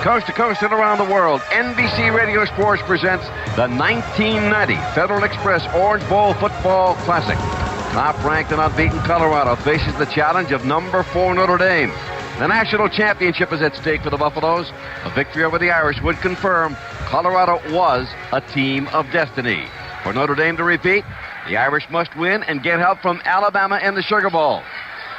coast to coast and around the world, NBC Radio Sports presents the 1990 Federal Express Orange Bowl Football Classic. Top-ranked and unbeaten Colorado faces the challenge of number 4 Notre Dame. The national championship is at stake for the Buffaloes. A victory over the Irish would confirm Colorado was a team of destiny. For Notre Dame to repeat, the Irish must win and get help from Alabama in the Sugar Bowl.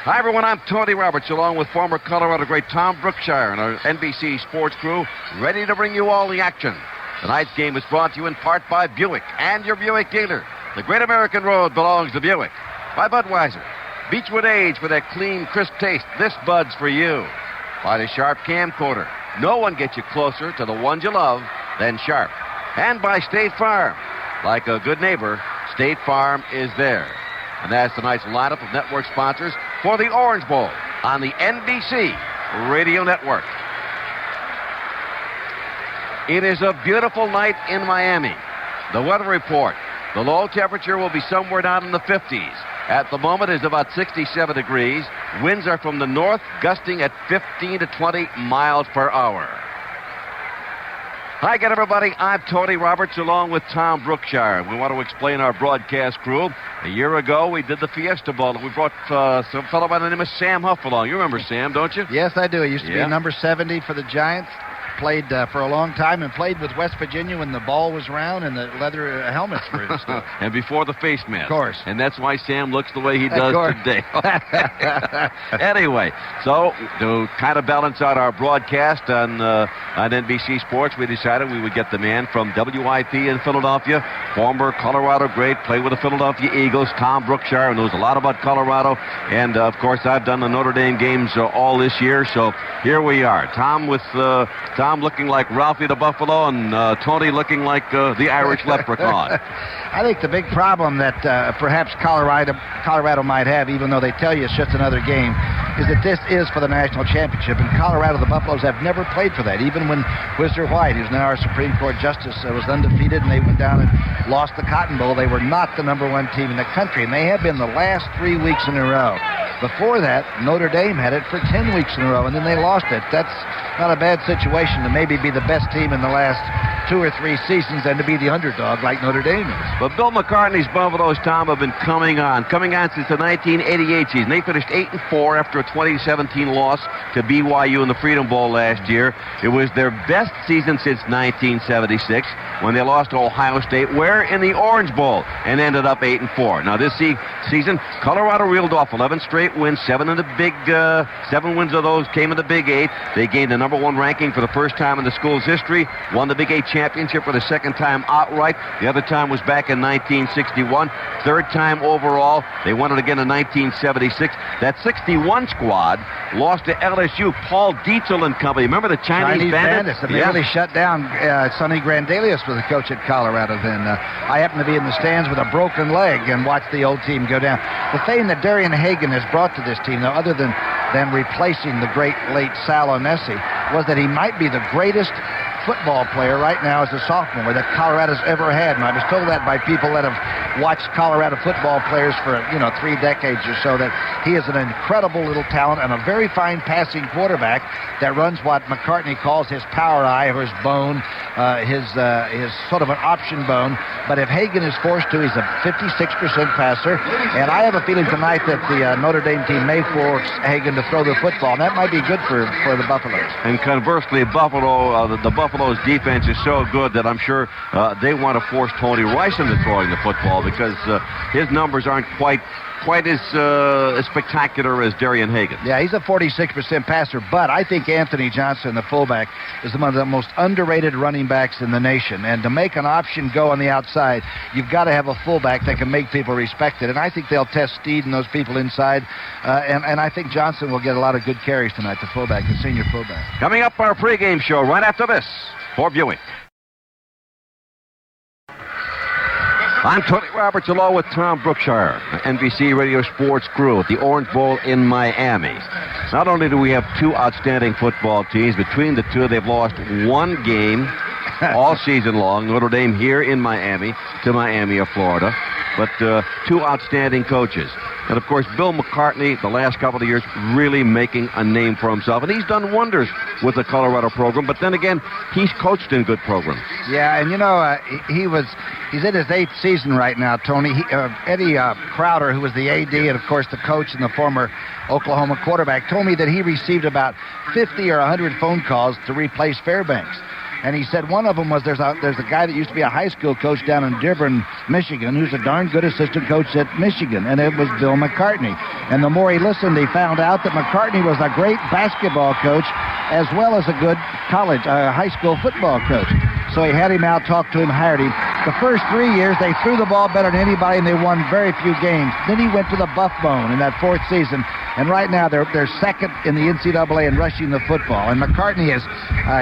Hi, everyone. I'm Tony Roberts, along with former Colorado great Tom Brookshire and our NBC sports crew, ready to bring you all the action. Tonight's game is brought to you in part by Buick and your Buick dealer. The great American road belongs to Buick. By Budweiser. Beechwood Age for that clean, crisp taste. This Bud's for you. By the Sharp camcorder. No one gets you closer to the ones you love than Sharp. And by State Farm. Like a good neighbor, State Farm is there. And that's tonight's lineup of network sponsors for the Orange Bowl on the NBC Radio Network. It is a beautiful night in Miami. The weather report. The low temperature will be somewhere down in the 50s. At the moment, it's about 67 degrees. Winds are from the north, gusting at 15 to 20 miles per hour. Hi again, everybody. I'm Tony Roberts, along with Tom Brookshire. We want to explain our broadcast crew. A year ago, we did the Fiesta Bowl, and we brought some fellow by the name of Sam Huff along. You remember Sam, don't you? Yes, I do. He used to be number 70 for the Giants. Played for a long time and played with West Virginia when the ball was round and the leather helmets were installed. And before the face mask. Of course. And that's why Sam looks the way he does today. Anyway, so to kind of balance out our broadcast on NBC Sports, we decided we would get the man from WIP in Philadelphia, former Colorado great, played with the Philadelphia Eagles, Tom Brookshire, and knows a lot about Colorado. And, of course, I've done the Notre Dame games all this year, so here we are. Tom looking like Ralphie the Buffalo and Tony looking like the Irish leprechaun. I think the big problem that perhaps Colorado might have, even though they tell you it's just another game, is that this is for the national championship. In Colorado, the Buffaloes have never played for that. Even when Whistler White, who's now our Supreme Court Justice, was undefeated and they went down and lost the Cotton Bowl, they were not the number 1 team in the country, and they have been the last 3 weeks in a row. Before that, Notre Dame had it for 10 weeks in a row, and then they lost it. That's not a bad situation to maybe be the best team in the last 2 or 3 seasons and to be the underdog like Notre Dame is. But Bill McCartney's Buffaloes, Tom, have been coming on since the 1988 season. They finished 8-4 after a 2017 loss to BYU in the Freedom Bowl last year. It was their best season since 1976 when they lost to Ohio State, where in the Orange Bowl, and ended up 8-4. Now this season, Colorado reeled off 11 straight wins, 7 wins of those came in the Big 8. They gained the number 1 ranking for the first time in the school's history, won the Big 8 championship for the second time outright. The other time was back in 1961. Third time overall. They won it again in 1976. That 61 squad lost to LSU. Paul Dietzel and company. Remember the Chinese Bandits? They really shut down. Sonny Grandelius was the coach at Colorado then. I happened to be in the stands with a broken leg and watched the old team go down. The thing that Darien Hagen has brought to this team, though, other than replacing the great late Sal Onesi, was that he might be the greatest football player right now as a sophomore that Colorado's ever had. And I was told that by people that have watched Colorado football players for, 3 decades or so, that he is an incredible little talent and a very fine passing quarterback that runs what McCartney calls his power eye, or his bone, his sort of an option bone. But if Hagen is forced to, he's a 56% passer. And I have a feeling tonight that the Notre Dame team may force Hagen to throw the football, and that might be good for the Buffaloes. And conversely, the Buffalo's defense is so good that I'm sure they want to force Tony Rice into throwing the football, because his numbers aren't quite as spectacular as Darion Hagen. Yeah, he's a 46% passer, but I think Anthony Johnson, the fullback, is one of the most underrated running backs in the nation. And to make an option go on the outside, you've got to have a fullback that can make people respect it. And I think they'll test Steed and those people inside. And I think Johnson will get a lot of good carries tonight, the fullback, the senior fullback. Coming up, our pregame show right after this for Buick. I'm Tony Roberts, along with Tom Brookshire, NBC Radio Sports crew at the Orange Bowl in Miami. Not only do we have 2 outstanding football teams, between the 2 they've lost 1 game all season long. Notre Dame here in Miami to Miami of Florida. But 2 outstanding coaches. And, of course, Bill McCartney, the last couple of years, really making a name for himself. And he's done wonders with the Colorado program. But then again, he's coached in good programs. Yeah, and, he's in his 8th season right now, Tony. Eddie Crowder, who was the AD and, of course, the coach and the former Oklahoma quarterback, told me that he received about 50 or 100 phone calls to replace Fairbanks. And he said one of them was there's a guy that used to be a high school coach down in Dearborn, Michigan, who's a darn good assistant coach at Michigan, and it was Bill McCartney. And the more he listened, he found out that McCartney was a great basketball coach as well as a good high school football coach. So he had him out, talked to him, hired him. The first 3 years, they threw the ball better than anybody, and they won very few games. Then he went to the Buff Bone in that 4th season, and right now they're second in the NCAA in rushing the football. And McCartney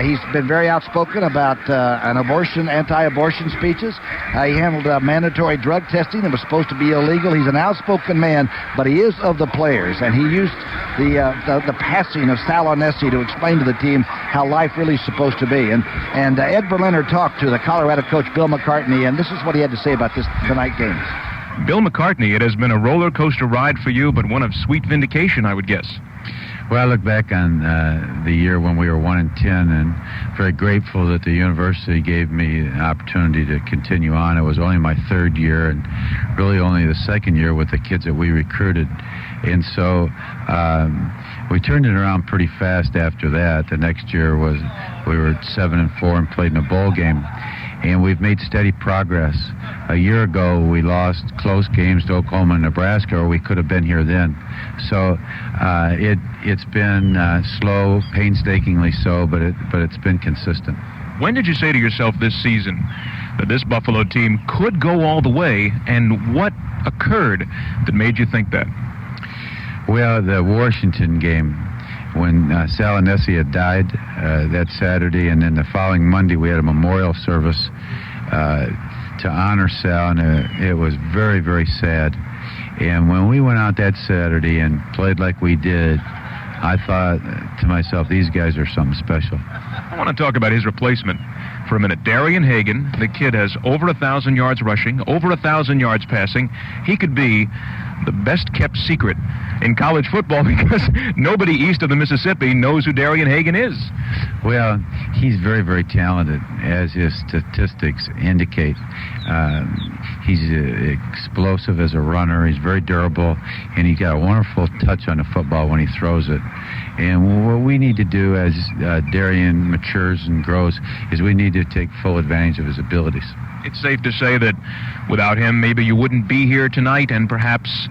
he's been very outspoken about anti-abortion speeches. He handled mandatory drug testing that was supposed to be illegal. He's an outspoken man, but he is of the players, and he used the passing of Sal Onesi to explain to the team how life really is supposed to be. And Ed Berliner talked to the Colorado coach Bill McCartney, and this is what he had to say about tonight games. Bill McCartney, it has been a roller coaster ride for you, but one of sweet vindication, I would guess. Well, I look back on the year when we were 1-10, and very grateful that the university gave me an opportunity to continue on. It was only my 3rd year, and really only the 2nd year with the kids that we recruited. And so we turned it around pretty fast after that. The next year we were 7-4 and played in a bowl game. And we've made steady progress. A year ago, we lost close games to Oklahoma and Nebraska, or we could have been here then. So it's been slow, painstakingly so, but it's been consistent. When did you say to yourself this season that this Buffalo team could go all the way, and what occurred that made you think that? Well, the Washington game, when Sal Onesi had died that Saturday, and then the following Monday we had a memorial service to honor Sal, and it was very, very sad. And when we went out that Saturday and played like we did, I thought to myself, these guys are something special. I want to talk about his replacement for a minute. Darien Hagan, the kid has over 1,000 yards rushing, over 1,000 yards passing. He could be the best-kept secret in college football because nobody east of the Mississippi knows who Darion Hagen is. Well, he's very, very talented, as his statistics indicate. He's explosive as a runner. He's very durable, and he's got a wonderful touch on the football when he throws it. And what we need to do as Darion matures and grows is we need to take full advantage of his abilities. It's safe to say that without him, maybe you wouldn't be here tonight, and perhaps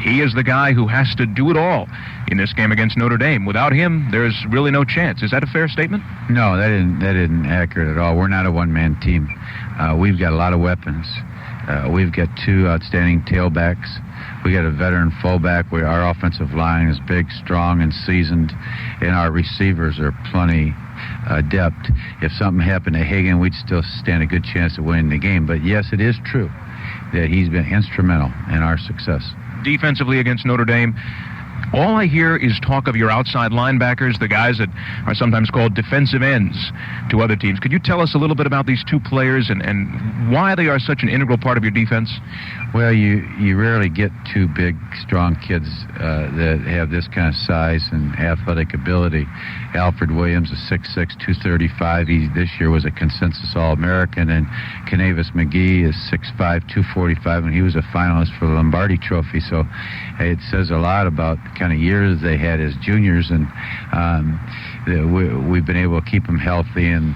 he is the guy who has to do it all in this game against Notre Dame. Without him, there's really no chance. Is that a fair statement? No, that isn't accurate at all. We're not a one-man team. We've got a lot of weapons. We've got 2 outstanding tailbacks. We got a veteran fullback. Our offensive line is big, strong, and seasoned, and our receivers are plenty depth. If something happened to Hagen, we'd still stand a good chance of winning the game. But yes, it is true that he's been instrumental in our success. Defensively against Notre Dame, all I hear is talk of your outside linebackers, the guys that are sometimes called defensive ends to other teams. Could you tell us a little bit about these 2 players and why they are such an integral part of your defense? Well, you rarely get 2 big, strong kids that have this kind of size and athletic ability. Alfred Williams is 6'6", 235. He this year was a consensus All-American, and Kenavis McGee is 6'5", 245, and he was a finalist for the Lombardi Trophy. So it says a lot about the kind of years they had as juniors, and we've been able to keep them healthy, and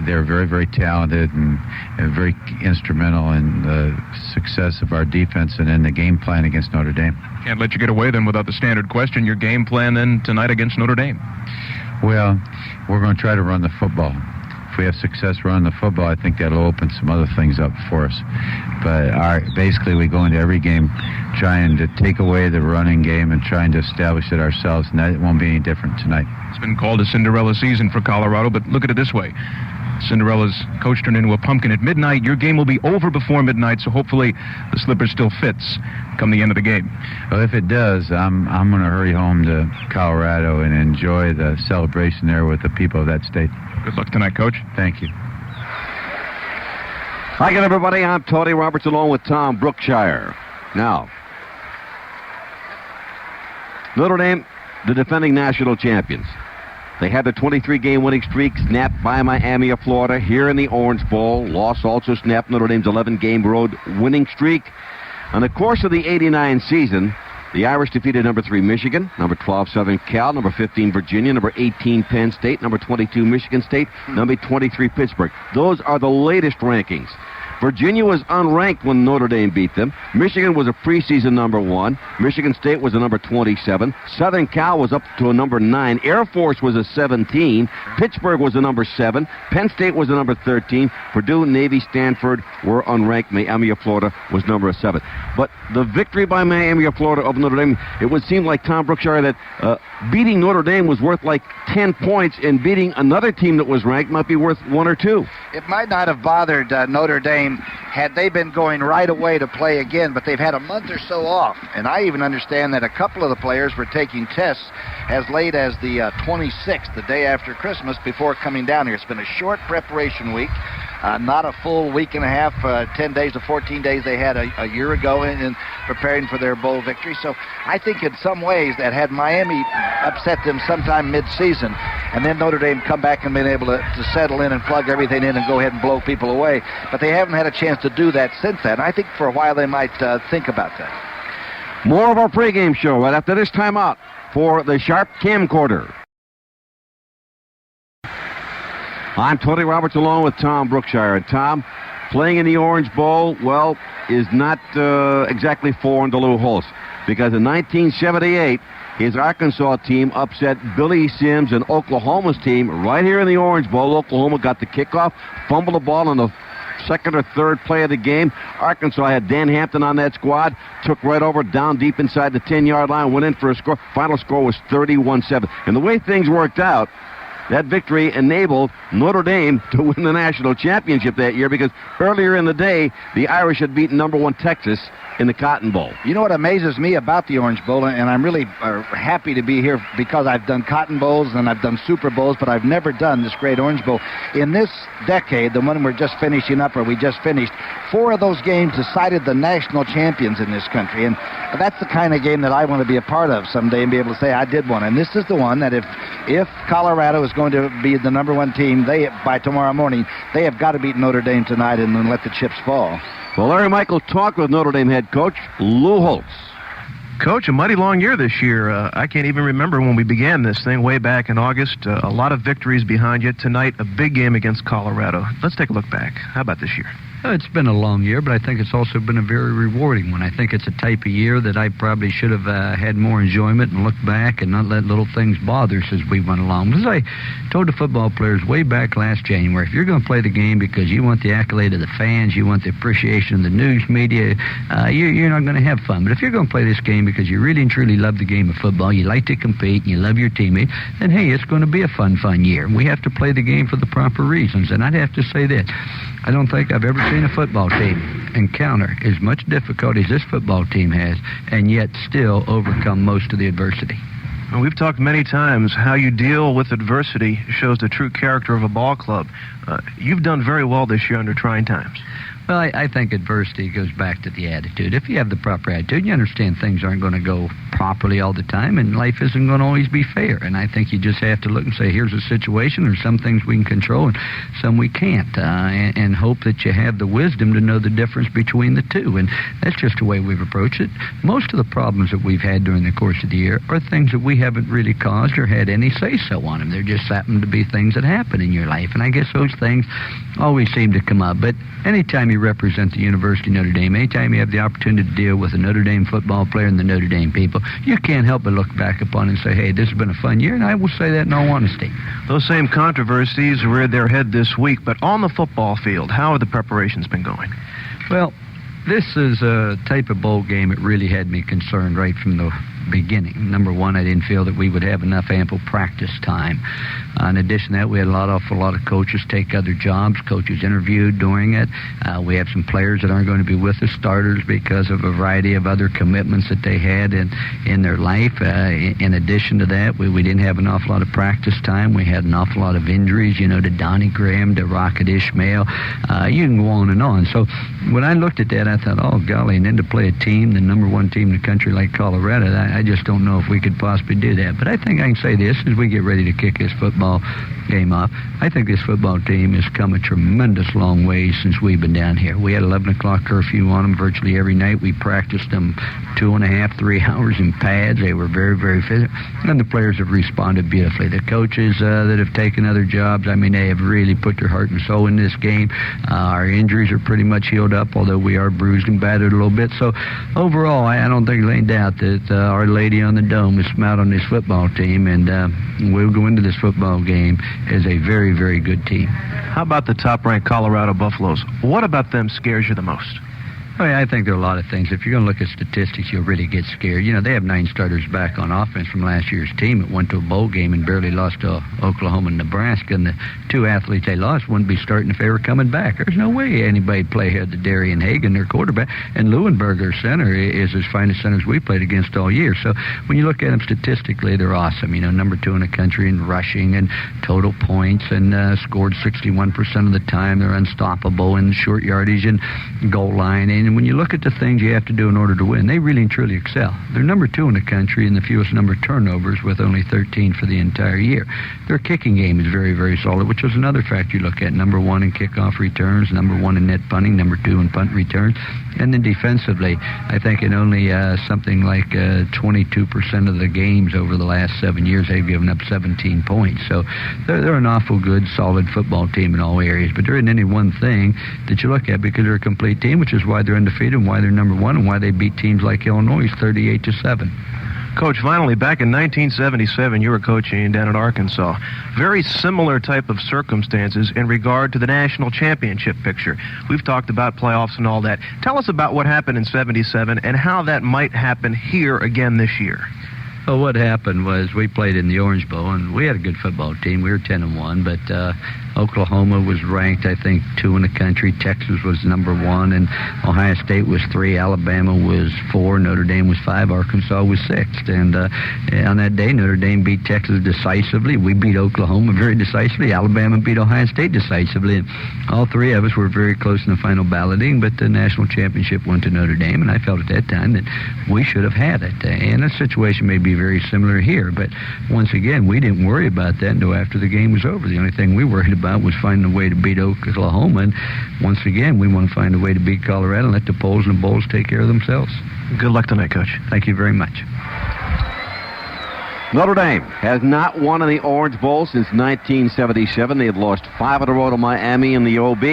they're very, very talented and very instrumental in the success of our defense and in the game plan against Notre Dame. Can't let you get away then without the standard question. Your game plan then tonight against Notre Dame? Well, we're going to try to run the football. If we have success running the football, I think that'll open some other things up for us. But basically, we go into every game trying to take away the running game and trying to establish it ourselves, and that won't be any different tonight. It's been called a Cinderella season for Colorado, but look at it this way. Cinderella's coach turned into a pumpkin at midnight. Your game will be over before midnight, so hopefully the slipper still fits come the end of the game. Well, if it does, I'm going to hurry home to Colorado and enjoy the celebration there with the people of that state. Good luck tonight, Coach. Thank you. Hi again, everybody. I'm Tony Roberts along with Tom Brookshire. Now, Notre Dame, the defending national champions. They had their 23-game winning streak snapped by Miami of Florida here in the Orange Bowl. Loss also snapped Notre Dame's 11-game road winning streak. On the course of the 89 season, the Irish defeated number 3 Michigan, number 12 Southern Cal, number 15 Virginia, number 18 Penn State, number 22 Michigan State, number 23 Pittsburgh. Those are the latest rankings. Virginia was unranked when Notre Dame beat them. Michigan was a preseason number 1. Michigan State was a number 27. Southern Cal was up to a number 9. Air Force was a 17. Pittsburgh was a number 7. Penn State was a number 13. Purdue, Navy, Stanford were unranked. Miami of Florida was number 7. But the victory by Miami of Florida over Notre Dame, it would seem like Tom Brookshire that beating Notre Dame was worth like 10 points, and beating another team that was ranked might be worth 1 or 2. It might not have bothered Notre Dame had they been going right away to play again, but they've had a month or so off. And I even understand that a couple of the players were taking tests as late as the 26th, the day after Christmas, before coming down here. It's been a short preparation week. Not a full week and a half, 10 days to 14 days they had a year ago in preparing for their bowl victory. So I think in some ways that had Miami upset them sometime mid-season, and then Notre Dame come back and been able to settle in and plug everything in and go ahead and blow people away. But they haven't had a chance to do that since then. I think for a while they might think about that. More of our pregame show right after this timeout for the Sharp Camcorder. I'm Tony Roberts along with Tom Brookshire. And Tom, playing in the Orange Bowl, well, is not exactly foreign to Lou Holtz, because in 1978, his Arkansas team upset Billy Sims and Oklahoma's team right here in the Orange Bowl. Oklahoma got the kickoff, fumbled the ball on the second or third play of the game. Arkansas had Dan Hampton on that squad, took right over, down deep inside the 10-yard line, went in for a score. Final score was 31-7. And the way things worked out, that victory enabled Notre Dame to win the national championship that year, because earlier in the day, the Irish had beaten number 1 Texas in the Cotton Bowl. You know what amazes me about the Orange Bowl, and I'm really happy to be here because I've done Cotton Bowls and I've done Super Bowls, but I've never done this great Orange Bowl. In this decade, the one we're just finishing up, or we just finished, 4 of those games decided the national champions in this country, and that's the kind of game that I want to be a part of someday and be able to say I did one. And this is the one that if Colorado is going to be the number 1 team, by tomorrow morning, they have got to beat Notre Dame tonight and then let the chips fall. Well, Larry Michael talked with Notre Dame head coach Lou Holtz. Coach, a mighty long year this year. I can't even remember when we began this thing way back in August. A lot of victories behind you. Tonight, a big game against Colorado. Let's take a look back. How about this year? It's been a long year, but I think it's also been a very rewarding one. I think it's a type of year that I probably should have had more enjoyment and looked back and not let little things bother us as we went along. Because I told the football players way back last January, if you're going to play the game because you want the accolade of the fans, you want the appreciation of the news media, you're not going to have fun. But if you're going to play this game because you really and truly love the game of football, you like to compete, and you love your teammate, then, hey, it's going to be a fun year. We have to play the game for the proper reasons. And I'd have to say that I don't think I've ever seen a football team encounter as much difficulty as this football team has, and yet still overcome most of the adversity. Well, we've talked many times how you deal with adversity shows the true character of a ball club. You've done very well this year under trying times. Well, I think adversity goes back to the attitude. If you have the proper attitude, you understand things aren't going to go properly all the time, and life isn't going to always be fair. And I think you just have to look and say, here's a situation. There's some things we can control and some we can't, and hope that you have the wisdom to know the difference between the two. And that's just the way we've approached it. Most of the problems that we've had during the course of the year are things that we haven't really caused or had any say-so on them. They're just happened to be things that happen in your life. And I guess those things always seem to come up. But anytime you represent the University of Notre Dame, anytime you have the opportunity to deal with a Notre Dame football player and the Notre Dame people, you can't help but look back upon it and say, hey, this has been a fun year, and I will say that in all honesty. Those same controversies reared their head this week, but on the football field, how have the preparations been going? Well, this is a type of bowl game that really had me concerned right from the beginning. Number one, I didn't feel that we would have enough ample practice time. In addition to that, we had an awful lot of coaches take other jobs. Coaches interviewed during it. We have some players that aren't going to be with us, starters, because of a variety of other commitments that they had in their life. In addition to that, we didn't have an awful lot of practice time. We had an awful lot of injuries, to Donnie Graham, to Rocket Ishmael. You can go on and on. So when I looked at that, I thought, oh, golly, and then to play a team, the number one team in the country like Colorado, I just don't know if we could possibly do that. But I think I can say this as we get ready to kick this football game off. I think this football team has come a tremendous long way since we've been down here. We had 11 o'clock curfew on them virtually every night. We practiced them 2.5, 3 hours in pads. They were very, very physical. And the players have responded beautifully. The coaches that have taken other jobs, I mean, they have really put their heart and soul in this game. Our injuries are pretty much healed up, although we are bruised and battered a little bit. So overall, I don't think there's any doubt that Our Lady on the Dome is smiled on this football team, and we'll go into this football game as a very, very good team. How about the top-ranked Colorado Buffaloes? What about them scares you the most? Oh, yeah, I think there are a lot of things. If you're going to look at statistics, you'll really get scared. You know, they have 9 starters back on offense from last year's team. It went to a bowl game and barely lost to Oklahoma and Nebraska. And the 2 athletes they lost wouldn't be starting if they were coming back. There's no way anybody'd play ahead of Darien Hagan, their quarterback. And Leuenberger, center, is as fine a center as we played against all year. So when you look at them statistically, they're awesome. You know, number 2 in the country in rushing and total points, and scored 61% of the time. They're unstoppable in short yardage and goal line. And when you look at the things you have to do in order to win, they really and truly excel. They're number 2 in the country in the fewest number of turnovers, with only 13 for the entire year. Their kicking game is very, very solid, which is another factor you look at. Number 1 in kickoff returns, number 1 in net punting, number 2 in punt returns. And then defensively, I think in only something like 22% of the games over the last 7 years, they've given up 17 points. So they're an awful good, solid football team in all areas. But there isn't any one thing that you look at, because they're a complete team, which is why they're undefeated and why they're number 1 and why they beat teams like Illinois 38-7. Coach, finally, back in 1977, you were coaching down at Arkansas. Very similar type of circumstances in regard to the national championship picture. We've talked about playoffs and all that. Tell us about what happened in 77 and how that might happen here again this year. Well, what happened was we played in the Orange Bowl, and we had a good football team. We were 10-1, but Oklahoma was ranked, I think, 2 in the country. Texas was number 1, and Ohio State was 3. Alabama was 4. Notre Dame was 5. Arkansas was 6. And on that day, Notre Dame beat Texas decisively. We beat Oklahoma very decisively. Alabama beat Ohio State decisively. And all 3 of us were very close in the final balloting, but the national championship went to Notre Dame, and I felt at that time that we should have had it. And the situation may be very similar here, but once again, we didn't worry about that until after the game was over. The only thing we worried about was finding a way to beat Oklahoma, and once again, we want to find a way to beat Colorado and let the polls and the bowls take care of themselves. Good luck tonight, Coach. Thank you very much. Notre Dame has not won in the Orange Bowl since 1977. They have lost 5 in a row to Miami in the OB.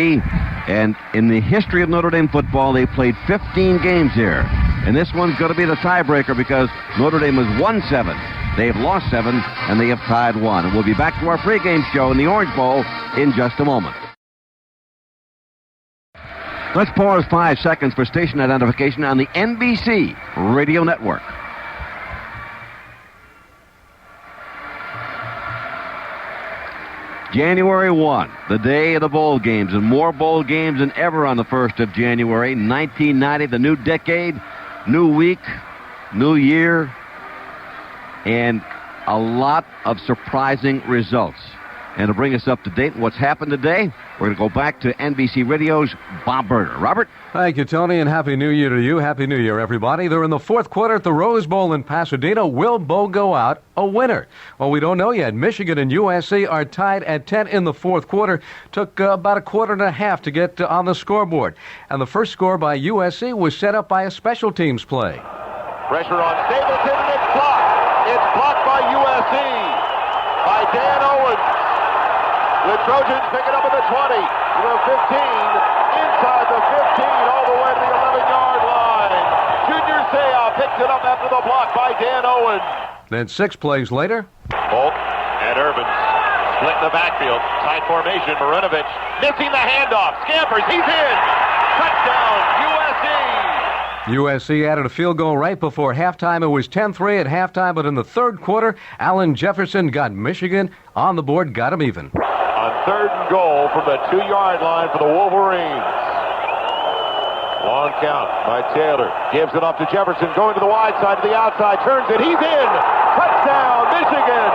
And in the history of Notre Dame football, they played 15 games here. And this one's going to be the tiebreaker, because Notre Dame has won 7. They've lost 7, and they have tied 1. And we'll be back to our pregame show in the Orange Bowl in just a moment. Let's pause 5 seconds for station identification on the NBC Radio Network. January 1, the day of the bowl games, and more bowl games than ever on the 1st of January. 1990, the new decade, new week, new year, and a lot of surprising results. And to bring us up to date on what's happened today, we're going to go back to NBC Radio's Bob Berger. Robert? Thank you, Tony, and Happy New Year to you. Happy New Year, everybody. They're in the 4th quarter at the Rose Bowl in Pasadena. Will Bo go out a winner? Well, we don't know yet. Michigan and USC are tied at 10 in the 4th quarter. Took about a quarter and a half to get on the scoreboard. And the first score by USC was set up by a special teams play. Pressure on Stapleton, and it's blocked. It's blocked by USC, by Dan Owens. The Trojans pick it up at the 20, the 15, inside the 15, all the way to the 11-yard line. Junior Seau picks it up after the block by Dan Owens. Then 6 plays later. Bolt and Urban split in the backfield. Tight formation, Marinovich missing the handoff. Scampers, he's in. Touchdown, USC. USC added a field goal right before halftime. It was 10-3 at halftime, but in the 3rd quarter, Allen Jefferson got Michigan on the board, got him even. On 3rd and goal from the 2-yard line for the Wolverines. Long count by Taylor. Gives it up to Jefferson, going to the wide side, to the outside, turns it, he's in! Touchdown, Michigan!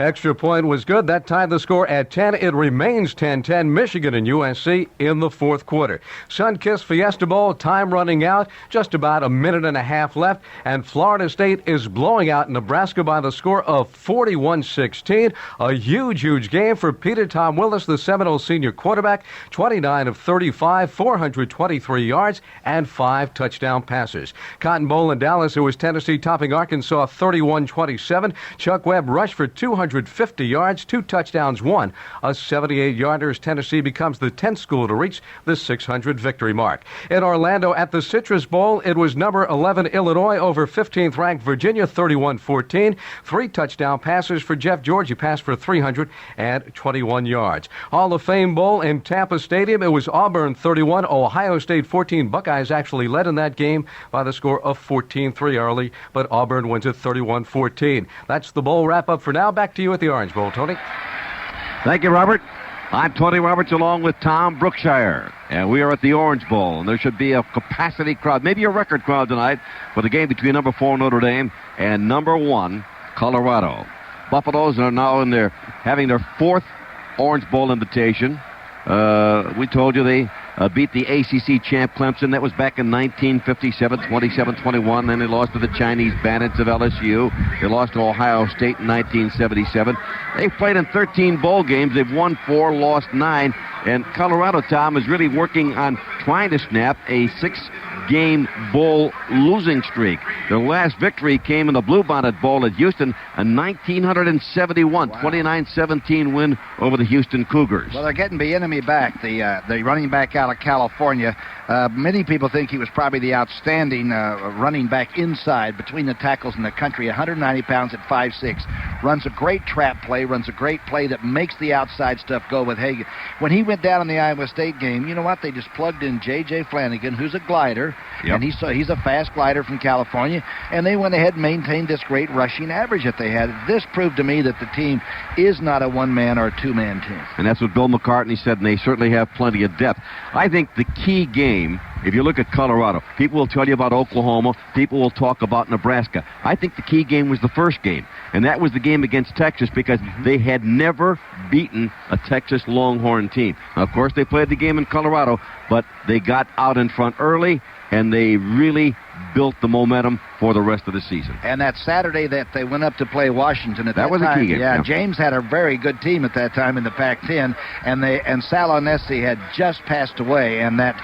Extra point was good. That tied the score at 10. It remains 10-10, Michigan and USC in the fourth quarter. Sunkist Fiesta Bowl, time running out, just about a minute and a half left, and Florida State is blowing out Nebraska by the score of 41-16. A huge game for Peter Tom Willis, the Seminole senior quarterback, 29 of 35, 423 yards, and 5 touchdown passes. Cotton Bowl in Dallas, it was Tennessee topping Arkansas 31-27. Chuck Webb rushed for 250 yards, 2 touchdowns, 1. A 78-yarder as Tennessee becomes the 10th school to reach the 600 victory mark. In Orlando at the Citrus Bowl, it was number 11 Illinois over 15th-ranked Virginia 31-14. 3 touchdown passes for Jeff George. He passed for 321 yards. Hall of Fame Bowl in Tampa Stadium, it was Auburn 31, Ohio State 14. Buckeyes actually led in that game by the score of 14-3 early, but Auburn wins it 31-14. That's the bowl wrap-up for now. Back to you at the Orange Bowl, Tony. Thank you, Robert. I'm Tony Roberts along with Tom Brookshire, and we are at the Orange Bowl, and there should be a capacity crowd, maybe a record crowd tonight, for the game between number 4 Notre Dame and number 1 Colorado. Buffaloes are now having their 4th Orange Bowl invitation. We told you they beat the ACC champ Clemson. That was back in 1957, 27-21. Then they lost to the Chinese Bandits of LSU. They lost to Ohio State in 1977. They've played in 13 bowl games. They've won 4, lost 9. And Colorado, Tom, is really working on trying to snap a 6-game bowl losing streak. Their last victory came in the Bluebonnet Bowl at Houston, a 1971 29-17 win over the Houston Cougars. Well, they're getting Bieniemy back, the running back out of California. Many people think he was probably the outstanding running back inside between the tackles in the country, 190 pounds at 5'6". Runs a great trap play, runs a great play that makes the outside stuff go with Hagen. When he went down in the Iowa State game, you know what? They just plugged in J.J. Flanagan, who's a glider, and he's a fast glider from California, and they went ahead and maintained this great rushing average that they had. This proved to me that the team is not a one-man or a two-man team. And that's what Bill McCartney said, and they certainly have plenty of depth. I think the key game, if you look at Colorado, people will tell you about Oklahoma, people will talk about Nebraska. I think the key game was the first game, and that was the game against Texas, because they had never beaten a Texas Longhorn team. Now, of course, they played the game in Colorado, but they got out in front early, and they really built the momentum for the rest of the season. And that Saturday that they went up to play Washington at that was time, a key game. Yeah, James had a very good team at that time in the Pac-10, and Sal Onesi had just passed away, and that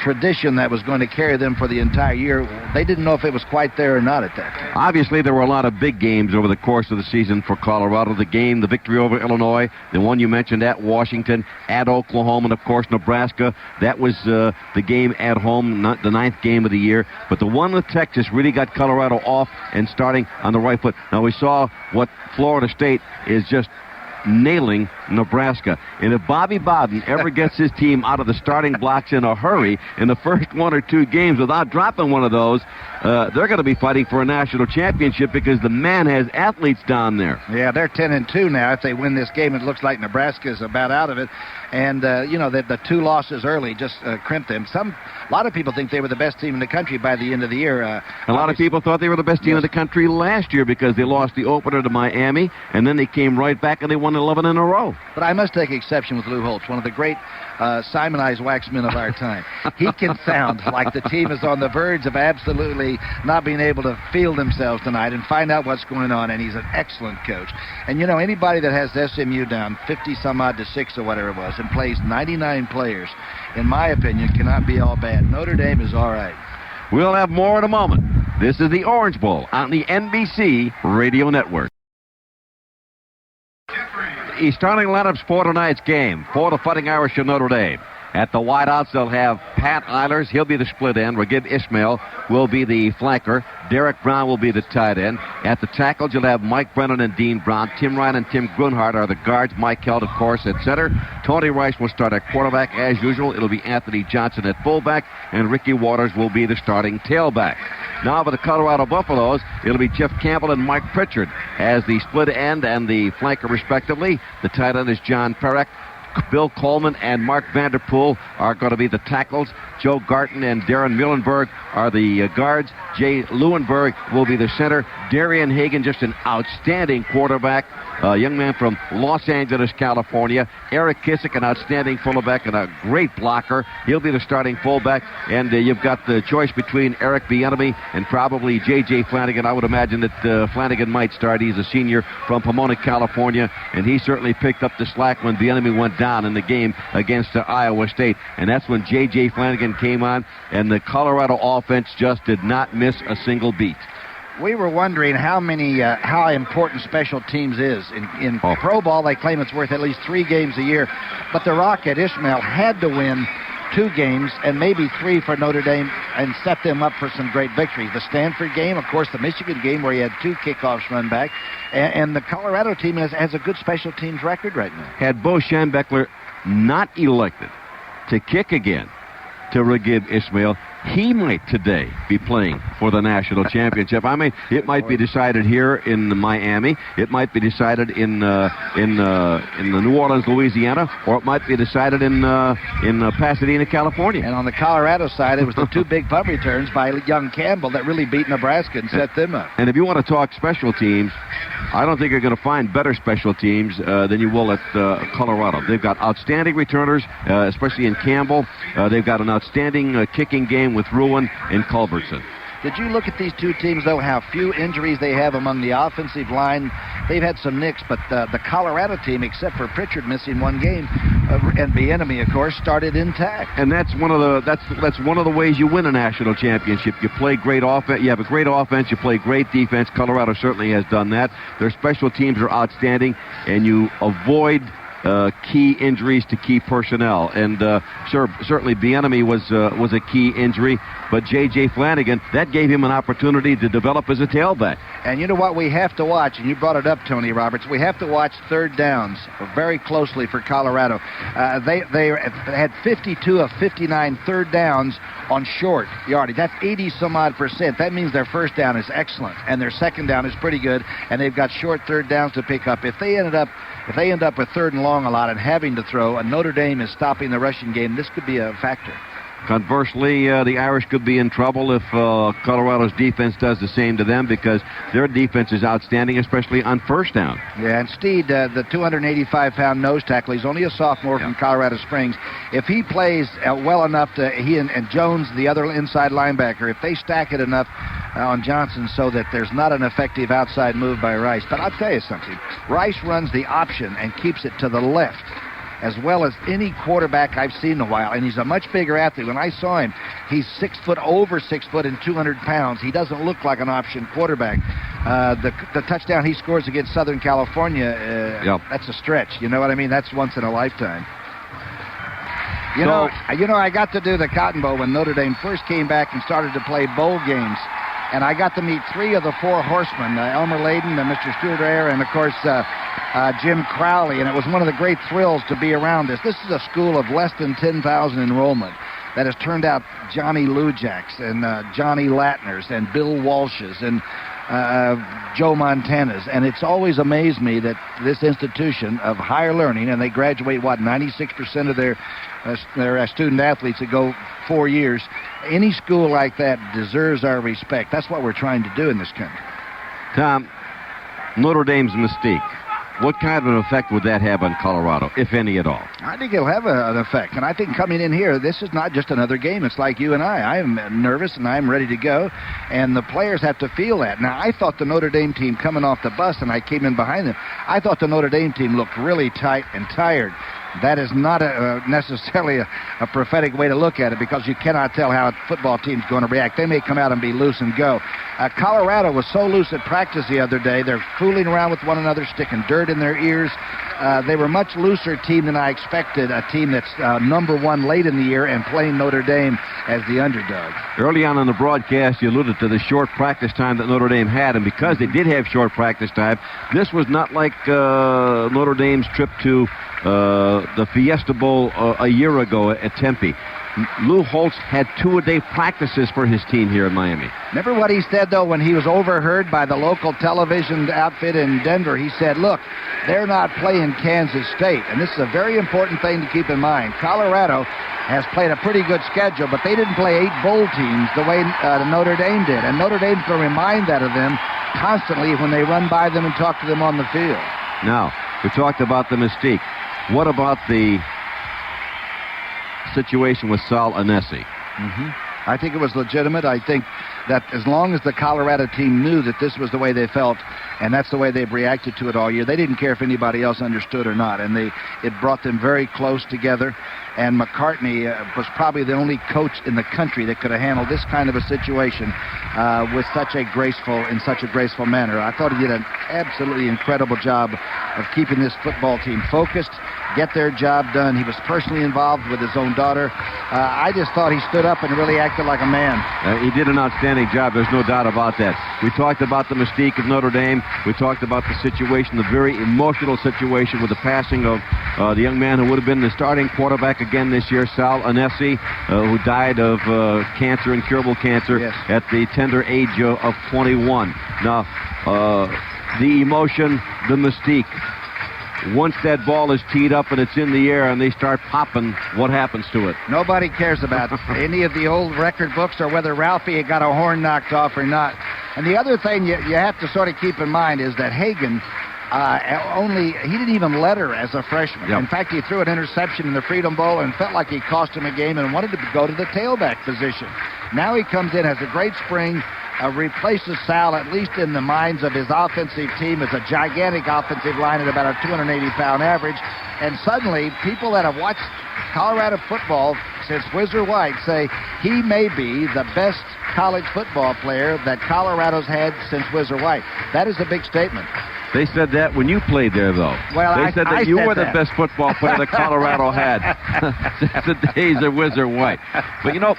tradition that was going to carry them for the entire year, they didn't know if it was quite there or not at that time. Obviously, there were a lot of big games over the course of the season for Colorado. The victory over Illinois, the one you mentioned at Washington, at Oklahoma, and of course Nebraska. That was the game at home, not the 9th game of the year. But the one with Texas really got Colorado off and starting on the right foot. Now, we saw what Florida State is just nailing Nebraska. And if Bobby Bowden ever gets his team out of the starting blocks in a hurry in the first 1 or 2 games without dropping one of those, they're going to be fighting for a national championship, because the man has athletes down there. Yeah, they're 10-2 now. If they win this game, it looks like Nebraska is about out of it. And, the 2 losses early just crimped them. A lot of people think they were the best team in the country by the end of the year. A lot of people thought they were the best team in the country last year, because they lost the opener to Miami, and then they came right back and they won 11 in a row. But I must take exception with Lou Holtz, one of the great Simonized waxmen of our time. He can sound like the team is on the verge of absolutely not being able to feel themselves tonight and find out what's going on, and he's an excellent coach. And, anybody that has SMU down 50-some-odd to 6 or whatever it was and plays 99 players, in my opinion, cannot be all bad. Notre Dame is all right. We'll have more in a moment. This is the Orange Bowl on the NBC Radio Network. The starting lineups for tonight's game for the Fighting Irish of Notre Dame. At the wideouts, they'll have Pat Eilers. He'll be the split end. Regib Ismail will be the flanker. Derek Brown will be the tight end. At the tackles, you'll have Mike Brennan and Dean Brown. Tim Ryan and Tim Grunhardt are the guards. Mike Held, of course, at center. Tony Rice will start at quarterback. As usual, it'll be Anthony Johnson at fullback, and Ricky Waters will be the starting tailback. Now for the Colorado Buffaloes, it'll be Jeff Campbell and Mike Pritchard as the split end and the flanker, respectively. The tight end is John Perek. Bill Coleman and Mark Vanderpool are going to be the tackles. Joe Garton and Darren Muhlenberg are the guards. Jay Leuenberg will be the center. Darien Hagen, just an outstanding quarterback. A young man from Los Angeles, California. Eric Kissick, an outstanding fullback and a great blocker. He'll be the starting fullback. And you've got the choice between Eric Bieniemy and probably J.J. Flanagan. I would imagine that Flanagan might start. He's a senior from Pomona, California, and he certainly picked up the slack when Bieniemy went down in the game against Iowa State. And that's when J.J. Flanagan came on, and the Colorado offense just did not miss a single beat. We were wondering how important special teams is. In pro ball, they claim it's worth at least 3 games a year. But the Rocket, Ishmael, had to win 2 games and maybe 3 for Notre Dame and set them up for some great victories. The Stanford game, of course, the Michigan game where he had 2 kickoffs run back. And the Colorado team has a good special teams record right now. Had Bo Schembechler not elected to kick again to Regib Ishmael, he might today be playing for the national championship. I mean, it might be decided here in Miami. It might be decided in the New Orleans, Louisiana, or it might be decided in Pasadena, California. And on the Colorado side, it was the 2 big punt returns by young Campbell that really beat Nebraska and set them up. And if you want to talk special teams, I don't think you're going to find better special teams than you will at Colorado. They've got outstanding returners, especially in Campbell. They've got an outstanding kicking game with Ruin and Culbertson. Did you look at these 2 teams, though, how few injuries they have among the offensive line? They've had some nicks, but the Colorado team, except for Pritchard missing 1 game, and Bieniemy, of course, started intact. And that's one of the ways you win a national championship. You play great offense. You have a great offense. You play great defense. Colorado certainly has done that. Their special teams are outstanding, and you avoid key injuries to key personnel. And certainly Bieniemy was a key injury, but J.J. Flanagan, that gave him an opportunity to develop as a tailback. And you know what we have to watch, and you brought it up, Tony Roberts, we have to watch third downs very closely for Colorado. They had 52 of 59 third downs on short yardage. That's 80-some-odd%. That means their first down is excellent, and their second down is pretty good, and they've got short third downs to pick up. If they end up with 3rd and long a lot and having to throw, and Notre Dame is stopping the rushing game, this could be a factor. Conversely, the Irish could be in trouble if Colorado's defense does the same to them, because their defense is outstanding, especially on first down. Yeah, and Steed, the 285-pound nose tackle, he's only a sophomore from Colorado Springs. If he plays well enough he and Jones, the other inside linebacker, if they stack it enough on Johnson so that there's not an effective outside move by Rice. But I'll tell you something. Rice runs the option and keeps it to the left as well as any quarterback I've seen in a while, and he's a much bigger athlete. When I saw him, he's 6 foot, over 6 foot, and 200 pounds. He doesn't look like an option quarterback. The touchdown he scores against Southern California, that's a stretch. You know what I mean? That's once in a lifetime. You know, I got to do the Cotton Bowl when Notre Dame first came back and started to play bowl games. And I got to meet 3 of the 4 horsemen, Elmer Layden, Mr. Stuart Ayer, and, of course, Jim Crowley. And it was one of the great thrills to be around this. This is a school of less than 10,000 enrollment that has turned out Johnny Lujaks and Johnny Latners and Bill Walshes and Joe Montanas. And it's always amazed me that this institution of higher learning, and they graduate, 96% of their student athletes that go 4 years. Any school like that deserves our respect. That's what we're trying to do in this country. Tom, Notre Dame's mystique, what kind of an effect would that have on Colorado, if any at all? I think it'll have an effect. And I think coming in here, this is not just another game. It's like you and I. I'm nervous and I'm ready to go. And the players have to feel that. Now, I thought the Notre Dame team coming off the bus, and I came in behind them, I thought the Notre Dame team looked really tight and tired. That is not necessarily a prophetic way to look at it, because you cannot tell how a football team's going to react. They may come out and be loose and go. Colorado was so loose at practice the other day. They're fooling around with one another, sticking dirt in their ears. They were a much looser team than I expected, a team that's number 1 late in the year and playing Notre Dame as the underdog. Early on in the broadcast, you alluded to the short practice time that Notre Dame had, and because they did have short practice time, this was not like Notre Dame's trip to the Fiesta Bowl a year ago at Tempe. Lou Holtz had 2-a-day practices for his team here in Miami. Remember what he said, though, when he was overheard by the local television outfit in Denver? He said, look, they're not playing Kansas State. And this is a very important thing to keep in mind. Colorado has played a pretty good schedule, but they didn't play 8 bowl teams the way Notre Dame did. And Notre Dame's going to remind that of them constantly when they run by them and talk to them on the field. Now, we talked about the mystique. What about the situation with Sal Anesi? I think it was legitimate. I think that as long as the Colorado team knew that this was the way they felt, and that's the way they've reacted to it all year, they didn't care if anybody else understood or not, and it brought them very close together. And McCartney was probably the only coach in the country that could have handled this kind of a situation with such a graceful manner. I thought he did an absolutely incredible job of keeping this football team focused, get their job done. He was personally involved with his own daughter. I just thought he stood up and really acted like a man. He did an outstanding job. There's no doubt about that. We talked about the mystique of Notre Dame. We talked about the situation, the very emotional situation with the passing of the young man who would have been the starting quarterback again this year, Sal Anesi, who died of cancer, incurable cancer, at the tender age of 21. Now, the emotion, the mystique. Once that ball is teed up and it's in the air and they start popping, what happens to it? Nobody cares about any of the old record books or whether Ralphie had got a horn knocked off or not. And the other thing you have to sort of keep in mind is that Hagen, he didn't even letter as a freshman. Yep. In fact, he threw an interception in the Freedom Bowl and felt like he cost him a game and wanted to go to the tailback position. Now he comes in, has a great spring, replaces Sal, at least in the minds of his offensive team, as a gigantic offensive line at about a 280-pound average. And suddenly, people that have watched Colorado football since Whizzer White say he may be the best college football player that Colorado's had since Whizzer White. That is a big statement. They said that when you played there, though. Well, they said that you were the best football player that Colorado had since the days of Whizzer White. But, you know,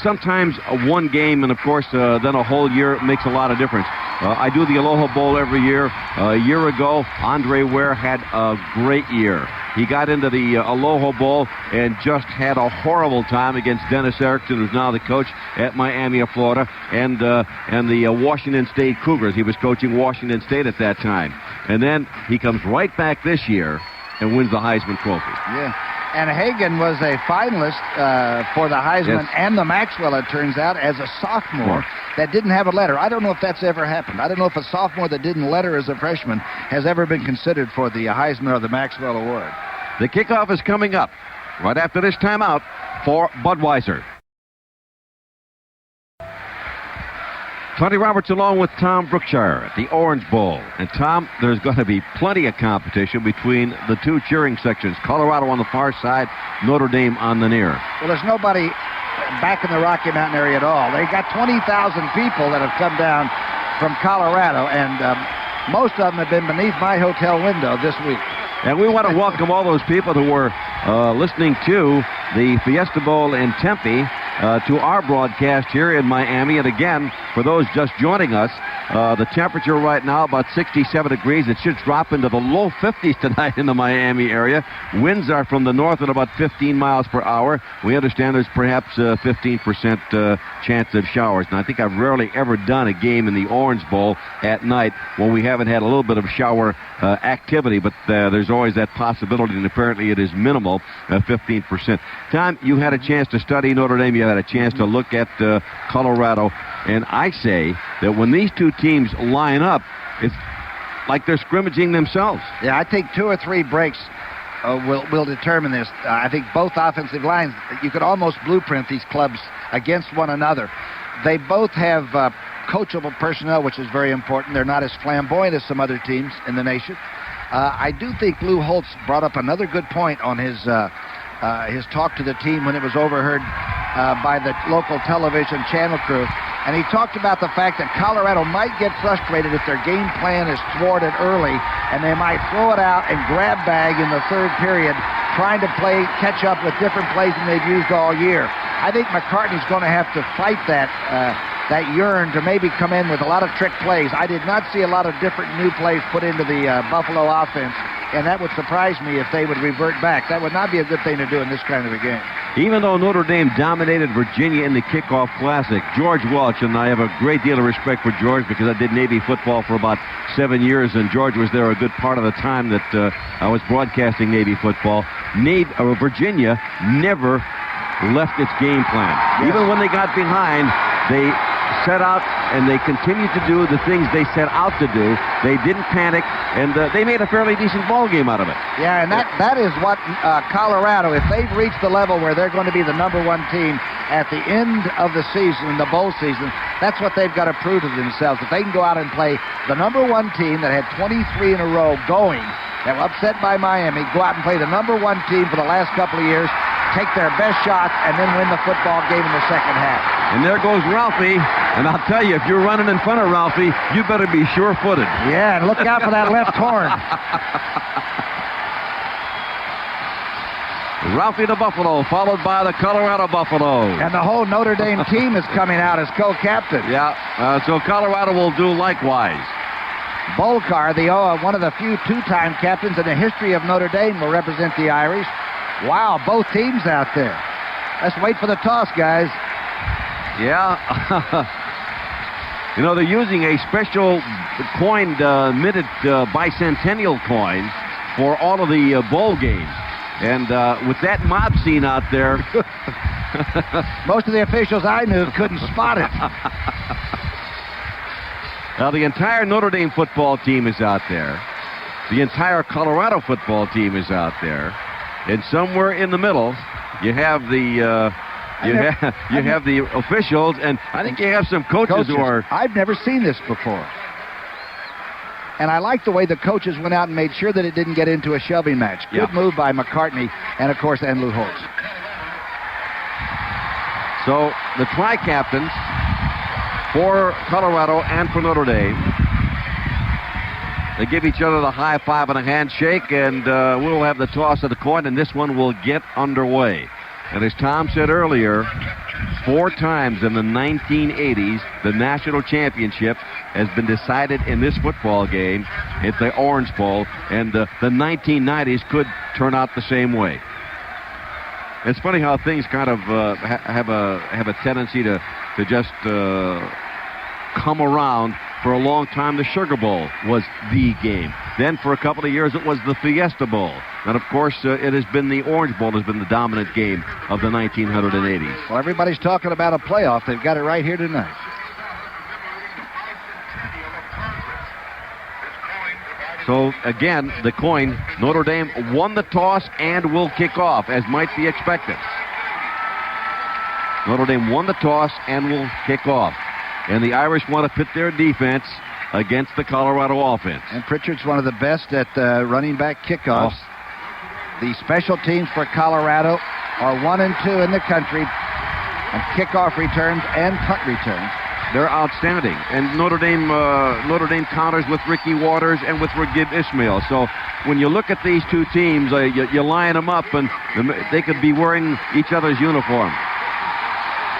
sometimes one game and, of course, then a whole year makes a lot of difference. I do the Aloha Bowl every year. A year ago, Andre Ware had a great year. He got into the Aloha Bowl and just had a horrible time against Dennis Erickson, who's now the coach at Miami of Florida, and the Washington State Cougars. He was coaching Washington State at that time. And then he comes right back this year and wins the Heisman Trophy. Yeah. And Hagen was a finalist for the Heisman and the Maxwell, it turns out, as a sophomore that didn't have a letter. I don't know if that's ever happened. I don't know if a sophomore that didn't letter as a freshman has ever been considered for the Heisman or the Maxwell Award. The kickoff is coming up right after this timeout for Budweiser. Tony Roberts along with Tom Brookshire at the Orange Bowl. And Tom, there's going to be plenty of competition between the two cheering sections. Colorado on the far side, Notre Dame on the near. Well, there's nobody back in the Rocky Mountain area at all. They got 20,000 people that have come down from Colorado, and most of them have been beneath my hotel window this week. And we want to welcome all those people who were listening to the Fiesta Bowl in Tempe to our broadcast here in Miami. And again, for those just joining us, the temperature right now about 67 degrees. It should drop into the low 50s tonight in the Miami area. Winds are from the north at about 15 miles per hour. We understand there's perhaps 15% chance of showers. And I think I've rarely ever done a game in the Orange Bowl at night when we haven't had a little bit of shower activity, but there's always that possibility, and apparently it is minimal, 15%. Tom, you had a chance to study Notre Dame. You had a chance to look at Colorado, and I say that when these two teams line up, it's like they're scrimmaging themselves. Yeah, I think 2 or 3 breaks will determine this. I think both offensive lines, you could almost blueprint these clubs against one another. They both have coachable personnel, which is very important. They're not as flamboyant as some other teams in the nation. I do think Lou Holtz brought up another good point on his talk to the team when it was overheard by the local television channel crew. And he talked about the fact that Colorado might get frustrated if their game plan is thwarted early, and they might throw it out and grab bag in the third period, trying to catch up with different plays than they've used all year. I think McCartney's going to have to fight that yearn to maybe come in with a lot of trick plays. I did not see a lot of different new plays put into the Buffalo offense, and that would surprise me if they would revert back. That would not be a good thing to do in this kind of a game. Even though Notre Dame dominated Virginia in the Kickoff Classic, George Welch, and I have a great deal of respect for George because I did Navy football for about 7 years, and George was there a good part of the time that I was broadcasting Navy football. Virginia never left its game plan. Yes. Even when they got behind, they set out and they continued to do the things they set out to do. They didn't panic, and they made a fairly decent ball game out of it. Yeah, and that is what Colorado, if they've reached the level where they're going to be the #1 team at the end of the season, the bowl season, that's what they've got to prove to themselves. If they can go out and play the #1 team that had 23 in a row going, that were upset by Miami, go out and play the #1 team for the last couple of years, take their best shots, and then win the football game in the second half. And there goes Ralphie, and I'll tell you, if you're running in front of Ralphie, you better be sure-footed. Yeah, and look out for that left horn. Ralphie the Buffalo, followed by the Colorado Buffalo. And the whole Notre Dame team is coming out as co-captain. Yeah, so Colorado will do likewise. Bolcar, one of the few two-time captains in the history of Notre Dame, will represent the Irish. Wow, both teams out there. Let's wait for the toss, guys. Yeah. You know, they're using a special coined minute bicentennial coin for all of the bowl games. And with that mob scene out there... most of the officials I knew couldn't spot it. Now, the entire Notre Dame football team is out there. The entire Colorado football team is out there. And somewhere in the middle, you have the have the officials, and I think you have some coaches who are... I've never seen this before. And I like the way the coaches went out and made sure that it didn't get into a shoving match. Good move by McCartney and, of course, Enlou Holtz. So the tri-captains for Colorado and for Notre Dame, they give each other the high five and a handshake, and we'll have the toss of the coin, and this one will get underway. And as Tom said earlier, 4 times in the 1980s, the national championship has been decided in this football game at the Orange Bowl, and the 1990s could turn out the same way. It's funny how things kind of have a tendency to just come around. For a long time, the Sugar Bowl was the game. Then for a couple of years, it was the Fiesta Bowl. And, of course, it has been the Orange Bowl has been the dominant game of the 1980s. Well, everybody's talking about a playoff. They've got it right here tonight. So, again, the coin, Notre Dame won the toss and will kick off, as might be expected. Notre Dame won the toss and will kick off. And the Irish want to pit their defense against the Colorado offense. And Pritchard's one of the best at running back kickoffs. Oh. The special teams for Colorado are 1 and 2 in the country on kickoff returns and punt returns. They're outstanding. And Notre Dame counters with Ricky Waters and with Regib Ismail. So when you look at these two teams, you line them up, and they could be wearing each other's uniform.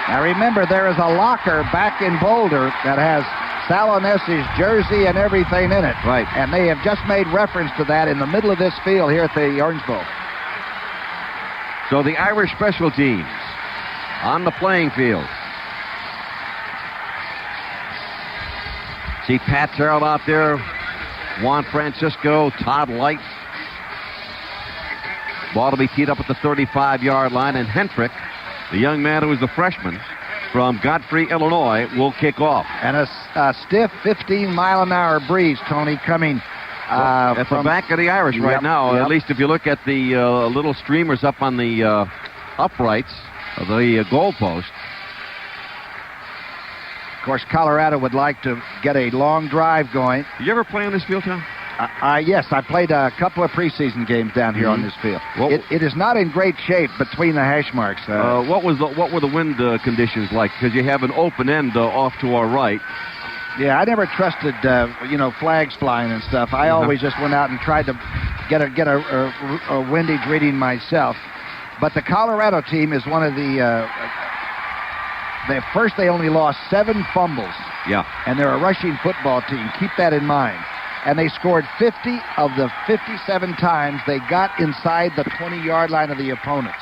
Now remember, there is a locker back in Boulder that has Salonessi's jersey and everything in it. Right. And they have just made reference to that in the middle of this field here at the Orange Bowl. So the Irish special teams on the playing field. See Pat Terrell out there, Juan Francisco, Todd Light. Ball to be teed up at the 35-yard line, and Hentrick, the young man who is the freshman from Godfrey, Illinois, will kick off. And a stiff 15-mile-an-hour breeze, Tony, coming at the back of the Irish right now. At least if you look at the little streamers up on the uprights of the goalpost. Of course, Colorado would like to get a long drive going. Did you ever play on this field, Tom? Yes, I played a couple of preseason games down here on this field. It is not in great shape between the hash marks. What were the wind conditions like? Because you have an open end off to our right. Yeah, I never trusted flags flying and stuff. I always just went out and tried to get a windage reading myself. But the Colorado team is one of the. First, they only lost 7 fumbles. Yeah, and they're a rushing football team. Keep that in mind. And they scored 50 of the 57 times they got inside the 20-yard line of the opponents.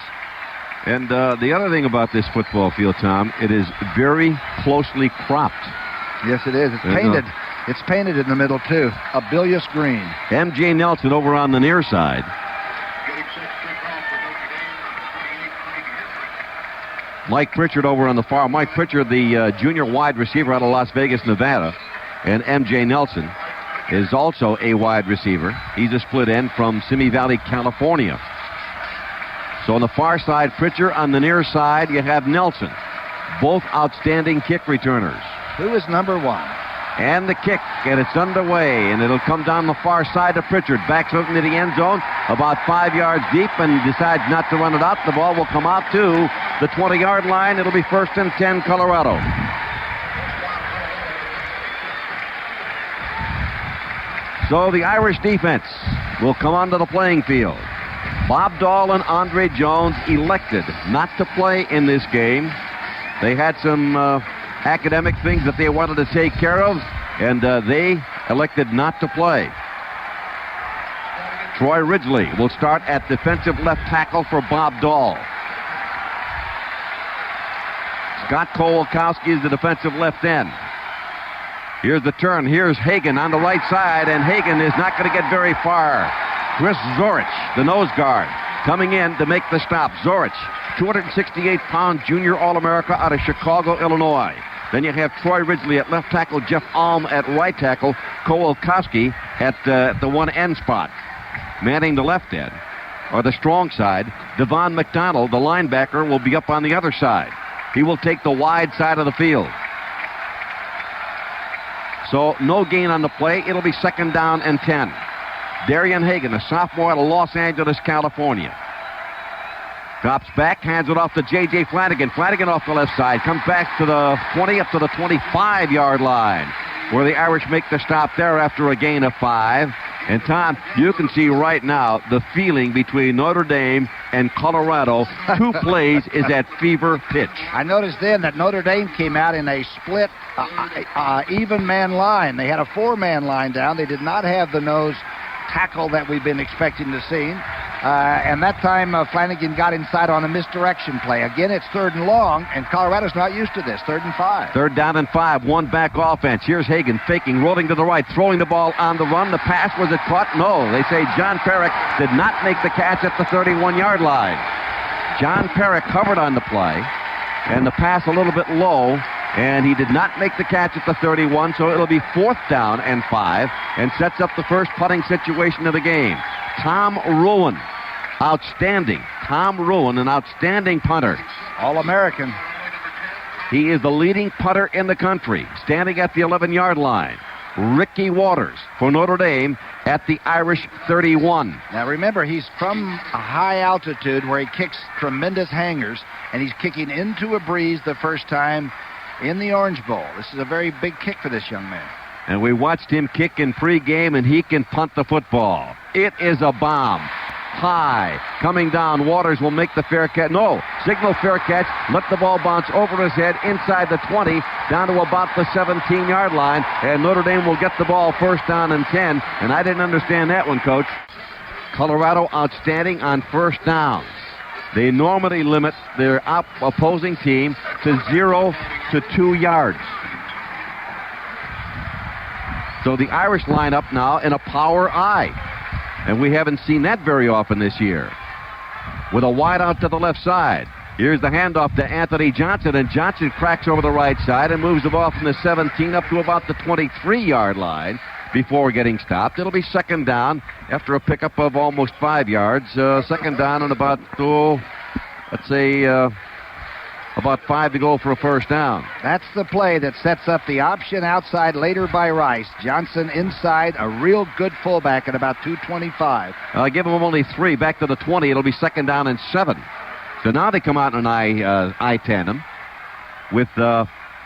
And the other thing about this football field, Tom, it is very closely cropped. Yes, it is. It's painted. It's painted in the middle, too. A bilious green. M.J. Nelson over on the near side. Mike Pritchard over on the far. Mike Pritchard, the junior wide receiver out of Las Vegas, Nevada. And M.J. Nelson is also a wide receiver. He's a split end from Simi Valley, California. So on the far side, Pritchard. On the near side, you have Nelson. Both outstanding kick returners. Who is number 1? And the kick, and it's underway, and it'll come down the far side to Pritchard. Backs up into the end zone, about 5 yards deep, and decides not to run it out. The ball will come out to the 20-yard line. It'll be 1st and 10, Colorado. So the Irish defense will come onto the playing field. Bob Dahl and Andre Jones elected not to play in this game. They had some academic things that they wanted to take care of, and they elected not to play. Troy Ridgely will start at defensive left tackle for Bob Dahl. Scott Kowalkowski is the defensive left end. Here's the turn. Here's Hagen on the right side, and Hagen is not going to get very far. Chris Zorich, the nose guard, coming in to make the stop. Zorich, 268-pound junior All-America out of Chicago, Illinois. Then you have Troy Ridgely at left tackle, Jeff Alm at right tackle, Kowalkowski at the one end spot. Manning the left end, or the strong side. Devon McDonald, the linebacker, will be up on the other side. He will take the wide side of the field. So no gain on the play. It'll be 2nd down and 10. Darion Hagen, a sophomore out of Los Angeles, California. Drops back, hands it off to J.J. Flanagan. Flanagan off the left side. Comes back to the 20, up to the 25-yard line, where the Irish make the stop there after a gain of 5. And, Tom, you can see right now the feeling between Notre Dame and Colorado. 2 plays is at fever pitch. I noticed then that Notre Dame came out in a split, even man line. They had a 4-man line down. They did not have the nose tackle that we've been expecting to see. And that time Flanagan got inside on a misdirection play. Again, it's 3rd and long, and Colorado's not used to this. 3rd and 5. 3rd down and 5, one back offense. Here's Hagen faking, rolling to the right, throwing the ball on the run. The pass, was it caught? No. They say John Perrick did not make the catch at the 31-yard line. John Perrick covered on the play, and the pass a little bit low, and he did not make the catch at the 31, so it'll be 4th down and 5, and sets up the first punting situation of the game. Tom Rowan, outstanding. Tom Rowan, an outstanding punter. All-American. He is the leading punter in the country, standing at the 11-yard line. Ricky Waters for Notre Dame at the Irish 31. Now remember, he's from a high altitude where he kicks tremendous hangers, and he's kicking into a breeze the first time in the Orange Bowl. This is a very big kick for this young man. And we watched him kick in pregame, and he can punt the football. It is a bomb. High. Coming down. Waters will make the fair catch. No. Signal fair catch. Let the ball bounce over his head inside the 20, down to about the 17-yard line. And Notre Dame will get the ball 1st down and 10. And I didn't understand that one, Coach. Colorado outstanding on 1st downs. They normally limit their opposing team to 0 to 2 yards. So the Irish line up now in a power I. And we haven't seen that very often this year. With a wide out to the left side. Here's the handoff to Anthony Johnson, and Johnson cracks over the right side and moves the ball from the 17 up to about the 23-yard line before getting stopped. It'll be 2nd down after a pickup of almost 5 yards. 2nd down and about, let's say, about 5 to go for a 1st down. That's the play that sets up the option outside later by Rice. Johnson inside, a real good fullback at about 225. I give him only 3. Back to the 20. It'll be 2nd down and 7. So now they come out in an I tandem with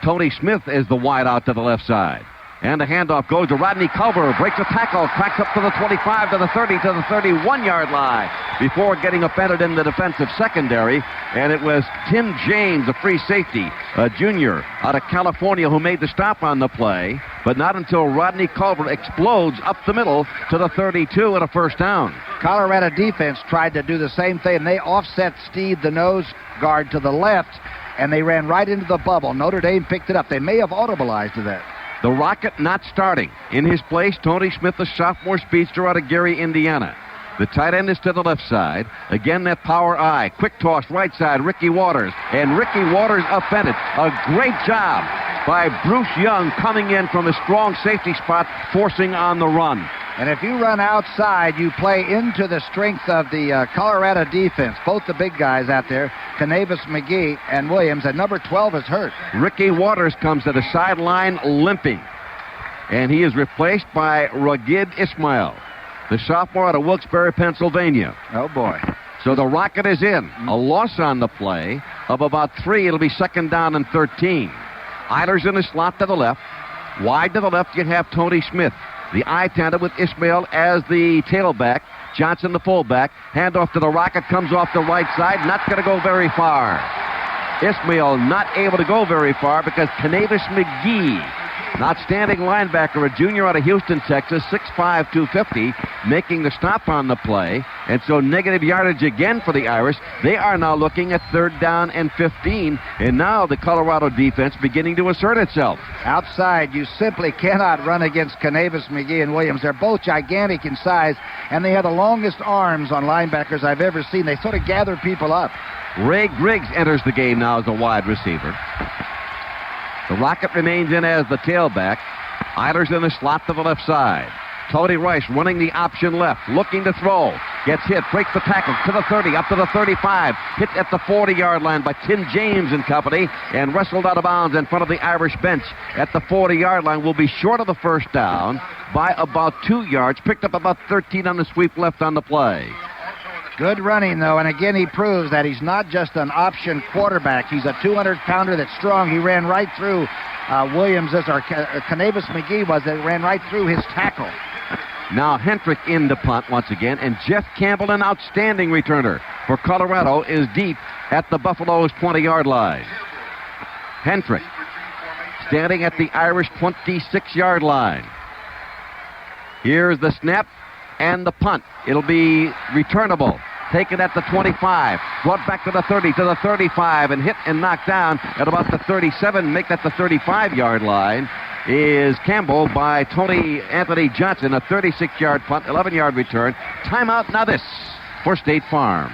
Tony Smith as the wide out to the left side. And the handoff goes to Rodney Culver. Breaks a tackle. Cracks up to the 25, to the 30, to the 31-yard line. before getting upended in the defensive secondary. And it was Tim James, a free safety, a junior out of California, who made the stop on the play. But not until Rodney Culver explodes up the middle to the 32 and a first down. Colorado defense tried to do the same thing. They offset Steve, the nose guard, to the left, and they ran right into the bubble. Notre Dame picked it up. They may have audibilized to that. The Rocket not starting. In his place, Tony Smith, the sophomore speedster out of Gary, Indiana. The tight end is to the left side. Again, that power eye. Quick toss right side, Ricky Waters. And Ricky Waters upended. A great job by Bruce Young coming in from a strong safety spot, forcing on the run. And if you run outside, you play into the strength of the Colorado defense. Both the big guys out there, Canavis McGee and Williams, and number 12 is hurt. Ricky Waters comes to the sideline limping. And he is replaced by Ragid Ismail, the sophomore out of Wilkes-Barre, Pennsylvania. Oh, boy. So the Rocket is in. A loss on the play of about 3. It'll be second down and 13. Eilers in the slot to the left. Wide to the left, you have Tony Smith. The eye tandem with Ismail as the tailback. Johnson the fullback. Handoff to the Rocket, comes off the right side. Not going to go very far. Ismail not able to go very far because Canavis McGee, an outstanding linebacker, a junior out of Houston, Texas, 6'5", 250, making the stop on the play. And so negative yardage again for the Irish. They are now looking at third down and 15. And now the Colorado defense beginning to assert itself. Outside, you simply cannot run against Canavis McGee and Williams. They're both gigantic in size, and they have the longest arms on linebackers I've ever seen. They sort of gather people up. Ray Griggs enters the game now as a wide receiver. The Rocket remains in as the tailback. Eilers in the slot to the left side. Tony Rice running the option left, looking to throw. Gets hit, breaks the tackle to the 30, up to the 35. Hit at the 40-yard line by Tim James and company, and wrestled out of bounds in front of the Irish bench at the 40-yard line. Will be short of the first down by about 2 yards. Picked up about 13 on the sweep left on the play. Good running, though, and again he proves that he's not just an option quarterback. He's a 200-pounder that's strong. He ran right through Williams, as our Canavis McGee was, that ran right through his tackle. Now Hendrick in the punt once again, and Jeff Campbell, an outstanding returner for Colorado, is deep at the Buffalo's 20-yard line. Hendrick standing at the Irish 26-yard line. Here's the snap and the punt. It'll be returnable. Taken at the 25, brought back to the 30, to the 35, and hit and knocked down at about the 37. Make that the 35-yard line is Campbell by Tony Anthony Johnson. A 36-yard punt, 11-yard return. Timeout now this for State Farm.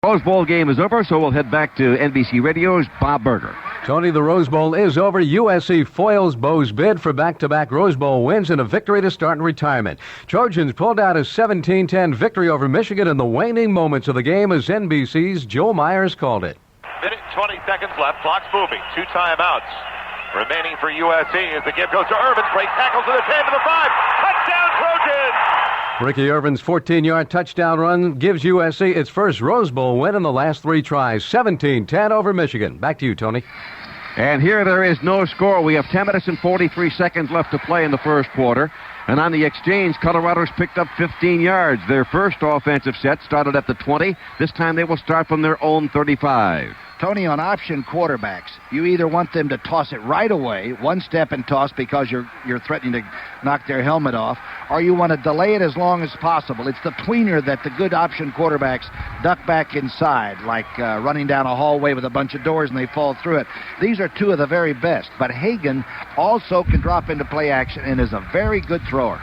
Rose Bowl game is over, so we'll head back to NBC Radio's Bob Berger. Tony, the Rose Bowl is over. USC foils Bo's bid for back-to-back Rose Bowl wins and a victory to start in retirement. Trojans pulled out a 17-10 victory over Michigan in the waning moments of the game, as NBC's Joe Myers called it. Minute 20 seconds left. Clock's moving. 2 timeouts remaining for USC as the give goes to Irvin. Great tackle to the 10 to the 5. Touchdown, Trojans! Ricky Irvin's 14-yard touchdown run gives USC its first Rose Bowl win in the last 3 tries. 17-10 over Michigan. Back to you, Tony. And here there is no score. We have 10 minutes and 43 seconds left to play in the first quarter. And on the exchange, Colorado's picked up 15 yards. Their first offensive set started at the 20. This time they will start from their own 35. Tony, on option quarterbacks, you either want them to toss it right away, one step and toss because you're threatening to knock their helmet off, or you want to delay it as long as possible. It's the tweener that the good option quarterbacks duck back inside, like running down a hallway with a bunch of doors and they fall through it. These are two of the very best, but Hagen also can drop into play action and is a very good thrower.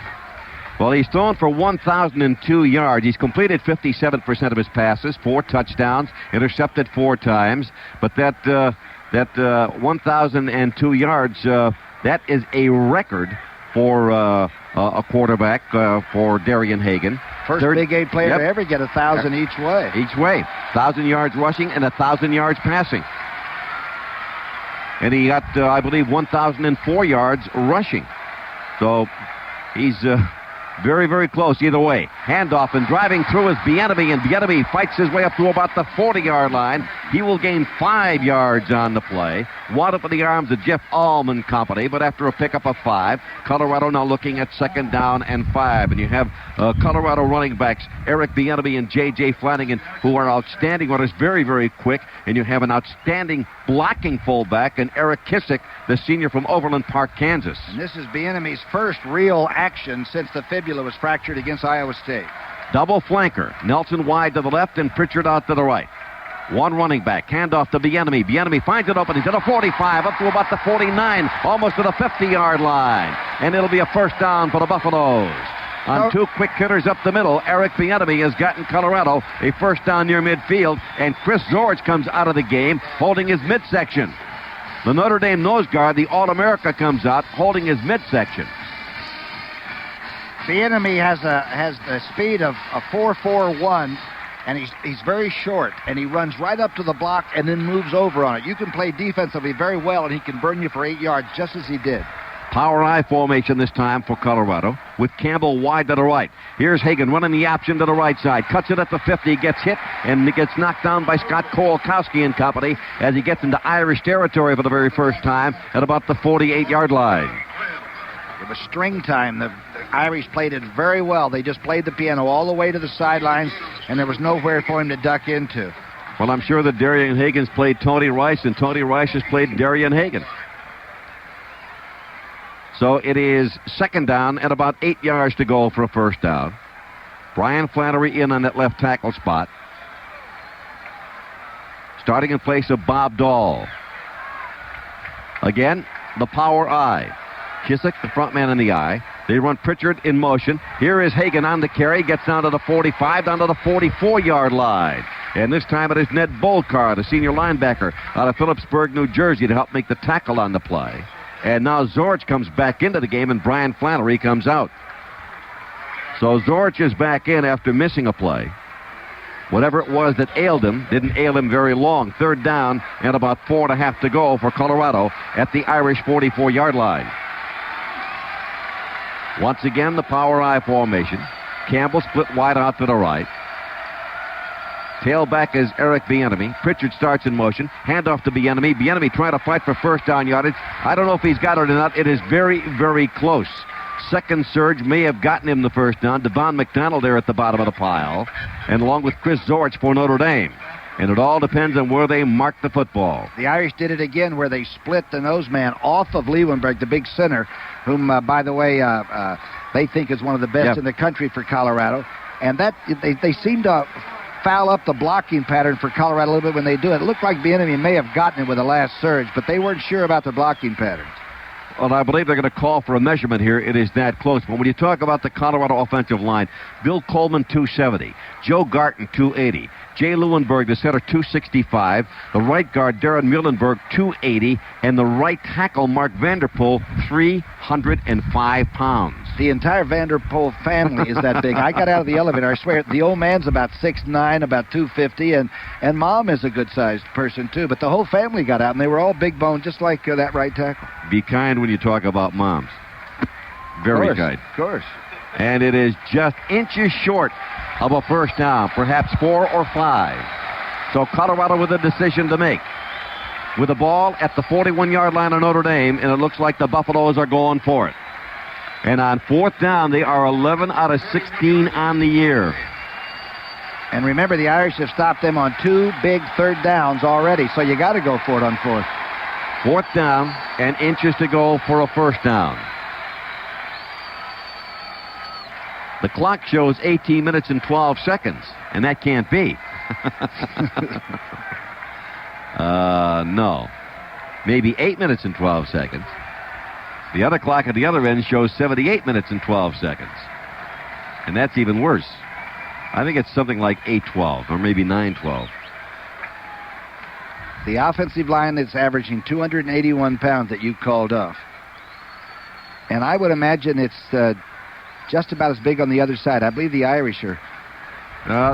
Well, he's thrown for 1,002 yards. He's completed 57% of his passes, 4 touchdowns, intercepted 4 times. But that 1,002 yards, that is a record for a quarterback for Darion Hagen. First Big 8 player to ever get 1,000 each way. Each way. 1,000 yards rushing and 1,000 yards passing. And he got, I believe, 1,004 yards rushing. So he's... very, very close either way. Handoff and driving through is Bieniemy, and Bieniemy fights his way up to about the 40-yard line. He will gain 5 yards on the play. Wad up in the arms of Jeff Allman Company, but after a pickup of 5, Colorado now looking at 2nd down and 5. And you have Colorado running backs, Eric Bieniemy and J.J. Flanagan, who are outstanding runners, very, very quick. And you have an outstanding blocking fullback, and Eric Kissick, the senior from Overland Park, Kansas. And this is Bieniemy's first real action since the fibula was fractured against Iowa State. Double flanker. Nelson wide to the left and Pritchard out to the right. One running back. Handoff to Bieniemy. Bieniemy finds it open. He's at a 45, up to about the 49, almost to the 50-yard line. And it'll be a first down for the Buffaloes. On 2 quick hitters up the middle, Eric Bieniemy has gotten Colorado a first down near midfield, and Chris Zorich comes out of the game holding his midsection. The Notre Dame nose guard, the All-America, comes out holding his midsection. Bieniemy has the speed of a 4.41, and he's very short, and he runs right up to the block and then moves over on it. You can play defensively very well, and he can burn you for 8 yards just as he did. Power I formation this time for Colorado, with Campbell wide to the right. Here's Hagen running the option to the right side. Cuts it at the 50, gets hit, and gets knocked down by Scott Kolakowski and company as he gets into Irish territory for the very first time at about the 48-yard line. It was string time. The Irish played it very well. They just played the piano all the way to the sidelines, and there was nowhere for him to duck into. Well, I'm sure that Darien Hagen's played Tony Rice, and Tony Rice has played Darion Hagen. So it is 2nd down and about 8 yards to go for a first down. Brian Flannery in on that left tackle spot. Starting in place of Bob Dahl. Again, the power I. Kissick, the front man in the eye. They run Pritchard in motion. Here is Hagen on the carry. Gets down to the 45, down to the 44-yard line. And this time it is Ned Bolkar, the senior linebacker out of Phillipsburg, New Jersey, to help make the tackle on the play. And now Zorich comes back into the game, and Brian Flannery comes out. So Zorich is back in after missing a play. Whatever it was that ailed him didn't ail him very long. 3rd down and about 4.5 to go for Colorado at the Irish 44-yard line. Once again, the power I formation. Campbell split wide out to the right. Tailback is Eric Bieniemy. Pritchard starts in motion. Handoff to Bieniemy. Bieniemy trying to fight for first down yardage. I don't know if he's got it or not. It is very, very close. Second surge may have gotten him the first down. Devon McDonald there at the bottom of the pile. And along with Chris Zorich for Notre Dame. And it all depends on where they mark the football. The Irish did it again where they split the nose man off of Leeuwenberg, the big center, whom, by the way, they think is one of the best in the country for Colorado. And that they seem to foul up the blocking pattern for Colorado a little bit when they do it. It looked like Bieniemy may have gotten it with the last surge, but they weren't sure about the blocking pattern. Well, I believe they're going to call for a measurement here. It is that close. But when you talk about the Colorado offensive line, Bill Coleman, 270. Joe Garton, 280. Jay Leeuwenberg, the center, 265. The right guard, Darren Muhlenberg, 280. And the right tackle, Mark Vanderpool, 305 pounds. The entire Vanderpool family is that big. I got out of the elevator. I swear, the old man's about 6'9", about 250, and Mom is a good-sized person, too. But the whole family got out, and they were all big bone, just like that right tackle. Be kind when you talk about moms. Very kind. Of course. And it is just inches short of a first down, perhaps 4 or 5. So Colorado with a decision to make. With the ball at the 41-yard line of Notre Dame, and it looks like the Buffaloes are going for it. And on 4th down, they are 11 out of 16 on the year. And remember, the Irish have stopped them on 2 big 3rd downs already, so you got to go for it on 4th. 4th down and inches to go for a first down. The clock shows 18 minutes and 12 seconds, and that can't be. No. Maybe 8 minutes and 12 seconds. The other clock at the other end shows 78 minutes and 12 seconds. And that's even worse. I think it's something like 8:12 or maybe 9:12. The offensive line is averaging 281 pounds that you called off. And I would imagine it's just about as big on the other side. I believe the Irish are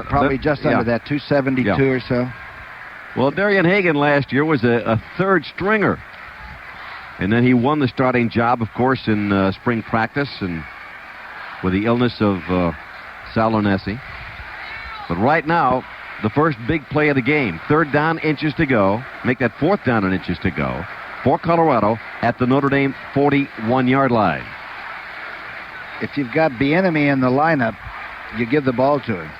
probably just under that, 272 or so. Well, Darien Hagan last year was a 3rd stringer. And then he won the starting job, of course, in spring practice and with the illness of Salonesi. But right now, the first big play of the game. 3rd down, inches to go. Make that 4th down and inches to go for Colorado at the Notre Dame 41-yard line. If you've got Bieniemy in the lineup, you give the ball to him.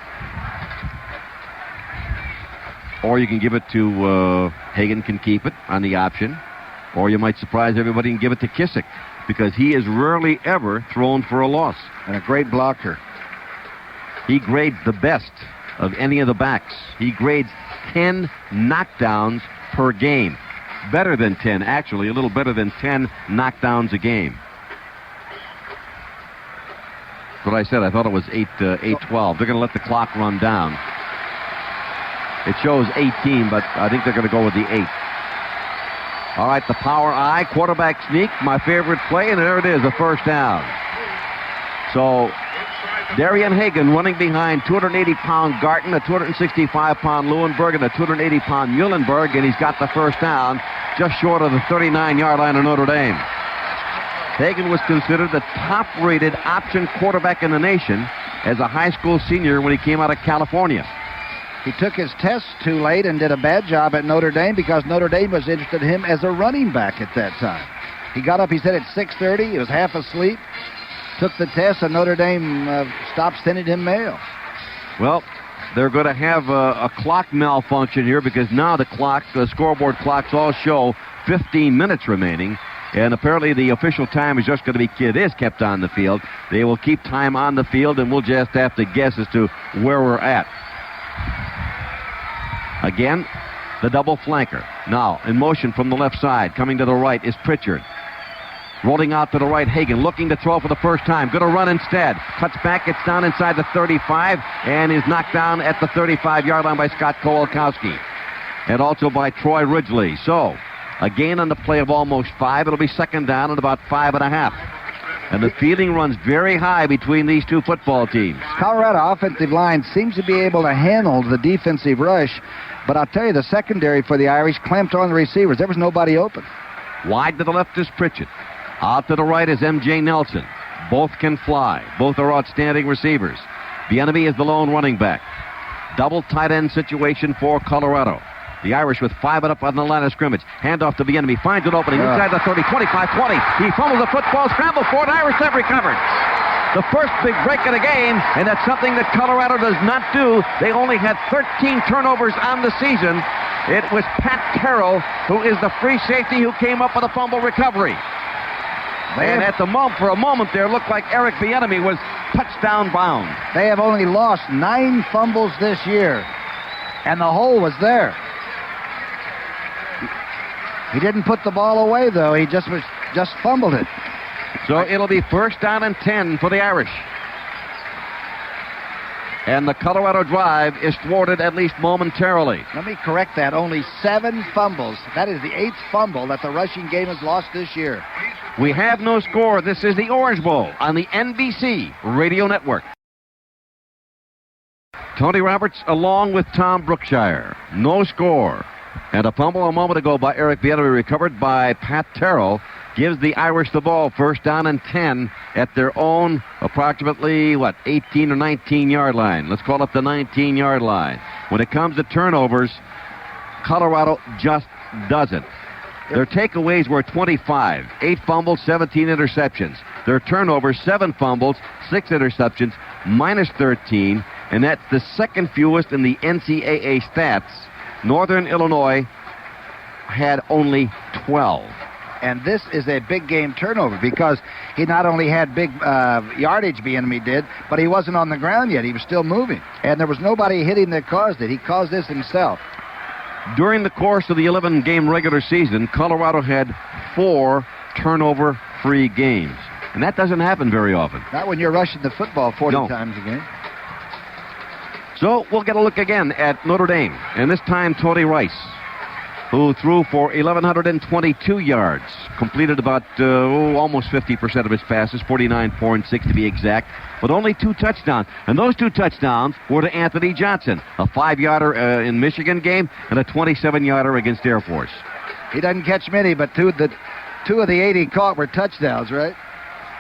Or you can give it to Hagen, can keep it on the option. Or you might surprise everybody and give it to Kissick, because he is rarely ever thrown for a loss. And a great blocker. He grades the best of any of the backs. He grades 10 knockdowns per game. Better than 10, actually. A little better than 10 knockdowns a game. That's what I said. I thought it was 8-12. They're going to let the clock run down. It shows 18, but I think they're going to go with the 8. All right, the power eye, quarterback sneak, my favorite play, and there it is, a first down. So, Darien Hagen running behind 280-pound Garton, a 265-pound Leuenberg, and a 280-pound Muhlenberg, and he's got the first down just short of the 39-yard line of Notre Dame. Hagen was considered the top-rated option quarterback in the nation as a high school senior when he came out of California. He took his test too late and did a bad job at Notre Dame because Notre Dame was interested in him as a running back at that time. He got up, he said, at 6:30. He was half asleep. Took the test, and Notre Dame stopped sending him mail. Well, they're going to have a clock malfunction here because now the scoreboard clocks all show 15 minutes remaining. And apparently the official time is just going to be kept on the field. They will keep time on the field, and we'll just have to guess as to where we're at. Again, the double flanker. Now, in motion from the left side. Coming to the right is Pritchard. Rolling out to the right, Hagen looking to throw for the first time. Going to run instead. Cuts back, gets down inside the 35, and is knocked down at the 35-yard line by Scott Kowalkowski. And also by Troy Ridgely. So, a gain on the play of almost 5. It'll be 2nd down at about 5.5. And the feeling runs very high between these two football teams. Colorado offensive line seems to be able to handle the defensive rush, but I'll tell you, the secondary for the Irish clamped on the receivers. There was nobody open. Wide to the left is Pritchett. Out to the right is M.J. Nelson. Both can fly. Both are outstanding receivers. Bieniemy is the lone running back. Double tight end situation for Colorado. The Irish with 5 up on the line of scrimmage. Handoff to Bieniemy. Finds an opening inside the 30, 25, 20. He fumbles the football, scramble for it. Irish have recovered. The first big break of the game, and that's something that Colorado does not do. They only had 13 turnovers on the season. It was Pat Terrell, who is the free safety, who came up with a fumble recovery. And at the moment, for a moment there, looked like Eric Bieniemy was touchdown bound. They have only lost 9 fumbles this year, and the hole was there. He didn't put the ball away, though. He just fumbled it. So it'll be 1st down and 10 for the Irish. And the Colorado drive is thwarted at least momentarily. Let me correct that. Only 7 fumbles. That is the 8th fumble that the rushing game has lost this year. We have no score. This is the Orange Bowl on the NBC Radio Network. Tony Roberts along with Tom Brookshire. No score. And a fumble a moment ago by Eric Bieniemy, recovered by Pat Terrell, gives the Irish the ball 1st down and 10 at their own approximately, 18 or 19-yard line. Let's call it the 19-yard line. When it comes to turnovers, Colorado just doesn't. Their takeaways were 25. 8 fumbles, 17 interceptions. Their turnovers, 7 fumbles, 6 interceptions, minus 13. And that's the second fewest in the NCAA stats. Northern Illinois had only 12. And this is a big game turnover because he not only had big yardage, Bieniemy did, but he wasn't on the ground yet. He was still moving. And there was nobody hitting that caused it. He caused this himself. During the course of the 11-game regular season, Colorado had 4 turnover-free games. And that doesn't happen very often. Not when you're rushing the football 40 times a game. So we'll get a look again at Notre Dame. And this time, Tony Rice, who threw for 1,122 yards, completed about almost 50% of his passes, 49.6 to be exact, but only 2 touchdowns. And those 2 touchdowns were to Anthony Johnson, a 5-yarder in Michigan game and a 27-yarder against Air Force. He doesn't catch many, but two of the 8 he caught were touchdowns, right?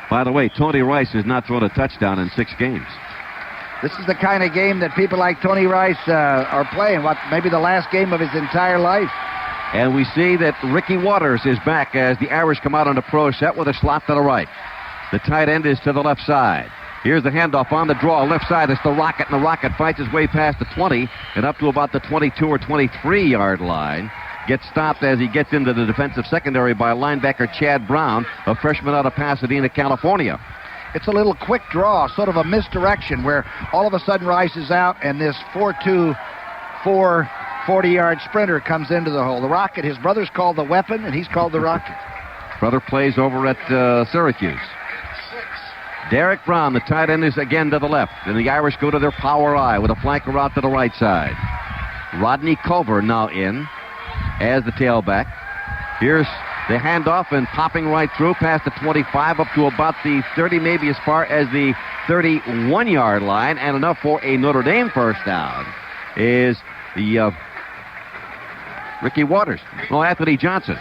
By the way, Tony Rice has not thrown a touchdown in 6 games. This is the kind of game that people like Tony Rice are playing, maybe the last game of his entire life. And we see that Ricky Waters is back as the Irish come out on the pro set with a slot to the right. The tight end is to the left side. Here's the handoff on the draw. Left side, it's the Rocket, and the Rocket fights his way past the 20 and up to about the 22 or 23-yard line. Gets stopped as he gets into the defensive secondary by linebacker Chad Brown, a freshman out of Pasadena, California. It's a little quick draw, sort of a misdirection, where all of a sudden Rice is out and this 4-2, 40-yard sprinter comes into the hole. The Rocket, his brother's called the Weapon, and he's called the Rocket. Brother plays over at Syracuse. Derek Brown, the tight end, is again to the left, and the Irish go to their power eye with a flanker out to the right side. Rodney Culver now in as the tailback. Here's the handoff and popping right through past the 25 up to about the 30, maybe as far as the 31-yard line, and enough for a Notre Dame first down is the Ricky Waters. No, Anthony Johnson.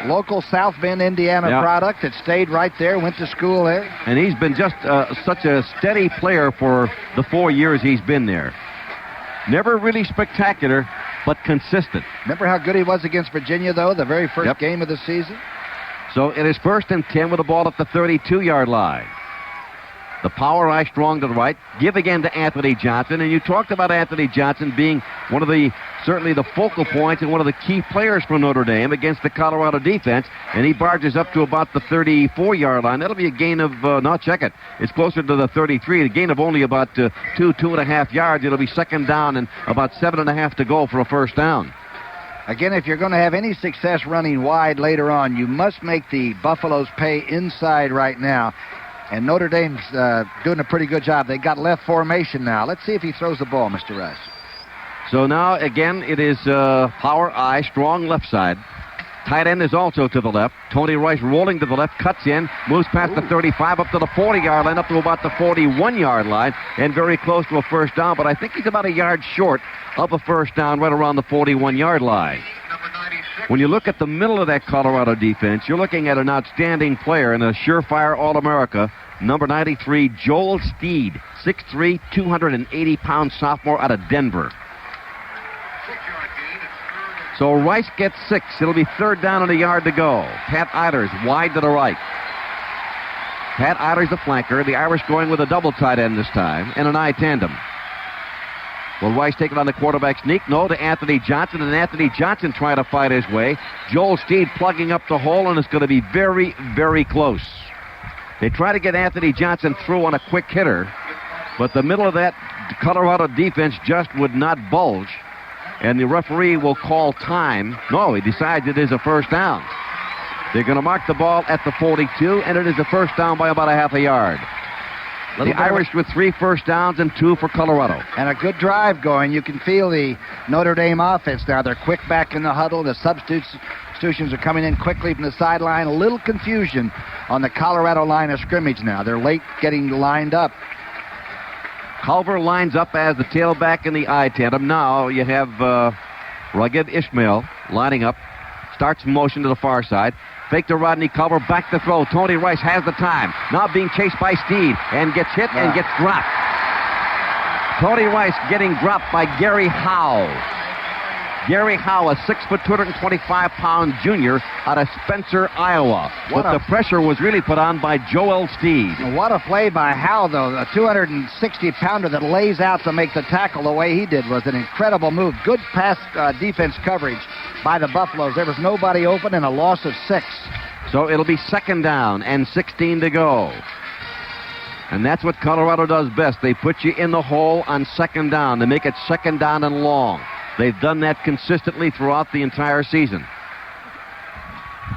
Local South Bend, Indiana product that stayed right there, went to school there. And he's been just such a steady player for the 4 years he's been there. Never really spectacular, but consistent. Remember how good he was against Virginia, though, the very first game of the season? So it is 1st and 10 with the ball at the 32-yard line. The power eye strong to the right. Give again to Anthony Johnson. And you talked about Anthony Johnson being one of the, certainly the focal points and one of the key players for Notre Dame against the Colorado defense. And he barges up to about the 34-yard line. That'll be a gain of, check it. It's closer to the 33. A gain of only about 2.5 yards. It'll be 2nd down and about 7.5 to go for a first down. Again, if you're going to have any success running wide later on, you must make the Buffaloes pay inside right now. And Notre Dame's doing a pretty good job. They got left formation now. Let's see if he throws the ball, Mr. Rice. So now, again, it is power eye, strong left side. Tight end is also to the left. Tony Rice rolling to the left, cuts in, moves past the 35 up to the 40-yard line, up to about the 41-yard line, and very close to a first down. But I think he's about a yard short of a first down right around the 41-yard line. When you look at the middle of that Colorado defense, you're looking at an outstanding player and a surefire All-America, number 93, Joel Steed, 6'3", 280-pound sophomore out of Denver. So Rice gets 6. It'll be 3rd down and a yard to go. Pat Eilers wide to the right. Pat Eilers the flanker. The Irish going with a double tight end this time and an I tandem. Will Rice take it on the quarterback sneak? No, to Anthony Johnson, and Anthony Johnson trying to fight his way. Joel Steed plugging up the hole, and it's going to be very, very close. They try to get Anthony Johnson through on a quick hitter, but the middle of that Colorado defense just would not bulge, and the referee will call time. No, he decides it is a first down. They're going to mark the ball at the 42, and it is a first down by about a half a yard. The Irish with 3 first downs and 2 for Colorado. And a good drive going. You can feel the Notre Dame offense now. They're quick back in the huddle. The substitutions are coming in quickly from the sideline. A little confusion on the Colorado line of scrimmage now. They're late getting lined up. Culver lines up as the tailback in the I tandem. Now you have Rugged Ishmael lining up. Starts motion to the far side. Fake to Rodney Culver, back to throw. Tony Rice has the time. Now being chased by Steed and gets hit and gets dropped. Tony Rice getting dropped by Gary Howe. Gary Howe, a 6', 225-pound junior out of Spencer, Iowa. But the pressure was really put on by Joel Steed. What a play by Howe, though. A 260-pounder that lays out to make the tackle the way he did was an incredible move. Good pass defense coverage by the Buffaloes. There was nobody open and a loss of 6. So it'll be 2nd down and 16 to go. And that's what Colorado does best. They put you in the hole on 2nd down. They make it 2nd down and long. They've done that consistently throughout the entire season.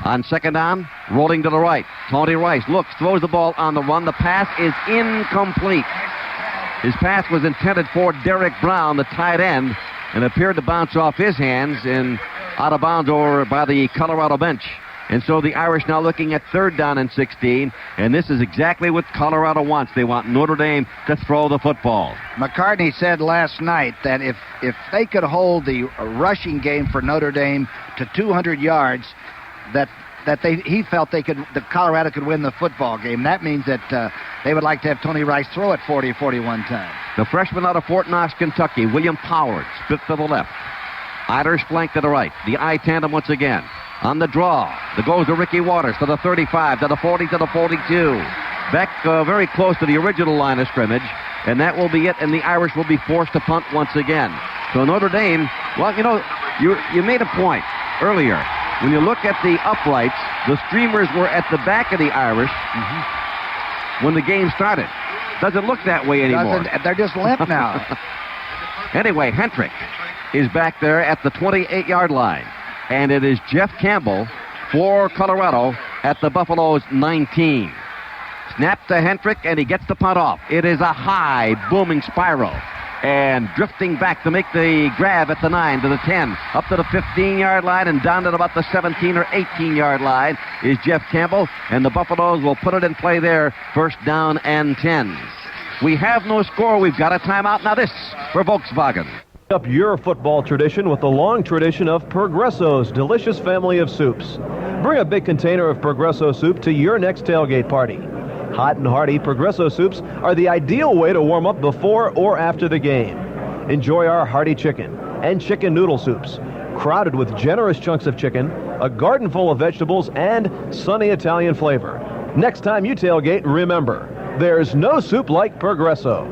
On 2nd down, rolling to the right. Tony Rice looks, throws the ball on the run. The pass is incomplete. His pass was intended for Derek Brown, the tight end, and appeared to bounce off his hands and out of bounds over by the Colorado bench. And so the Irish now looking at 3rd down and 16, and this is exactly what Colorado wants. They want Notre Dame to throw the football. McCartney said last night that if they could hold the rushing game for Notre Dame to 200 yards, he felt the Colorado could win the football game. That means that they would like to have Tony Rice throw it 40 or 41 times. The freshman out of Fort Knox, Kentucky, William Powers, split to the left. Eilers flank to the right. The I tandem once again. On the draw, the goes to Ricky Waters, to the 35, to the 40, to the 42. Back very close to the original line of scrimmage, and that will be it, and the Irish will be forced to punt once again. So Notre Dame, well, you know, you made a point earlier. When you look at the uprights, the streamers were at the back of the Irish when the game started. Doesn't look that way anymore. They're just limp now. Anyway, Hendrick is back there at the 28-yard line. And it is Jeff Campbell for Colorado at the Buffalo's 19. Snap to Hendrick, and he gets the punt off. It is a high, booming spiral. And drifting back to make the grab at the 9 to the 10, up to the 15-yard line, and down to about the 17 or 18-yard line is Jeff Campbell. And the Buffaloes will put it in play there, first down and 10. We have no score. We've got a timeout. Now this for Volkswagen. Up your football tradition with the long tradition of Progresso's delicious family of soups. Bring a big container of Progresso soup to your next tailgate party. Hot and hearty Progresso soups are the ideal way to warm up before or after the game. Enjoy our hearty chicken and chicken noodle soups, crowded with generous chunks of chicken, a garden full of vegetables, and sunny Italian flavor. Next time you tailgate, remember, there's no soup like Progresso.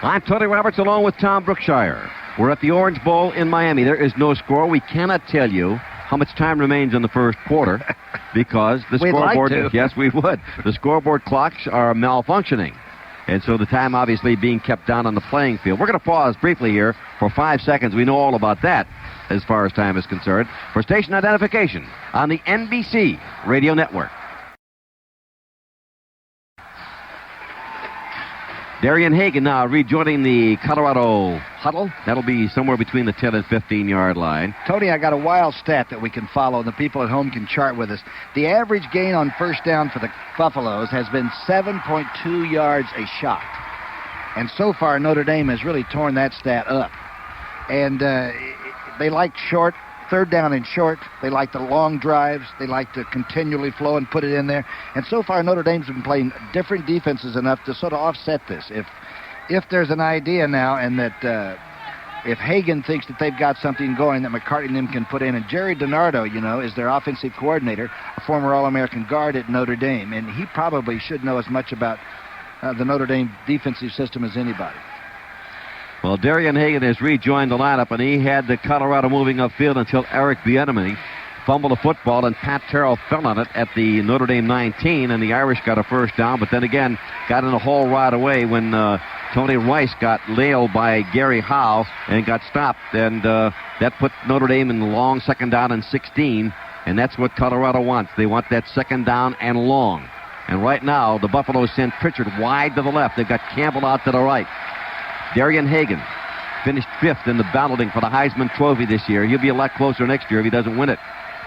I'm Tony Roberts along with Tom Brookshire. We're at the Orange Bowl in Miami. There is no score. We cannot tell you how much time remains in the first quarter because the scoreboard... Like to. Yes, we would. The scoreboard clocks are malfunctioning. And so the time obviously being kept down on the playing field. We're going to pause briefly here for 5 seconds. We know all about that as far as time is concerned. For station identification on the NBC Radio Network. Darion Hagen now rejoining the Colorado huddle. That'll be somewhere between the 10 and 15-yard line. Tony, I got a wild stat that we can follow, and the people at home can chart with us. The average gain on first down for the Buffaloes has been 7.2 yards a shot. And so far, Notre Dame has really torn that stat up. And they like short, third down and short. They like the long drives. They like to continually flow and put it in there. And so far, Notre Dame's been playing different defenses enough to sort of offset this. If there's an idea now, and that if Hagen thinks that they've got something going that McCartney and them can put in, and Jerry DiNardo, you know, is their offensive coordinator, a former All-American guard at Notre Dame, and he probably should know as much about the Notre Dame defensive system as anybody. Well, Darion Hagen has rejoined the lineup, and he had the Colorado moving upfield until Eric Bieniemy fumbled the football, and Pat Terrell fell on it at the Notre Dame 19, and the Irish got a first down, but then again got in the hole right away when Tony Rice got nailed by Gary Howe and got stopped, and that put Notre Dame in the long second down and 16, and that's what Colorado wants. They want that second down and long. And right now, the Buffaloes send Pritchard wide to the left. They've got Campbell out to the right. Darion Hagen finished 5th in the balloting for the Heisman Trophy this year. He'll be a lot closer next year if he doesn't win it.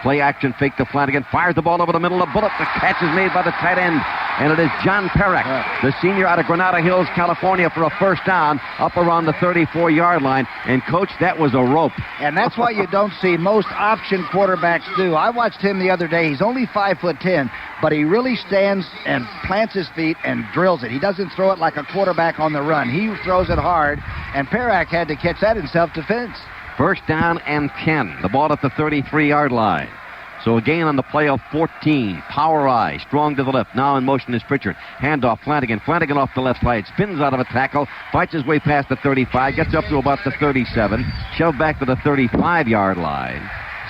Play action, fake to Flanagan, fires the ball over the middle. A bullet, the catch is made by the tight end, and it is John Perrick, the senior out of Granada Hills, California, for a first down up around the 34-yard line. And, Coach, that was a rope. And that's what you don't see most option quarterbacks do. I watched him the other day. He's only 5'10", but he really stands and plants his feet and drills it. He doesn't throw it like a quarterback on the run. He throws it hard, and Perrick had to catch that in self-defense. First down and 10. The ball at the 33-yard line. So a gain on the play of 14. Power eye, strong to the left. Now in motion is Pritchard. Handoff, Flanagan. Flanagan off the left side. Spins out of a tackle. Fights his way past the 35. Gets up to about the 37. Shoved back to the 35-yard line.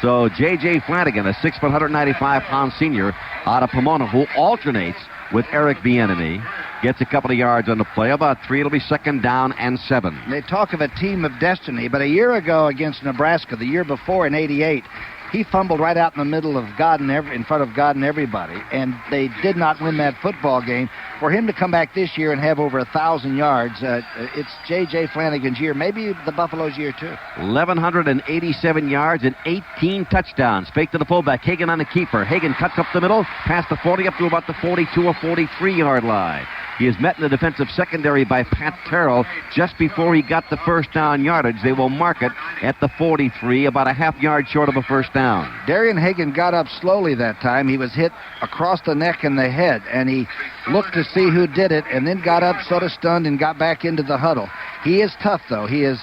So J.J. Flanagan, a 6', 195-pound senior out of Pomona, who alternates with Eric Bieniemy, gets a couple of yards on the play. About 3. It'll be second down and 7. They talk of a team of destiny, but a year ago against Nebraska, the year before in '88, he fumbled right out in the middle of God and in front of God and everybody, and they did not win that football game. For him to come back this year and have over 1,000 yards, it's J.J. Flanagan's year, maybe the Buffalo's year too. 1,187 yards and 18 touchdowns. Fake to the fullback. Hagen on the keeper. Hagen cuts up the middle, past the 40, up to about the 42 or 43-yard line. He is met in the defensive secondary by Pat Terrell just before he got the first down yardage. They will mark it at the 43, about a half yard short of a first down. Darien Hagan got up slowly that time. He was hit across the neck and the head, and he looked to see who did it, and then got up sort of stunned and got back into the huddle. He is tough, though. He is,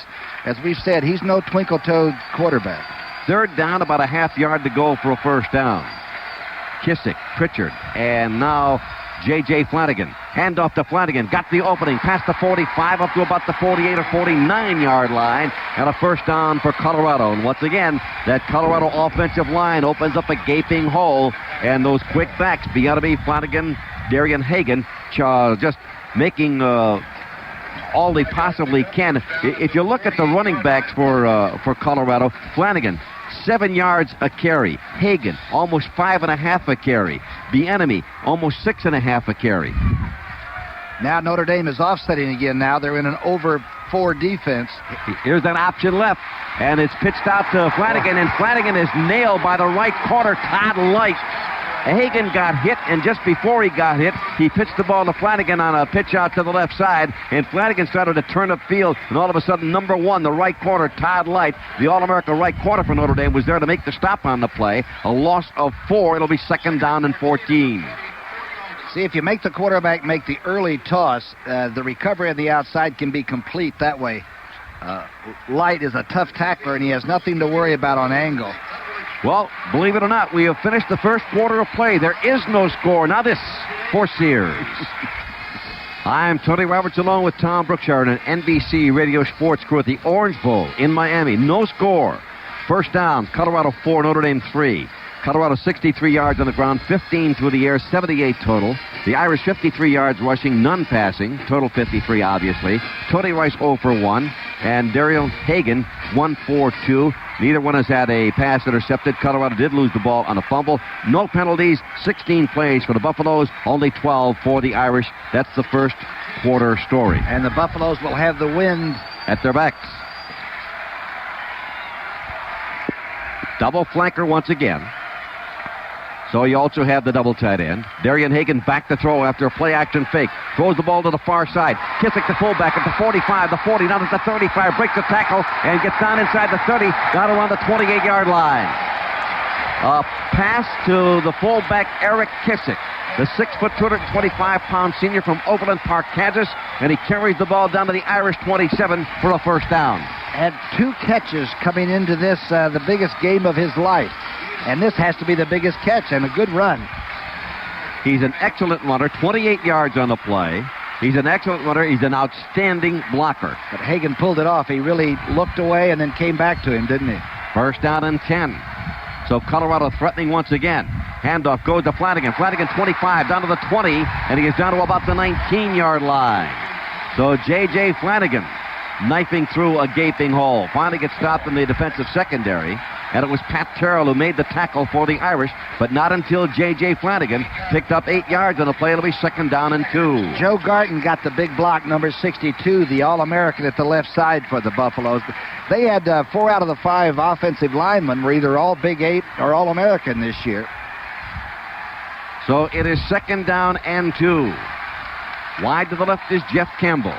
as we've said, he's no twinkle-toed quarterback. Third down, about a half yard to go for a first down. Kissick, Pritchard, and now J.J. Flanagan. Handoff to Flanagan. Got the opening past the 45 up to about the 48 or 49-yard line. And a first down for Colorado. And once again, that Colorado offensive line opens up a gaping hole. And those quick backs, Bieniemy, Flanagan, Darion Hagen, just making all they possibly can. If you look at the running backs for Colorado, Flanagan, 7 yards a carry. Hagen, almost 5.5 a carry. Bieniemy, almost 6.5 a carry. Now Notre Dame is offsetting again now. They're in an over 4 defense. Here's that option left, and it's pitched out to Flanagan, and Flanagan is nailed by the right corner, Todd Light. Hagen got hit, and just before he got hit, he pitched the ball to Flanagan on a pitch out to the left side, and Flanagan started to turn upfield, and all of a sudden, number 1, the right corner, Todd Light, the All-America right corner for Notre Dame, was there to make the stop on the play. A loss of 4. It'll be second down and 14. See, if you make the quarterback make the early toss, the recovery on the outside can be complete that way. Light is a tough tackler, and he has nothing to worry about on angle. Well, believe it or not, we have finished the first quarter of play. There is no score. Now this for Sears. I'm Tony Roberts along with Tom Brookshire and an NBC radio sports crew at the Orange Bowl in Miami. No score. First down, Colorado 4, Notre Dame 3. Colorado 63 yards on the ground, 15 through the air, 78 total. The Irish 53 yards rushing, none passing, total 53 obviously. Tony Rice 0 for 1, and Darion Hagen 1 for 2. Neither one has had a pass intercepted. Colorado did lose the ball on a fumble. No penalties, 16 plays for the Buffaloes, only 12 for the Irish. That's the first quarter story. And the Buffaloes will have the wind at their backs. Double flanker once again. So you also have the double tight end. Darion Hagen back to throw after a play-action fake. Throws the ball to the far side. Kissick the fullback at the 45, the 40, down at the 35. Breaks the tackle and gets down inside the 30, down around the 28-yard line. A pass to the fullback, Eric Kissick, the 6', 225-pound senior from Overland Park, Kansas, and he carries the ball down to the Irish 27 for a first down. Had 2 catches coming into this, the biggest game of his life. And this has to be the biggest catch and a good run. He's an excellent runner, 28 yards on the play. He's an excellent runner. He's an outstanding blocker. But Hagen pulled it off. He really looked away and then came back to him, didn't he? First down and 10. So Colorado threatening once again. Handoff goes to Flanagan. Flanagan 25, down to the 20, and he is down to about the 19-yard line. So J.J. Flanagan knifing through a gaping hole. Finally gets stopped in the defensive secondary. And it was Pat Terrell who made the tackle for the Irish, but not until J.J. Flanagan picked up 8 yards on the play. It'll be second down and 2. Joe Garton got the big block, number 62, the All-American at the left side for the Buffaloes. They had 4 out of the 5 offensive linemen were either all Big 8 or All-American this year. So it is second down and 2. Wide to the left is Jeff Campbell.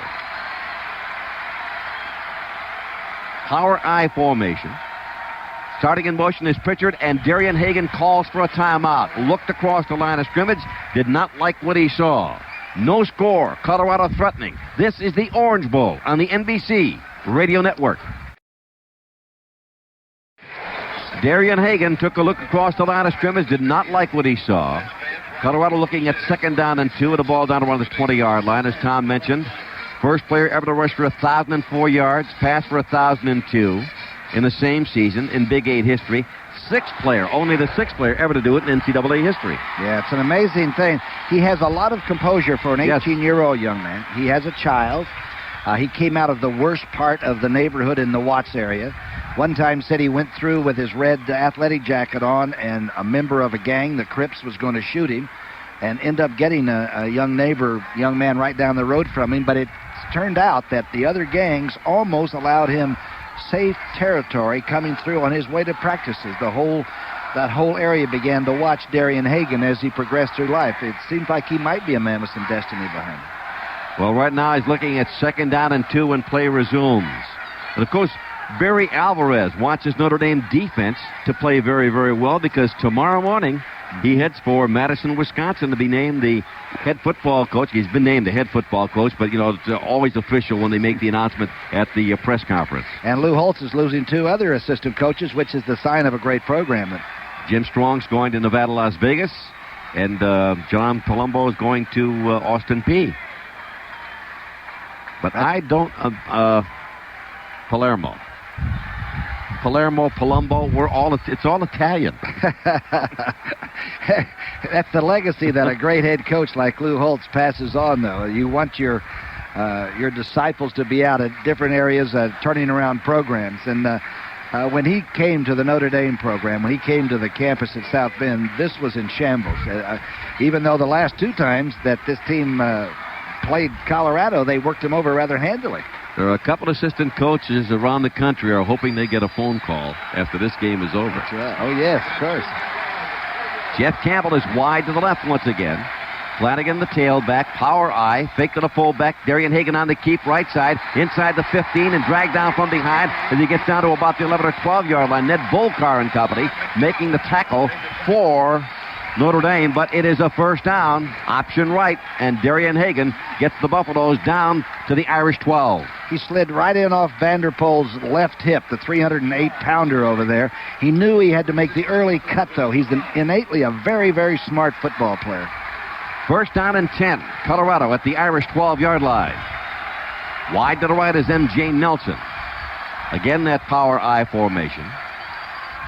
Power I formation. Starting in motion is Pritchard, and Darion Hagen calls for a timeout. Looked across the line of scrimmage, did not like what he saw. No score, Colorado threatening. This is the Orange Bowl on the NBC Radio Network. Darion Hagen took a look across the line of scrimmage, did not like what he saw. Colorado looking at second down and 2 with the ball down around the 20-yard line, as Tom mentioned. First player ever to rush for 1,004 yards, pass for 1,002. In the same season in Big 8 history. Only the sixth player ever to do it in NCAA history. Yeah, it's an amazing thing. He has a lot of composure for an 18-year-old young man. He has a child. He came out of the worst part of the neighborhood in the Watts area. One time said he went through with his red athletic jacket on, and a member of a gang, the Crips, was going to shoot him, and end up getting a young man right down the road from him. But it turned out that the other gangs almost allowed him safe territory coming through on his way to practices. That whole area began to watch Darion Hagen as he progressed through life. It seems like he might be a man with some destiny behind him. Well, right now he's looking at 2nd down and 2 when play resumes. And, of course, Barry Alvarez wants his Notre Dame defense to play very, very well because tomorrow morning he heads for Madison, Wisconsin to be named the head football coach. He's been named the head football coach, but, it's always official when they make the announcement at the press conference. And Lou Holtz is losing 2 other assistant coaches, which is the sign of a great program. Jim Strong's going to Nevada, Las Vegas, and John Palumbo is going to Austin Peay. But I don't... Palermo, Palumbo, it's all Italian. That's the legacy that a great head coach like Lou Holtz passes on, though. You want your disciples to be out at different areas turning around programs. And when he came to the Notre Dame program, when he came to the campus at South Bend, this was in shambles. Even though the last 2 times that this team played Colorado, they worked him over rather handily. There are a couple assistant coaches around the country are hoping they get a phone call after this game is over. That's right. Oh, yes, of course. Jeff Campbell is wide to the left once again. Flanagan the tailback, power eye, fake to the fullback. Darion Hagen on the keep, right side, inside the 15 and dragged down from behind as he gets down to about the 11 or 12-yard line. Ned Volcar and company making the tackle for Notre Dame, but it is a first down, option right, and Darien Hagan gets the Buffaloes down to the Irish 12. He slid right in off Vanderpool's left hip, the 308-pounder over there. He knew he had to make the early cut, though. He's innately a very, very smart football player. First down and 10, Colorado at the Irish 12-yard line. Wide to the right is M.J. Nelson. Again, that power I formation.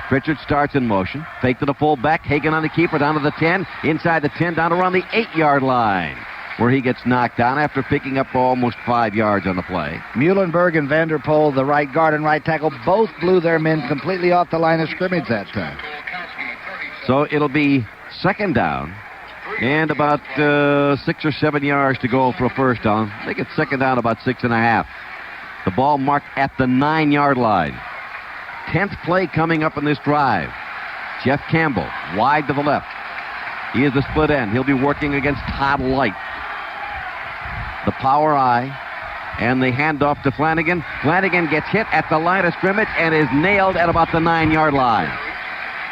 Pritchard starts in motion. Fake to the fullback. Hagen on the keeper down to the 10. Inside the 10 down around the 8-yard line where he gets knocked down after picking up almost 5 yards on the play. Muhlenberg and Vanderpool, the right guard and right tackle, both blew their men completely off the line of scrimmage that time. So it'll be 2nd down and about 6 or 7 yards to go for a first down. I think it's 2nd down about 6.5. The ball marked at the 9-yard line. 10th play coming up in this drive. Jeff Campbell, wide to the left. He is the split end. He'll be working against Todd Light. The power eye and the handoff to Flanagan. Flanagan gets hit at the line of scrimmage and is nailed at about the 9-yard line.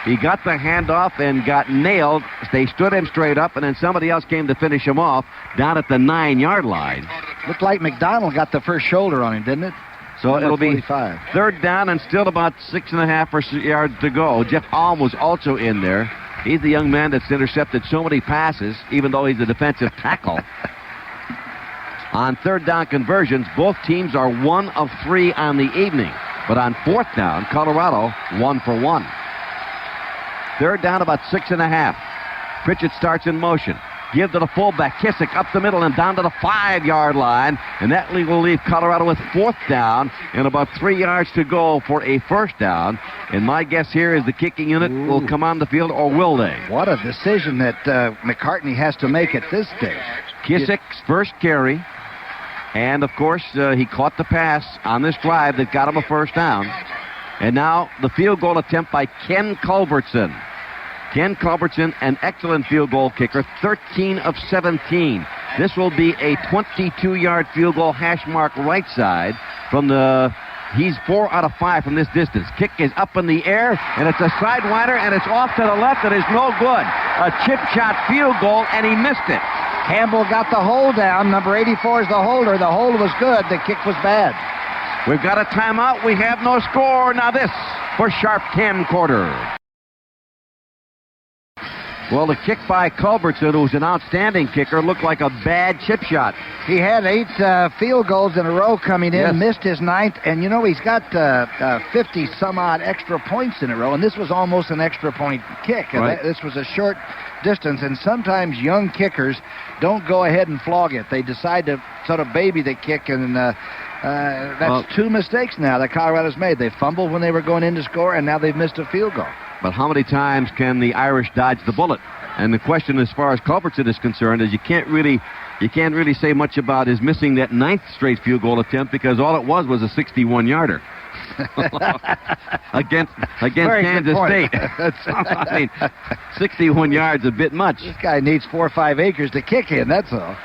He got the handoff and got nailed. They stood him straight up, and then somebody else came to finish him off down at the 9-yard line. Looked like McDonald got the first shoulder on him, didn't it? So it'll be 45. 3rd down and still about 6.5 yards to go. Jeff Alm was also in there. He's the young man that's intercepted so many passes, even though he's a defensive tackle. On 3rd down conversions, both teams are 1 of 3 on the evening. But on 4th down, Colorado 1 for 1. 3rd down about 6.5. Pritchett starts in motion. Give to the fullback, Kissick up the middle and down to the 5-yard line. And that will leave Colorado with 4th down and about 3 yards to go for a first down. And my guess here is the kicking unit will come on the field, or will they? What a decision that McCartney has to make at this stage. Kissick's first carry. And, of course, he caught the pass on this drive that got him a first down. And now the field goal attempt by Ken Culbertson. Ken Culbertson, an excellent field goal kicker, 13 of 17. This will be a 22-yard field goal, hash mark right side from the... He's 4 out of 5 from this distance. Kick is up in the air, and it's a sidewinder, and it's off to the left. It is no good. A chip shot field goal, and he missed it. Campbell got the hold down. Number 84 is the holder. The hold was good. The kick was bad. We've got a timeout. We have no score. Now this for sharp camcorder. Well, the kick by Culbertson, who's an outstanding kicker, looked like a bad chip shot. He had 8 field goals in a row coming in, yes. Missed his 9th, and you know he's got 50-some-odd extra points in a row, and this was almost an extra point kick. Right. This was a short distance, and sometimes young kickers don't go ahead and flog it. They decide to sort of baby the kick, and that's 2 mistakes now that Colorado's made. They fumbled when they were going in to score, and now they've missed a field goal. But how many times can the Irish dodge the bullet? And the question as far as Culbertson is concerned is you can't really say much about his missing that 9th straight field goal attempt because all it was a 61-yarder. against Kansas State. I mean, 61 yards a bit much. This guy needs 4 or 5 acres to kick in, that's all.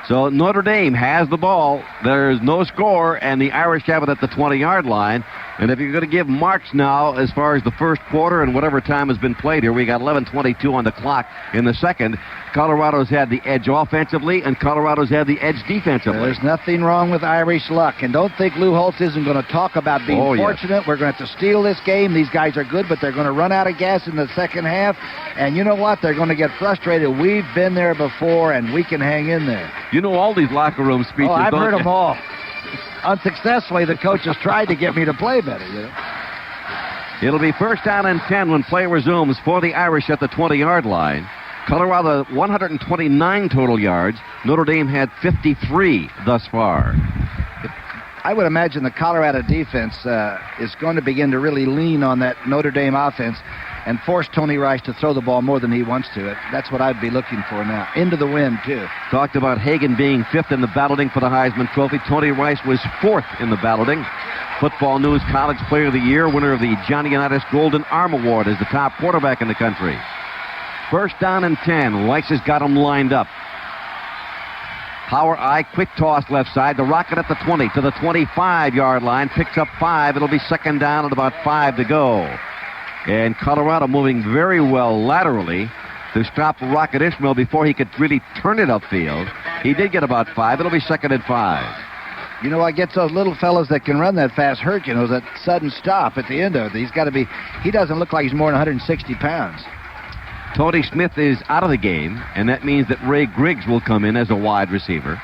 So Notre Dame has the ball. There's no score, and the Irish have it at the 20-yard line. And if you're going to give marks now as far as the first quarter and whatever time has been played here, we got 11:22 on the clock in the second. Colorado's had the edge offensively, and Colorado's had the edge defensively. There's nothing wrong with Irish luck. And don't think Lou Holtz isn't going to talk about being fortunate. Yes. We're going to have to steal this game. These guys are good, but they're going to run out of gas in the second half. And you know what? They're going to get frustrated. We've been there before, and we can hang in there. You know all these locker room speeches, I've don't heard you? them all. Unsuccessfully, the coaches tried to get me to play better. You know? It'll be first down and 10 when play resumes for the Irish at the 20-yard line. Colorado 129 total yards. Notre Dame had 53 thus far. I would imagine the Colorado defense is going to begin to really lean on that Notre Dame offense and force Tony Rice to throw the ball more than he wants to. That's what I'd be looking for now. Into the wind, too. Talked about Hagen being fifth in the balloting for the Heisman Trophy. Tony Rice was fourth in the balloting. Football News College Player of the Year, winner of the Johnny Unitas Golden Arm Award as the top quarterback in the country. First down and 10. Rice has got him lined up. Power eye, quick toss left side. The rocket at the 20 to the 25-yard line. Picks up 5. It'll be second down at about 5 to go. And Colorado moving very well laterally to stop Rocket Ismail before he could really turn it upfield. He did get about 5. It'll be second and 5. You know, I get those little fellas that can run that fast hurt, you know, that sudden stop at the end of it. He doesn't look like he's more than 160 pounds. Tony Smith is out of the game, and that means that Ray Griggs will come in as a wide receiver,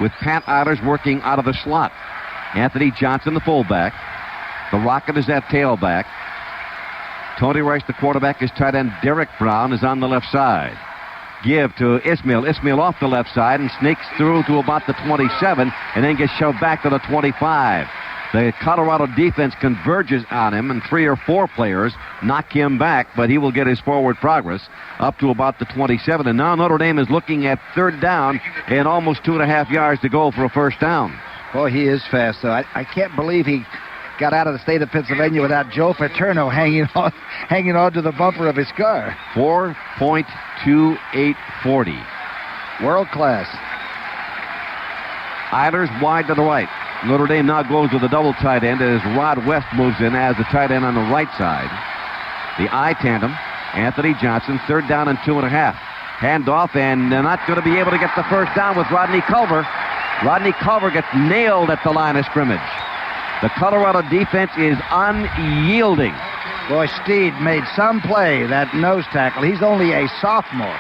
with Pat Eilers working out of the slot. Anthony Johnson, the fullback. The Rocket is at tailback. Tony Rice, the quarterback, his tight end Derek Brown is on the left side. Give to Ismail. Ismail off the left side and sneaks through to about the 27 and then gets shoved back to the 25. The Colorado defense converges on him, and 3 or 4 players knock him back, but he will get his forward progress up to about the 27. And now Notre Dame is looking at third down and almost 2.5 yards to go for a first down. Boy, he is fast, though. I can't believe he got out of the state of Pennsylvania without Joe Paterno hanging on to the bumper of his car. 4.2840. World class. Eilers wide to the right. Notre Dame now goes to the double tight end as Rod West moves in as the tight end on the right side. The I tandem, Anthony Johnson, third down and 2.5. Handoff, and they're not going to be able to get the first down with Rodney Culver. Rodney Culver gets nailed at the line of scrimmage. The Colorado defense is unyielding. Boy, Steed made some play, that nose tackle. He's only a sophomore.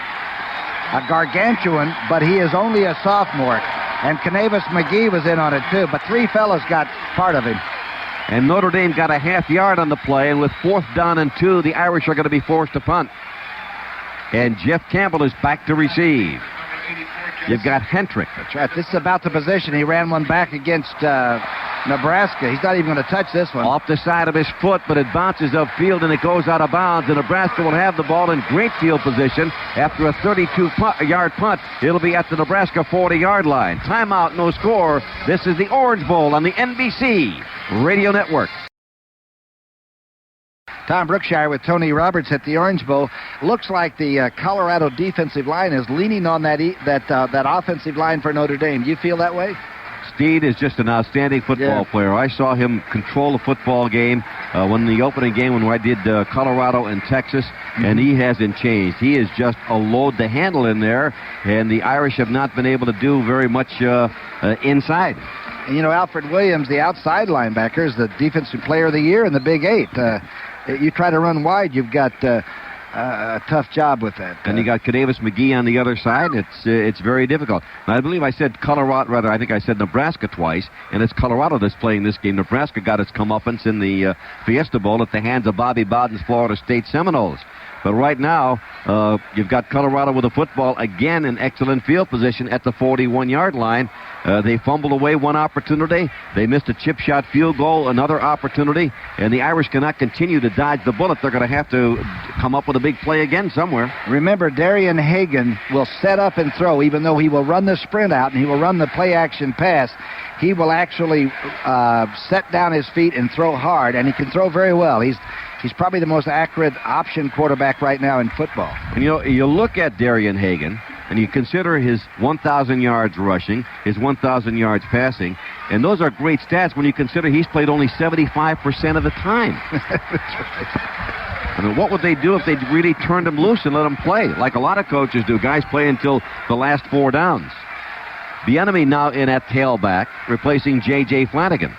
A gargantuan, but he is only a sophomore. And Canavis McGee was in on it, too. But 3 fellas got part of him. And Notre Dame got a half yard on the play, and with 4th down and 2, the Irish are going to be forced to punt. And Jeff Campbell is back to receive. You've got Hentrick. That's right. This is about the position. He ran one back against Nebraska. He's not even going to touch this one. Off the side of his foot, but it bounces upfield and it goes out of bounds. And Nebraska will have the ball in great field position after a 32-yard punt. It'll be at the Nebraska 40-yard line. Timeout, no score. This is the Orange Bowl on the NBC Radio Network. Tom Brookshire with Tony Roberts at the Orange Bowl. Looks like the Colorado defensive line is leaning on that offensive line for Notre Dame. Do you feel that way? Steed is just an outstanding football player. I saw him control a football game when the opening game when I did Colorado and Texas, and he hasn't changed. He is just a load to handle in there, and the Irish have not been able to do very much inside. And, you know, Alfred Williams, the outside linebacker, is the defensive player of the year in the Big 8. You try to run wide, you've got a tough job with that. And you got Canavis McGee on the other side. It's very difficult. And I believe I said I think I said Nebraska twice, and it's Colorado that's playing this game. Nebraska got its comeuppance in the Fiesta Bowl at the hands of Bobby Bowden's Florida State Seminoles. But right now, you've got Colorado with the football again in excellent field position at the 41-yard line. They fumbled away one opportunity. They missed a chip shot field goal, another opportunity. And the Irish cannot continue to dodge the bullet. They're going to have to come up with a big play again somewhere. Remember, Darion Hagen will set up and throw, even though he will run the sprint out and he will run the play-action pass. He will actually set down his feet and throw hard, and he can throw very well. He's probably the most accurate option quarterback right now in football. And you know, you look at Darion Hagen, and you consider his 1,000 yards rushing, his 1,000 yards passing, and those are great stats when you consider he's played only 75% of the time. I mean, what would they do if they really turned him loose and let him play, like a lot of coaches do? Guys play until the last 4 downs. Bieniemy now in at tailback, replacing J.J. Flanagan.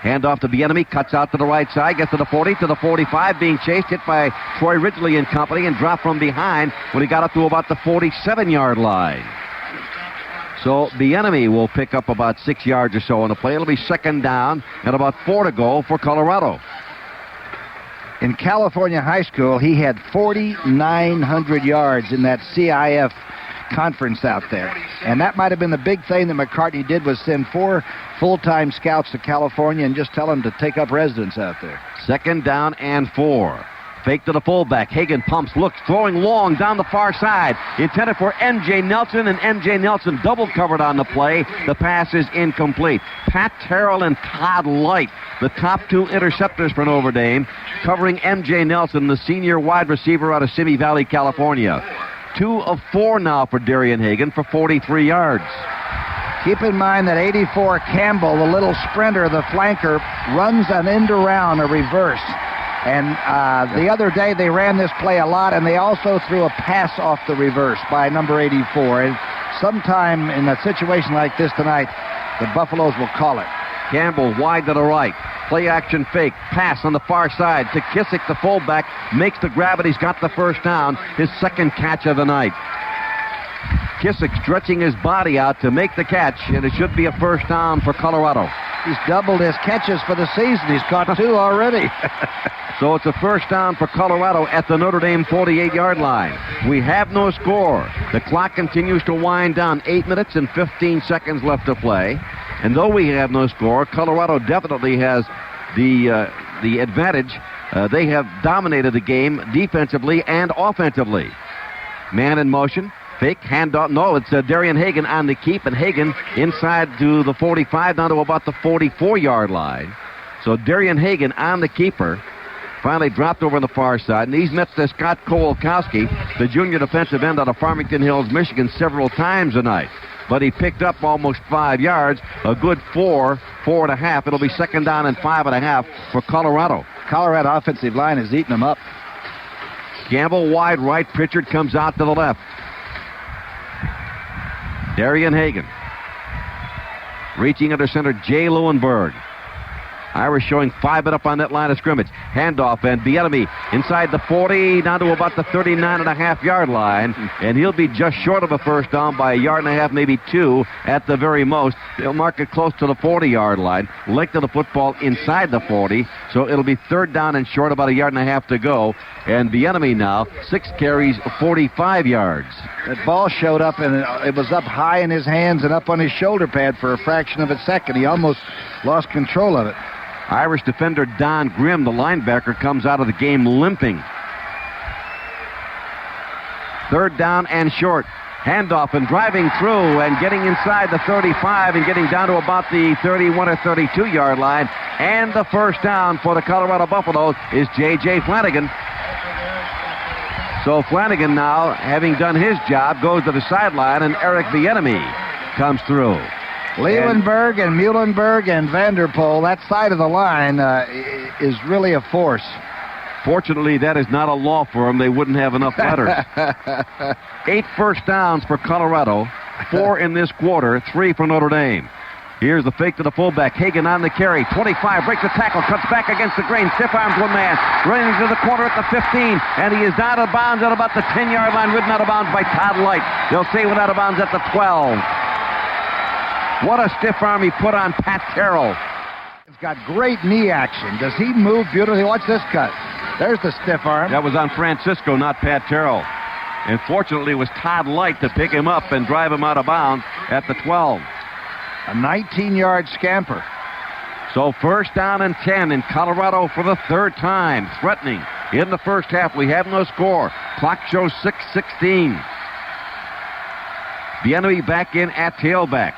Handoff to Bieniemy, cuts out to the right side, gets to the 40, to the 45, being chased, hit by Troy Ridgely and company, and dropped from behind when he got up to about the 47-yard line. So Bieniemy will pick up about 6 yards or so on the play. It'll be second down and about 4 to go for Colorado. In California high school, he had 4,900 yards in that CIF conference out there. And that might have been the big thing that McCartney did, was send 4 full-time scouts to California and just tell them to take up residence out there. Second down and 4. Fake to the fullback. Hagen pumps, looks, throwing long down the far side. Intended for M.J. Nelson, and M.J. Nelson double covered on the play. The pass is incomplete. Pat Terrell and Todd Light, the top 2 interceptors for Notre Dame, covering M.J. Nelson, the senior wide receiver out of Simi Valley, California. 2 of 4 now for Darion Hagen for 43 yards. Keep in mind that 84 Campbell, the little sprinter, the flanker, runs an end around, a reverse. And the other day they ran this play a lot, and they also threw a pass off the reverse by number 84. And sometime in a situation like this tonight, the Buffaloes will call it. Campbell wide to the right. Play action fake. Pass on the far side to Kissick, the fullback. Makes the grab, and he's got the first down. His second catch of the night. Kissick stretching his body out to make the catch, and it should be a first down for Colorado. He's doubled his catches for the season. He's caught 2 already. So it's a first down for Colorado at the Notre Dame 48-yard line. We have no score. The clock continues to wind down. 8 minutes and 15 seconds left to play. And though we have no score, Colorado definitely has the advantage. They have dominated the game defensively and offensively. Man in motion. Fake, handoff. No, it's Darion Hagen on the keep, and Hagen inside to the 45, down to about the 44-yard line. So Darion Hagen on the keeper. Finally dropped over on the far side, and he's met Scott Kowalkowski, the junior defensive end out of Farmington Hills, Michigan, several times tonight. But he picked up almost 5 yards, a good 4.5. It'll be second down and 5.5 for Colorado. Colorado offensive line is eating them up. Campbell wide right, Pritchard comes out to the left. Darion Hagen. Reaching under center, Jay Lewenberg. Irish showing 5 men up on that line of scrimmage. Handoff, and Bieniemy inside the 40, down to about the 39.5-yard line. And he'll be just short of a first down by 1.5 yards, maybe 2 at the very most. They'll mark it close to the 40-yard line. Length of the football inside the 40. So it'll be third down and short, about 1.5 yards to go. And Bieniemy now, 6 carries, 45 yards. That ball showed up, and it was up high in his hands and up on his shoulder pad for a fraction of a second. He almost lost control of it. Irish defender Don Grimm, the linebacker, comes out of the game limping. Third down and short. Handoff and driving through and getting inside the 35 and getting down to about the 31 or 32-yard line. And the first down for the Colorado Buffaloes is J.J. Flanagan. So Flanagan now, having done his job, goes to the sideline, and Eric Bieniemy comes through. Lewenberg and Muhlenberg and Vanderpool, that side of the line is really a force. Fortunately, that is not a law firm. They wouldn't have enough letters. 8 first downs for Colorado, 4 in this quarter, 3 for Notre Dame. Here's the fake to the fullback. Hagen on the carry. 25, breaks the tackle, cuts back against the grain, stiff arms one man, running into the corner at the 15, and he is out of bounds at about the 10-yard line, ridden out of bounds by Todd Light. They'll say went out of bounds at the 12. What a stiff arm he put on Pat Terrell. He's got great knee action. Does he move beautifully? Watch this cut. There's the stiff arm. That was on Francisco, not Pat Terrell. And fortunately, it was Todd Light to pick him up and drive him out of bounds at the 12. A 19-yard scamper. So first down and 10 in Colorado for the third time. Threatening in the first half. We have no score. Clock shows 6:16. Bieniemy back in at tailback.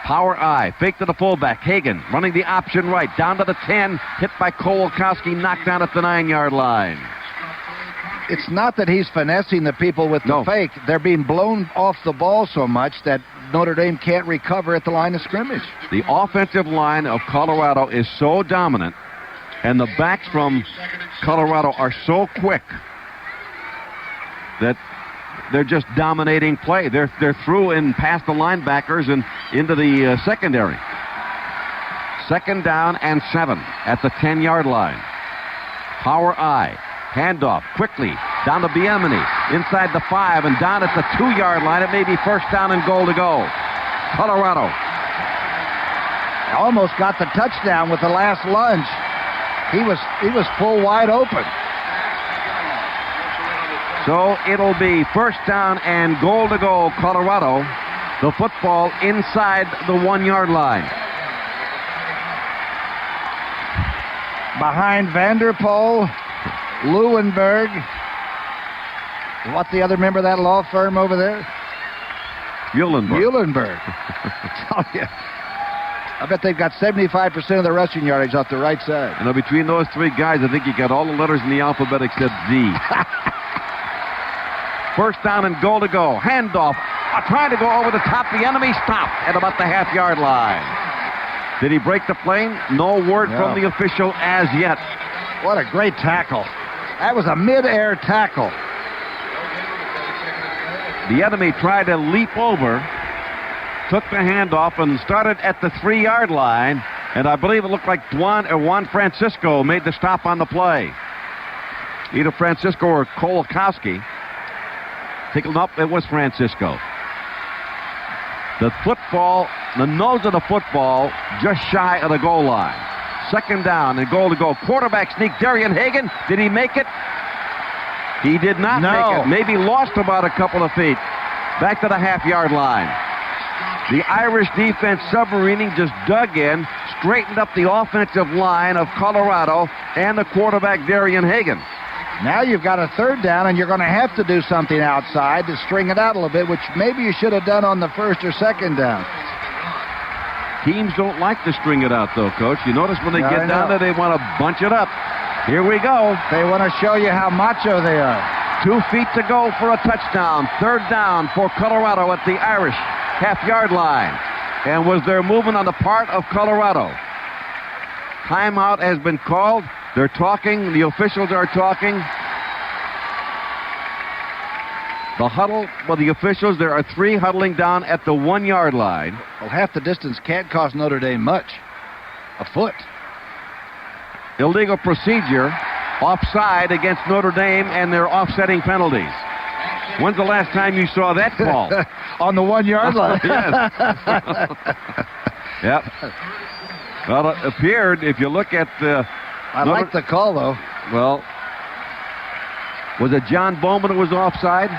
Power I, fake to the fullback. Hagen running the option right, down to the 10, hit by Kowalkowski, knocked down at the 9-yard line. It's not that he's finessing the people with the fake. They're being blown off the ball so much that Notre Dame can't recover at the line of scrimmage. The offensive line of Colorado is so dominant, and the backs from Colorado are so quick that they're just dominating play. They're through and past the linebackers and into the secondary. 2nd down and 7 at the 10-yard line. Power I. Handoff quickly down to Biemini. Inside the 5 and down at the 2-yard line. It may be 1st down and goal to go. Colorado. Almost got the touchdown with the last lunge. He was full wide open. So it'll be 1st down and goal to go, Colorado. The football inside the 1-yard line. Behind Vanderpool, Leuenberg. What's the other member of that law firm over there? Eulenberg. I bet they've got 75% of the rushing yardage off the right side. And between those 3 guys, I think you got all the letters in the alphabet except Z. 1st down and goal to go. Handoff. Trying to go over the top. The enemy stopped at about the half-yard line. Did he break the plane? No word from the official as yet. What a great tackle. That was a mid-air tackle. The enemy tried to leap over, took the handoff, and started at the 3-yard line. And I believe it looked like Juan Francisco made the stop on the play. Either Francisco or Kolakowski. It was Francisco. The football, the nose of the football, just shy of the goal line. 2nd down and goal to go. Quarterback sneak, Darion Hagen. Did he make it? He did not make it. Maybe lost about a couple of feet. Back to the half-yard line. The Irish defense submarining just dug in, straightened up the offensive line of Colorado and the quarterback, Darion Hagen. Now you've got a 3rd down, and you're going to have to do something outside to string it out a little bit, which maybe you should have done on the 1st or 2nd down. Teams don't like to string it out, though, Coach. You notice when they get down there, they want to bunch it up. Here we go. They want to show you how macho they are. 2 feet to go for a touchdown. 3rd down for Colorado at the Irish half-yard line. And was there movement on the part of Colorado? Timeout has been called. They're talking. The officials are talking. The huddle with the officials. There are 3 huddling down at the 1-yard line. Well, half the distance can't cost Notre Dame much. A foot. Illegal procedure. Offside against Notre Dame and their offsetting penalties. When's the last time you saw that call? On the 1-yard line. Yes. Yep. Well, it appeared, if you look at the... I like the call, though. Well, was it John Bowman who was offside?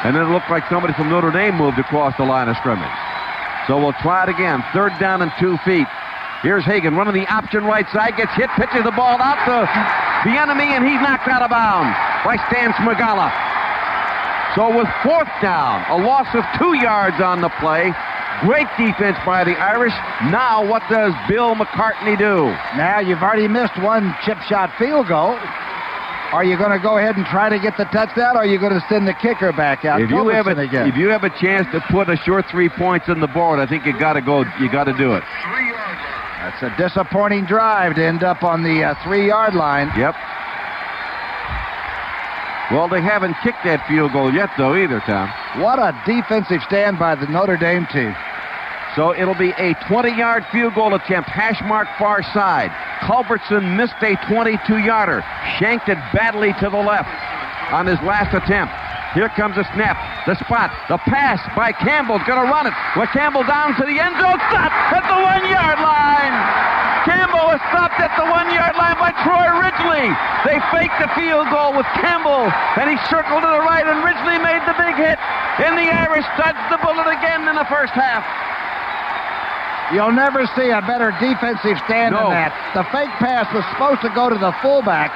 And then it looked like somebody from Notre Dame moved across the line of scrimmage. So we'll try it again. 3rd down and 2 feet. Here's Hagen running the option right side. Gets hit, pitches the ball out to the enemy, and he's knocked out of bounds by Stan Smigala. So with 4th down, a loss of 2 yards on the play. Great defense by the Irish. Now what does Bill McCartney do? Now you've already missed 1 chip shot field goal. Are you going to go ahead and try to get the touchdown, or are you going to send the kicker back out? If you have a chance to put a short 3 points on the board, I think you got to go. You got to do it. That's a disappointing drive to end up on the 3-yard line. Yep. Well, they haven't kicked that field goal yet, though, either, Tom. What a defensive stand by the Notre Dame team. So it'll be a 20-yard field goal attempt, hash mark far side. Culbertson missed a 22-yarder, shanked it badly to the left on his last attempt. Here comes a snap, the spot, the pass by Campbell's going to run it. With Campbell down to the end zone, stopped at the 1-yard line. Campbell was stopped at the 1-yard line by Troy Ridgely. They faked the field goal with Campbell, and he circled to the right, and Ridgely made the big hit. And the Irish dodged the bullet again in the first half. You'll never see a better defensive stand than that. The fake pass was supposed to go to the fullback,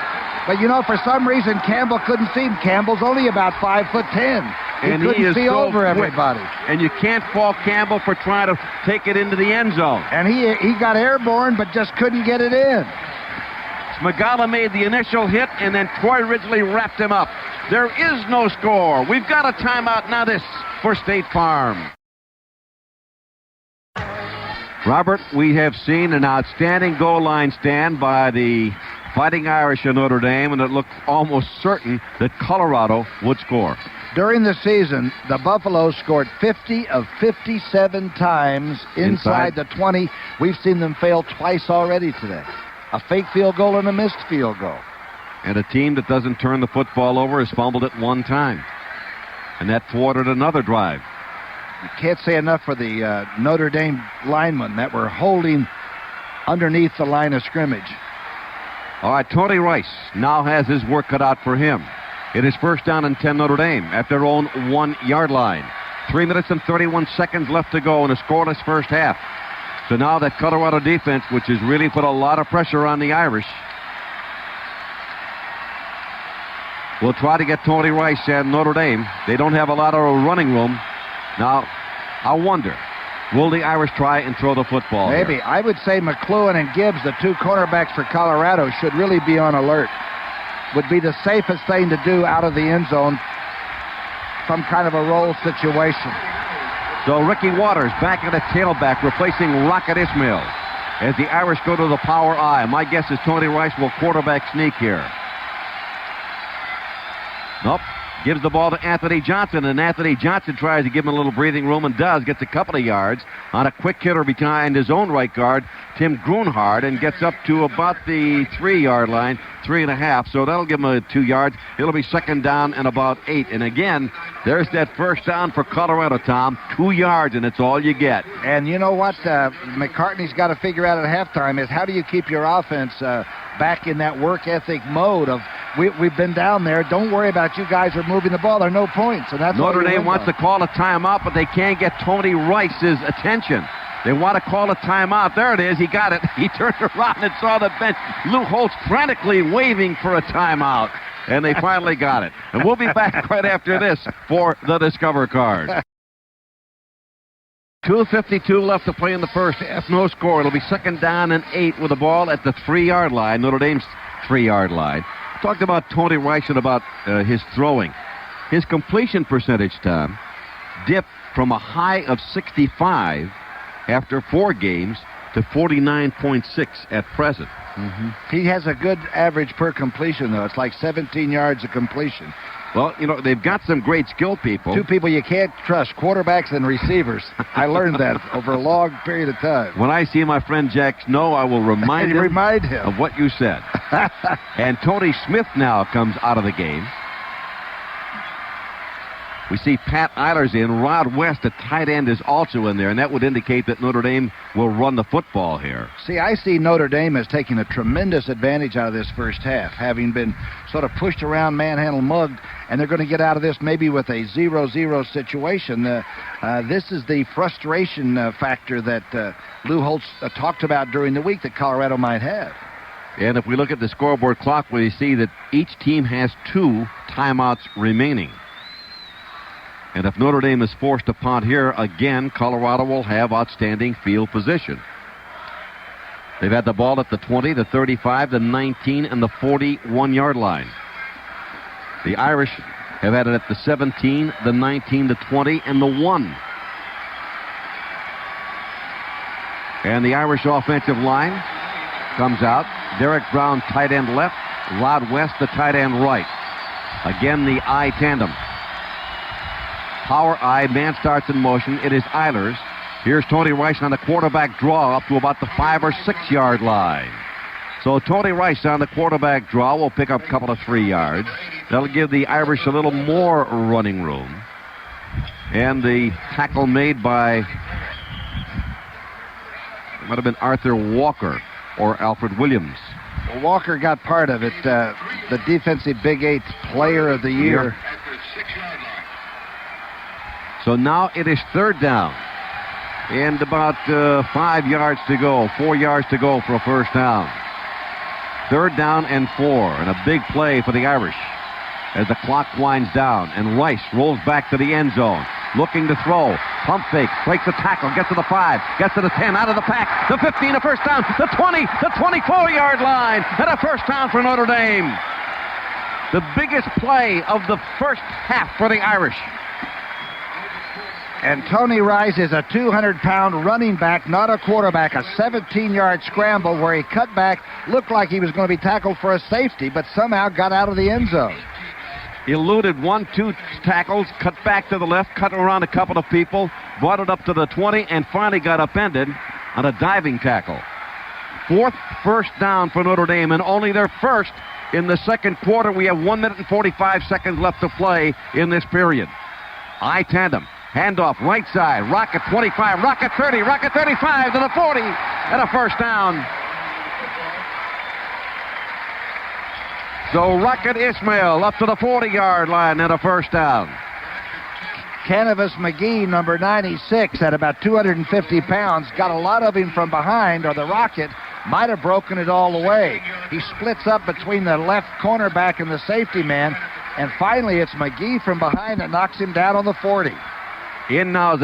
but for some reason Campbell couldn't see him. Campbell's only about 5'10". And he couldn't see so over quick. Everybody. And you can't fault Campbell for trying to take it into the end zone. And he got airborne, but just couldn't get it in. Magala made the initial hit, and then Troy Ridgely wrapped him up. There is no score. We've got a timeout now. This for State Farm. Robert, we have seen an outstanding goal line stand by the Fighting Irish of Notre Dame, and it looked almost certain that Colorado would score. During the season, the Buffaloes scored 50 of 57 times inside the 20. We've seen them fail twice already today. A fake field goal and a missed field goal. And a team that doesn't turn the football over has fumbled it one time. And that thwarted another drive. You can't say enough for the Notre Dame linemen that were holding underneath the line of scrimmage. All right, Tony Rice now has his work cut out for him. It is first down and 10 Notre Dame at their own 1-yard line. 3 minutes and 31 seconds left to go in a scoreless first half. So now that Colorado defense, which has really put a lot of pressure on the Irish, will try to get Tony Rice and Notre Dame. They don't have a lot of running room. Now, I wonder, will the Irish try and throw the football? Maybe. Here? I would say McLuhan and Gibbs, the two cornerbacks for Colorado, should really be on alert. Would be the safest thing to do out of the end zone. Some kind of a roll situation. So Ricky Waters back at a tailback, replacing Rocket Ismail. As the Irish go to the power I, my guess is Tony Rice will quarterback sneak here. Nope. Gives the ball to Anthony Johnson, and Anthony Johnson tries to give him a little breathing room and does. Gets a couple of yards on a quick hitter behind his own right guard, Tim Grunhard, and gets up to about the 3-yard line, 3.5. So that'll give him 2 yards. It'll be second down and about 8. And again, there's that first down for Colorado, Tom. 2 yards, and it's all you get. And you know what McCartney's got to figure out at halftime is how do you keep your offense back in that work ethic mode of we've been down there. Don't worry about you guys are moving the ball. There are no points. And that's Notre Dame wants to call a timeout, but they can't get Tony Rice's attention. They want to call a timeout. There it is. He got it. He turned around and saw the bench. Lou Holtz frantically waving for a timeout. And they finally got it. And we'll be back right after this for the Discover Card. 2:52 left to play in the first half. No score. It'll be second down and 8 with the ball at the 3-yard line. Notre Dame's 3-yard line. Talked about Tony Rice and about his throwing. His completion percentage, Tom, dipped from a high of 65 after 4 games to 49.6 at present. Mm-hmm. He has a good average per completion, though. It's like 17 yards of completion. Well, you know, they've got some great skill people. 2 people you can't trust, quarterbacks and receivers. I learned that over a long period of time. When I see my friend Jack Snow, I will remind him of what you said. And Tony Smith now comes out of the game. We see Pat Eilers in. Rod West, a tight end, is also in there, and that would indicate that Notre Dame will run the football here. See, I see Notre Dame as taking a tremendous advantage out of this first half, having been sort of pushed around, manhandled, mugged, and they're going to get out of this maybe with a 0-0 situation. This is the frustration factor that Lou Holtz talked about during the week that Colorado might have. And if we look at the scoreboard clock, we see that each team has 2 timeouts remaining. And if Notre Dame is forced to punt here, again, Colorado will have outstanding field position. They've had the ball at the 20, the 35, the 19, and the 41-yard line. The Irish have had it at the 17, the 19, the 20, and the 1. And the Irish offensive line comes out. Derek Brown, tight end left. Rod West, the tight end right. Again, the I tandem. Power I, man starts in motion. It is Eilers. Here's Tony Rice on the quarterback draw up to about the 5 or 6 yard line. So Tony Rice on the quarterback draw will pick up a couple of 3 yards. That'll give the Irish a little more running room. And the tackle made by, it might have been Arthur Walker or Alfred Williams. Well, Walker got part of it. The defensive Big 8 player of the year. So now it is third down. And about 5 yards to go, 4 yards to go for a first down. Third down and 4, and a big play for the Irish as the clock winds down, and Rice rolls back to the end zone. looking to throw. Pump fake, breaks the tackle, gets to the 5, gets to the 10, out of the pack, the 15, a first down, the 20, the 24-yard line, and a first down for Notre Dame. The biggest play of the first half for the Irish. And Tony Rice is a 200-pound running back, not a quarterback. A 17-yard scramble where he cut back, looked like he was going to be tackled for a safety, but somehow got out of the end zone. Eluded 1-2 tackles, cut back to the left, cut around a couple of people, brought it up to the 20, and finally got upended on a diving tackle. 4th first down for Notre Dame, and only their first in the second quarter. We have 1 minute and 45 seconds left to play in this period. I tandem, handoff, right side, Rocket 25, Rocket 30, Rocket 35 to the 40, and a first down. So Rocket Ismail up to the 40-yard line and a first down. Canavas McGee, number 96, at about 250 pounds, got a lot of him from behind, or the Rocket might have broken it all the way. He splits up between the left cornerback and the safety man, and finally it's McGee from behind that knocks him down on the 40. In now as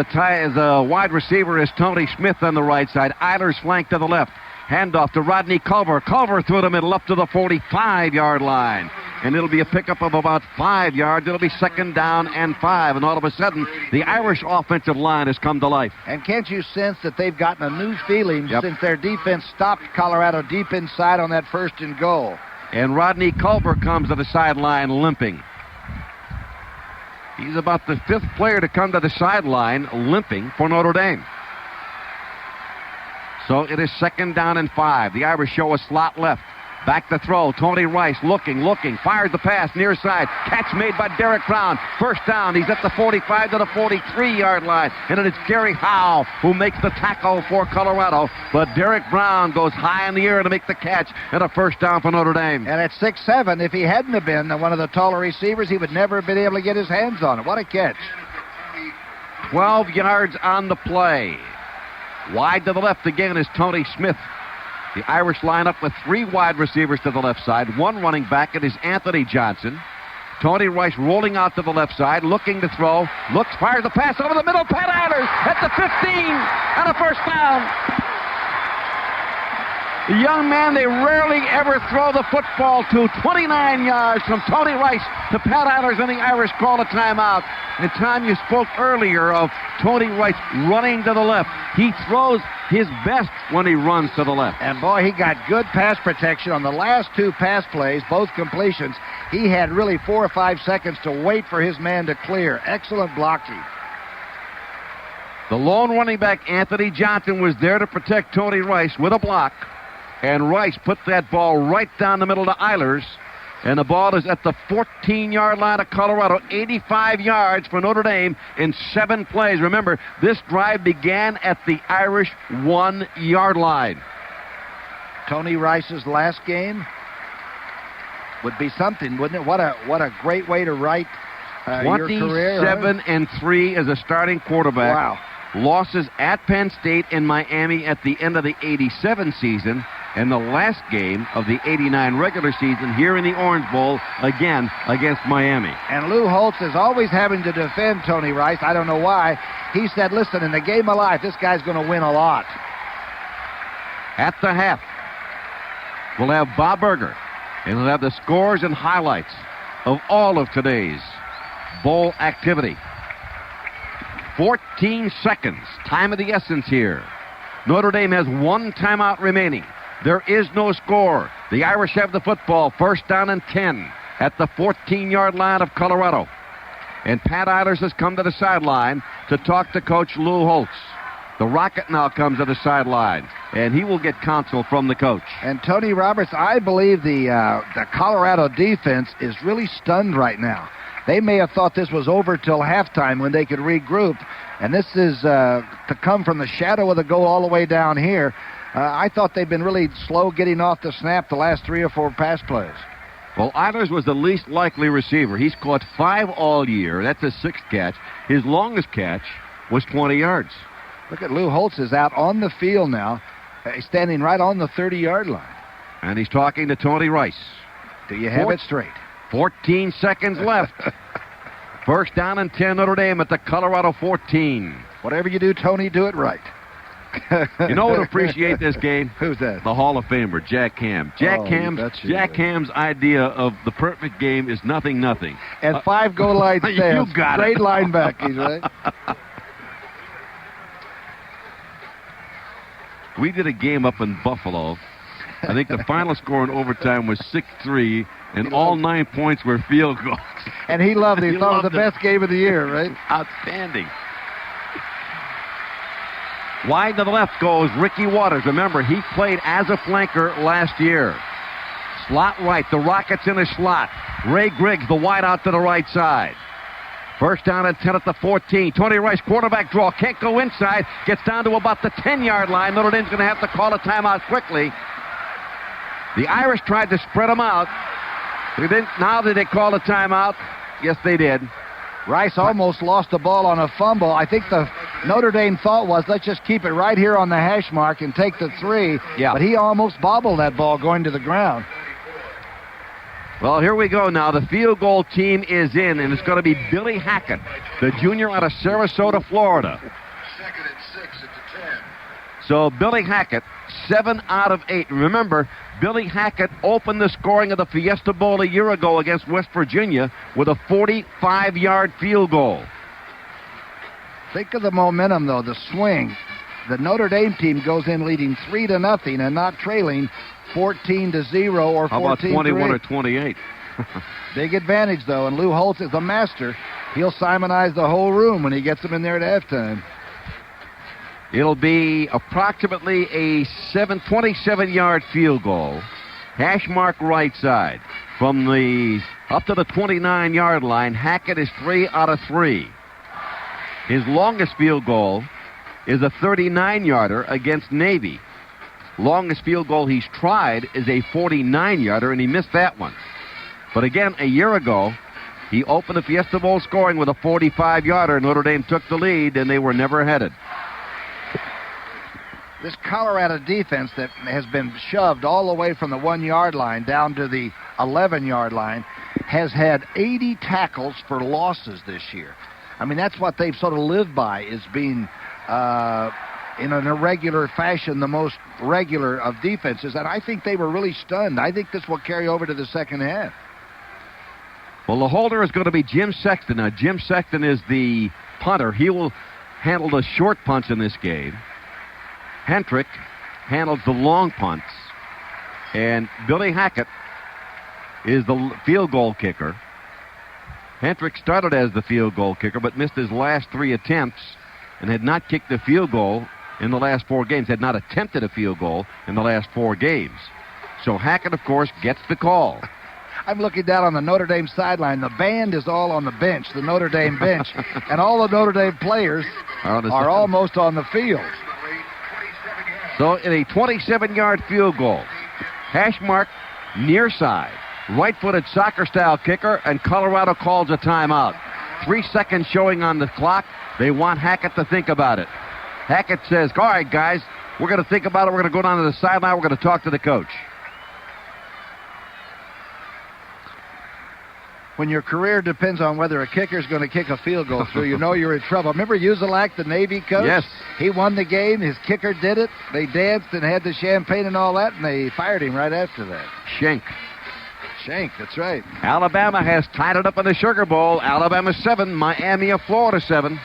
a wide receiver is Tony Smith on the right side. Eilers flank to the left. Handoff to Rodney Culver. Culver through the middle up to the 45-yard line. And it'll be a pickup of about 5 yards. It'll be second down and 5. And all of a sudden, the Irish offensive line has come to life. And can't you sense that they've gotten a new feeling since their defense stopped Colorado deep inside on that first and goal? And Rodney Culver comes to the sideline limping. He's about the 5th player to come to the sideline limping for Notre Dame. So it is second down and 5. The Irish show a slot left. Back to throw. Tony Rice looking, fires the pass near side. Catch made by Derek Brown. First down. He's at the 45 to the 43-yard line. And it is Gary Howe who makes the tackle for Colorado. But Derek Brown goes high in the air to make the catch and a first down for Notre Dame. And at 6'7", if he hadn't have been one of the taller receivers, he would never have been able to get his hands on it. What a catch. 12 yards on the play. Wide to the left again is Tony Smith. The Irish line up with 3 wide receivers to the left side, 1 running back. It is Anthony Johnson. Tony Rice rolling out to the left side, looking to throw. Looks, fires the pass over the middle. Pat Eilers at the 15 and a first down. The young man they rarely ever throw the football to. 29 yards from Tony Rice to Pat Eilers, and the Irish call a timeout. And Tom, you spoke earlier of Tony Rice running to the left. He throws his best when he runs to the left. And boy, he got good pass protection on the last 2 pass plays, both completions. He had really 4 or 5 seconds to wait for his man to clear. Excellent blocking. The lone running back, Anthony Johnson, was there to protect Tony Rice with a block. And Rice put that ball right down the middle to Eilers. And the ball is at the 14-yard line of Colorado. 85 yards for Notre Dame in 7 plays. Remember, this drive began at the Irish 1-yard line. Tony Rice's last game would be something, wouldn't it? What a great way to write your career. 27-3 as a starting quarterback. Wow. Losses at Penn State and Miami at the end of the 87 season. And the last game of the 89 regular season here in the Orange Bowl, again, against Miami. And Lou Holtz is always having to defend Tony Rice. I don't know why. He said, listen, in the game of life, this guy's going to win a lot. At the half, we'll have Bob Berger, and we'll have the scores and highlights of all of today's bowl activity. 14 seconds, time of the essence here. Notre Dame has 1 timeout remaining. There is no score. The Irish have the football, first down and 10 at the 14-yard line of Colorado. And Pat Eilers has come to the sideline to talk to Coach Lou Holtz. The Rocket now comes to the sideline, and he will get counsel from the coach. And Tony Roberts, I believe the Colorado defense is really stunned right now. They may have thought this was over till halftime when they could regroup, and this is to come from the shadow of the goal all the way down here. I thought they'd been really slow getting off the snap the last 3 or 4 pass plays. Well, Eilers was the least likely receiver. He's caught 5 all year. That's his 6th catch. His longest catch was 20 yards. Look at Lou Holtz is out on the field now, standing right on the 30-yard line. And he's talking to Tony Rice. Do you have it straight? 14 seconds left First down and 10, Notre Dame at the Colorado 14. Whatever you do, Tony, do it right. You know who would appreciate this game? Who's that? The Hall of Famer, Jack Ham. Jack Ham's idea of the perfect game is nothing. And 5 goal line stands. You got Great it. linebackers, right? We did a game up in Buffalo. I think the final score in overtime was 6-3, and all 9 points were field goals. And he loved it. He thought it was loved the best game of the year, right? Outstanding. Wide to the left goes Ricky Waters. Remember, he played as a flanker last year. Slot right. The Rockets in a slot. Ray Griggs, the wide out to the right side. First down and 10 at the 14. Tony Rice, quarterback draw. Can't go inside. Gets down to about the 10-yard line. Notre Dame's going to have to call a timeout quickly. The Irish tried to spread them out. Now did they call a timeout? Yes, they did. Rice almost lost the ball on a fumble. I think the Notre Dame thought was, let's just keep it right here on the hash mark and take the 3. Yeah. But he almost bobbled that ball going to the ground. Well, here we go now. The field goal team is in, and it's going to be Billy Hackett, the junior out of Sarasota, Florida. Second and 6 at the 10. So Billy Hackett, 7 out of 8. Remember, Billy Hackett opened the scoring of the Fiesta Bowl a year ago against West Virginia with a 45-yard field goal. Think of the momentum, though, the swing. The Notre Dame team goes in leading 3-0 and not trailing 14-0 or 14-3. How about 21 or 28? Big advantage, though, and Lou Holtz is a master. He'll Simonize the whole room when he gets them in there at halftime. It'll be approximately a 27-yard field goal. Hash mark right side. From the up to the 29-yard line, Hackett is 3 out of 3. His longest field goal is a 39-yarder against Navy. Longest field goal he's tried is a 49-yarder, and he missed that one. But again, a year ago, he opened the Fiesta Bowl scoring with a 45-yarder. Notre Dame took the lead, and they were never headed. This Colorado defense that has been shoved all the way from the 1-yard line down to the 11-yard line has had 80 tackles for losses this year. I mean, that's what they've sort of lived by, is being in an irregular fashion the most regular of defenses. And I think they were really stunned. I think this will carry over to the second half. Well, the holder is going to be Jim Sexton. Now, Jim Sexton is the punter. He will handle the short punts in this game. Hendrick handles the long punts. And Billy Hackett is the field goal kicker. Hendrick started as the field goal kicker, but missed his last 3 attempts and had not kicked a field goal in the last 4 games, had not attempted a field goal in the last 4 games. So Hackett, of course, gets the call. I'm looking down on the Notre Dame sideline. The band is all on the bench, the Notre Dame bench, and all the Notre Dame players are almost on the field. So in a 27-yard field goal, hash mark near side, right-footed soccer-style kicker, and Colorado calls a timeout. 3 seconds showing on the clock. They want Hackett to think about it. Hackett says, all right, guys, we're going to think about it. We're going to go down to the sideline. We're going to talk to the coach. When your career depends on whether a kicker's going to kick a field goal through, you know you're in trouble. Remember Uzelak, the Navy coach? Yes. He won the game. His kicker did it. They danced and had the champagne and all that, and they fired him right after that. Schenk, that's right. Alabama has tied it up in the Sugar Bowl. Alabama 7, Miami of Florida 7.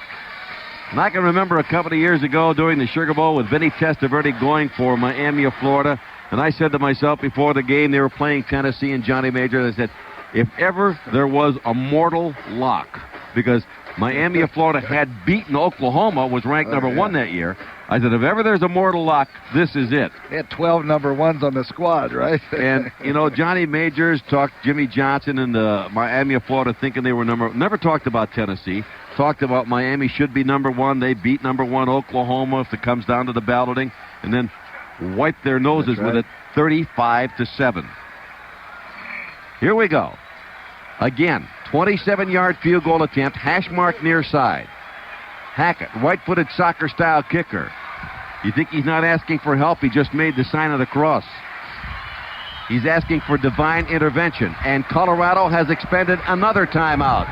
And I can remember a couple of years ago during the Sugar Bowl with Vinny Testaverde going for Miami of Florida. And I said to myself before the game, they were playing Tennessee and Johnny Major, I said, if ever there was a mortal lock, because Miami of Florida had beaten Oklahoma, was ranked number 1 that year, I said, if ever there's a mortal lock, this is it. They had 12 number 1s on the squad, right? And, you know, Johnny Majors talked Jimmy Johnson and the Miami of Florida thinking they were never talked about Tennessee, talked about Miami should be number 1. They beat number 1 Oklahoma if it comes down to the balloting, and then wiped their noses with it 35-7. Here we go. Again, 27-yard field goal attempt, hash mark near side. Hackett, right-footed soccer-style kicker. You think he's not asking for help? He just made the sign of the cross. He's asking for divine intervention, and Colorado has expended another timeout.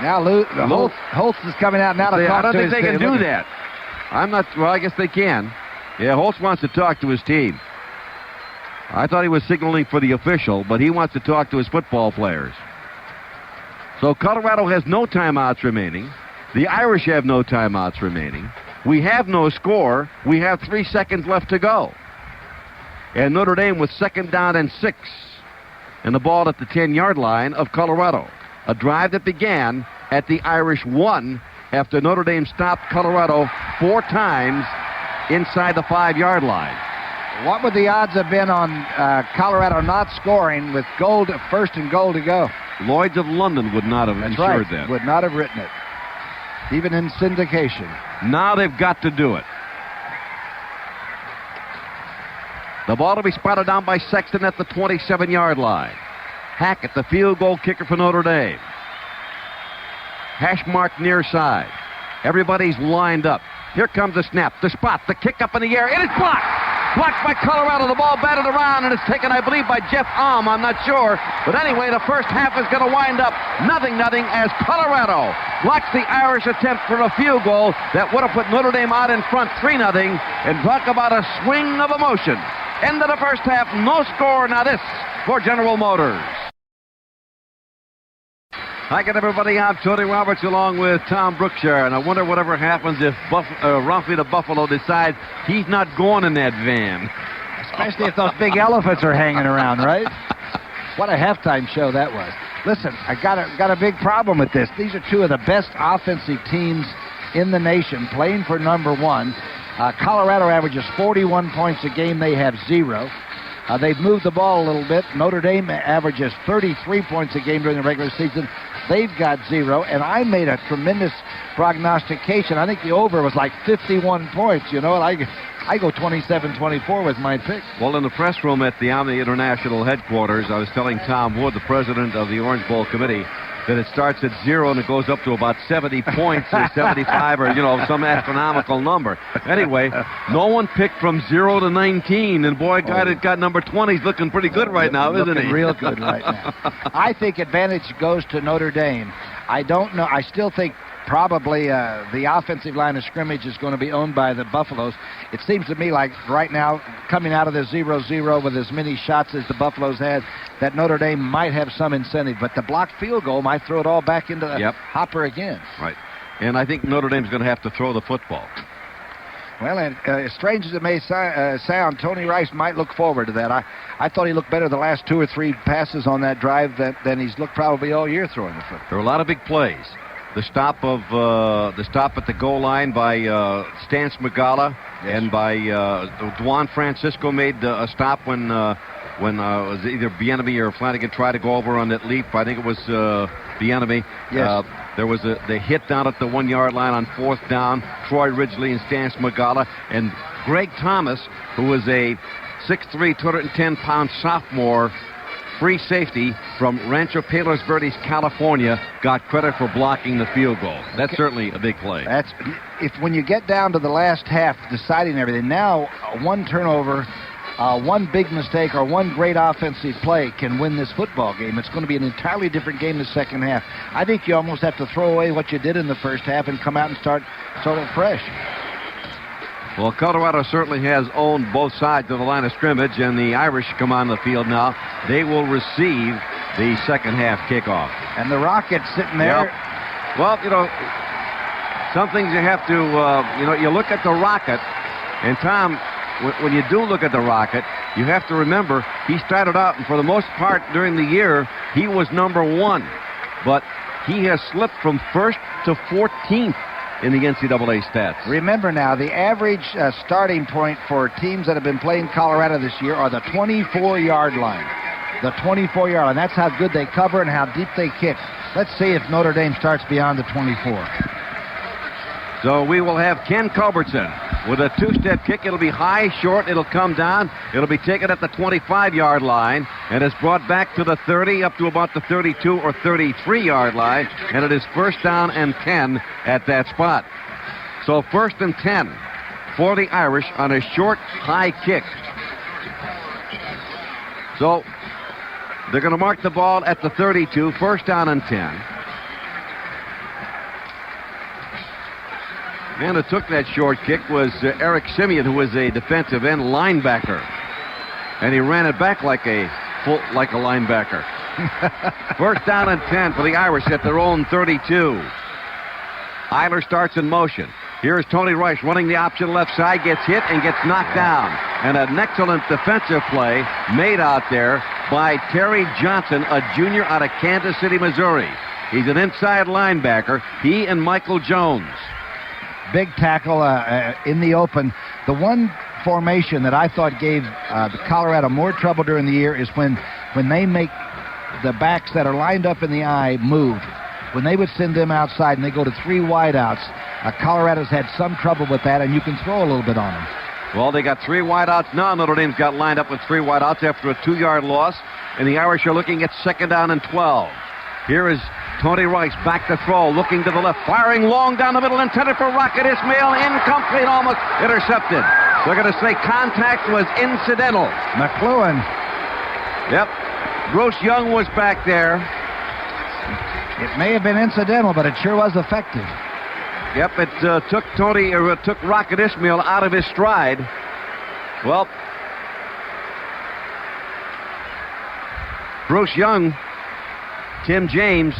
Now Holtz is coming out now to talk I don't to think his they can team. do that. Well, I guess they can. Yeah, Holtz wants to talk to his team. I thought he was signaling for the official, but he wants to talk to his football players. So Colorado has no timeouts remaining. The Irish have no timeouts remaining. We have no score. We have 3 seconds left to go. And Notre Dame with 2nd down and 6. And the ball at the 10-yard line of Colorado. A drive that began at the Irish 1 after Notre Dame stopped Colorado 4 times inside the 5-yard line. What would the odds have been on Colorado not scoring with 1st and goal to go? Lloyd's of London would not have ensured that. Would not have written it, even in syndication. Now they've got to do it. The ball to be spotted down by Sexton at the 27-yard line. Hackett, the field goal kicker for Notre Dame. Hash mark near side. Everybody's lined up. Here comes the snap, the spot, the kick up in the air. It is blocked. Blocked by Colorado. The ball batted around, and it's taken, I believe, by Jeff Alm. I'm not sure. But anyway, the first half is going to wind up 0-0 as Colorado blocks the Irish attempt for a field goal that would have put Notre Dame out in front 3-0. And talk about a swing of emotion. End of the first half, no score. Now this for General Motors. Hi again, everybody. I'm Tony Roberts along with Tom Brookshire, and I wonder whatever happens if Ruffy the Buffalo decides he's not going in that van. Especially if those big elephants are hanging around, right? What a halftime show that was. Listen, I got a big problem with this. These are 2 of the best offensive teams in the nation playing for number 1. Colorado averages 41 points a game. They have 0. They've moved the ball a little bit. Notre Dame averages 33 points a game during the regular season. They've got 0, and I made a tremendous prognostication. I think the over was like 51 points, you know, and I go 27-24 with my pick. Well, in the press room at the Omni International headquarters, I was telling Tom Wood, the president of the Orange Bowl committee, that it starts at 0 and it goes up to about 70 points or 75 or, you know, some astronomical number. Anyway, no one picked from 0 to 19, and boy, guy that got number 20 is looking pretty good right now, isn't he? Real good right now. I think advantage goes to Notre Dame. I don't know. I still think probably the offensive line of scrimmage is going to be owned by the Buffaloes. It seems to me like right now, coming out of the 0-0 with as many shots as the Buffaloes had, that Notre Dame might have some incentive. But the blocked field goal might throw it all back into the hopper again. Right. And I think Notre Dame's going to have to throw the football. Well, and as strange as it may sound, Tony Rice might look forward to that. I thought he looked better the last 2 or 3 passes on that drive than he's looked probably all year throwing the football. There were a lot of big plays. The stop at the goal line by Stance Magala, and by Juan Francisco made a stop when it was either Bieniemy or Flanagan tried to go over on that leap. I think it was Bieniemy. Yes. There was the hit down at the 1-yard line on 4th down. Troy Ridgely and Stance Magala, and Greg Thomas, who was a 6'3", 210-pound sophomore free safety from Rancho Palos Verdes, California, got credit for blocking the field goal. That's certainly a big play. When you get down to the last half, deciding everything, now one turnover, one big mistake, or one great offensive play can win this football game. It's going to be an entirely different game the second half. I think you almost have to throw away what you did in the first half and come out and start sort of fresh. Well, Colorado certainly has owned both sides of the line of scrimmage, and the Irish come on the field now. They will receive the second half kickoff. And the Rockets sitting there. Yep. Well, you know, some things you have to, you look at the Rocket, and Tom, when you do look at the Rocket, you have to remember he started out, and for the most part during the year, he was number 1. But he has slipped from 1st to 14th in the NCAA stats. Remember now, the average starting point for teams that have been playing Colorado this year are the 24-yard line. The 24-yard line. That's how good they cover and how deep they kick. Let's see if Notre Dame starts beyond the 24. So we will have Ken Culbertson with a 2-step kick. It'll be high, short, it'll come down. It'll be taken at the 25-yard line, and it's brought back to the 30, up to about the 32 or 33-yard line, and it is 1st down and 10 at that spot. So 1st and 10 for the Irish on a short, high kick. So they're going to mark the ball at the 32, 1st down and 10. Man who took that short kick was Eric Simeon, who was a defensive end linebacker. And he ran it back like a linebacker. First down and 10 for the Irish at their own 32. Eiler starts in motion. Here's Tony Rice running the option left side, gets hit and gets knocked down. And an excellent defensive play made out there by Terry Johnson, a junior out of Kansas City, Missouri. He's an inside linebacker. He and Michael Jones. Big tackle in the open. The one formation that I thought gave the Colorado more trouble during the year is when they make the backs that are lined up in the eye move. When they would send them outside and they go to 3 wideouts, Colorado's had some trouble with that, and you can throw a little bit on them. Well, they got 3 wideouts now. Notre Dame's got lined up with 3 wideouts after a 2-yard loss, and the Irish are looking at 2nd down and 12. Here is Tony Rice back to throw, looking to the left, firing long down the middle, intended for Rocket Ismail, incomplete, almost intercepted. They're going to say contact was incidental. McLuhan. Yep. Bruce Young was back there. It may have been incidental, but it sure was effective. Yep, it took Rocket Ismail out of his stride. Well, Bruce Young, Tim James,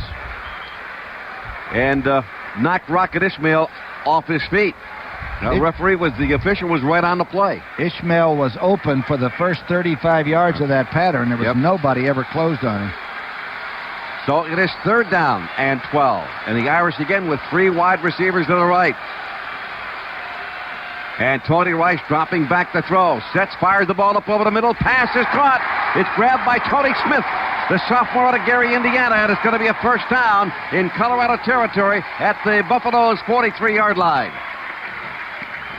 and knocked Rocket Ismail off his feet. The official was right on the play. Ishmael was open for the first 35 yards of that pattern. There was nobody ever closed on him. So it is 3rd down and 12. And the Irish again with 3 wide receivers to the right. And Tony Rice dropping back to throw. Sets, fires the ball up over the middle. Pass is caught. It's grabbed by Tony Smith, the sophomore out of Gary, Indiana. And it's going to be a first down in Colorado territory at the Buffalo's 43-yard line.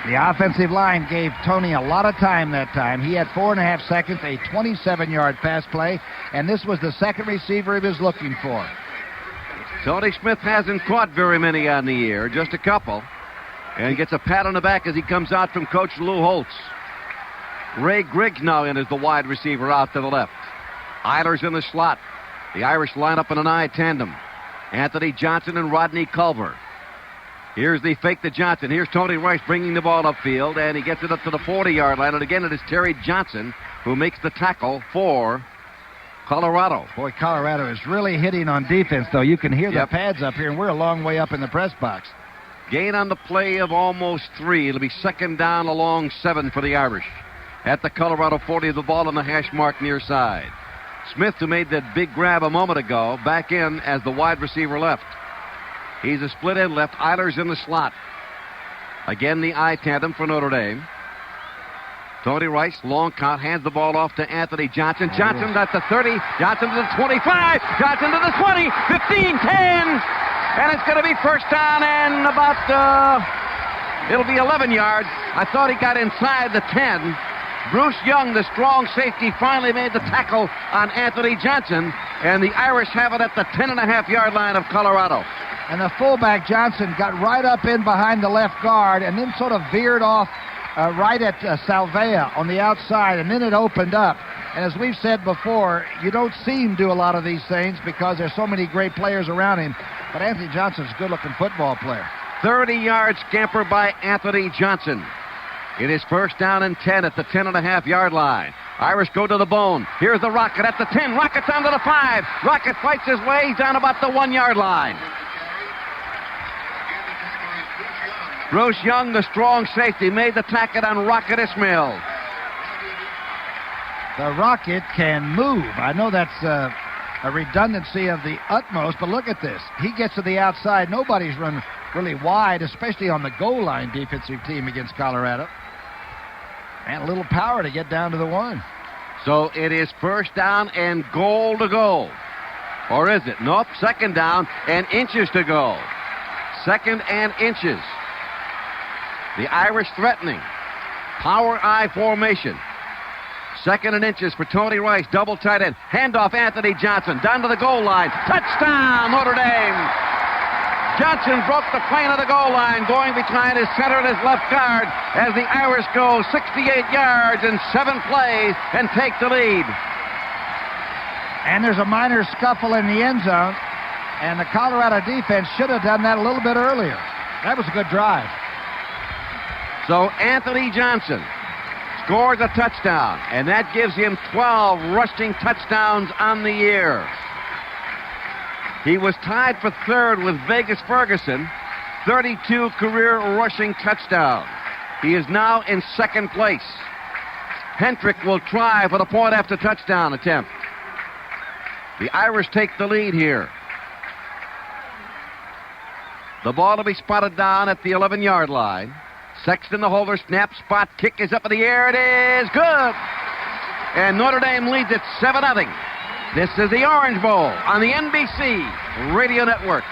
The offensive line gave Tony a lot of time that time. He had 4.5 seconds, a 27-yard pass play, and this was the second receiver he was looking for. Tony Smith hasn't caught very many on the year, just a couple, and gets a pat on the back as he comes out from Coach Lou Holtz. Ray Griggs now in as the wide receiver out to the left. Eiler's in the slot. The Irish line up in an I tandem. Anthony Johnson and Rodney Culver. Here's the fake to Johnson. Here's Tony Rice bringing the ball upfield, and he gets it up to the 40-yard line. And again, it is Terry Johnson who makes the tackle for Colorado. Boy, Colorado is really hitting on defense, though. You can hear the pads up here, and we're a long way up in the press box. Gain on the play of almost 3. It'll be 2nd down along 7 for the Irish. At the Colorado 40, the ball on the hash mark near side. Smith, who made that big grab a moment ago, back in as the wide receiver left. He's a split end left. Eiler's in the slot. Again, the I tandem for Notre Dame. Tony Rice, long count, hands the ball off to Anthony Johnson. Johnson at the 30. Johnson to the 25. Johnson to the 20. 15, 10. And it's going to be first down and about, it'll be 11 yards. I thought he got inside the 10. Bruce Young, the strong safety, finally made the tackle on Anthony Johnson. And the Irish have it at the 10.5-yard line of Colorado. And the fullback, Johnson, got right up in behind the left guard and then sort of veered off right at Salvea on the outside, and then it opened up. And as we've said before, you don't see him do a lot of these things because there's so many great players around him. But Anthony Johnson's a good-looking football player. 30-yard scamper by Anthony Johnson. It is first down and 10 at the 10.5-yard line. Irish go to the bone. Here's the Rocket at the 10. Rocket's down to the 5. Rocket fights his way. He's down about the 1-yard line. Bruce Young, the strong safety, made the tackle on Rocket Ismail. The Rocket can move. I know that's a redundancy of the utmost, but look at this. He gets to the outside. Nobody's run really wide, especially on the goal line defensive team against Colorado. And a little power to get down to the 1. So it is first down and goal to go. Or is it? Nope, 2nd down and inches to go. 2nd and inches. The Irish threatening. Power I formation. 2nd and inches for Tony Rice. Double tight end. Handoff Anthony Johnson. Down to the goal line. Touchdown, Notre Dame. Johnson broke the plane of the goal line, going behind his center and his left guard as the Irish go 68 yards in 7 plays and take the lead. And there's a minor scuffle in the end zone, and the Colorado defense should have done that a little bit earlier. That was a good drive. So Anthony Johnson scores a touchdown, and that gives him 12 rushing touchdowns on the year. He was tied for third with Vegas Ferguson, 32 career rushing touchdowns. He is now in second place. Hendrick will try for the point after touchdown attempt. The Irish take the lead here. The ball to be spotted down at the 11-yard line. Sexton, the holder, snap, spot, kick is up in the air. It is good. And Notre Dame leads it 7-0. This is the Orange Bowl on the NBC Radio Network.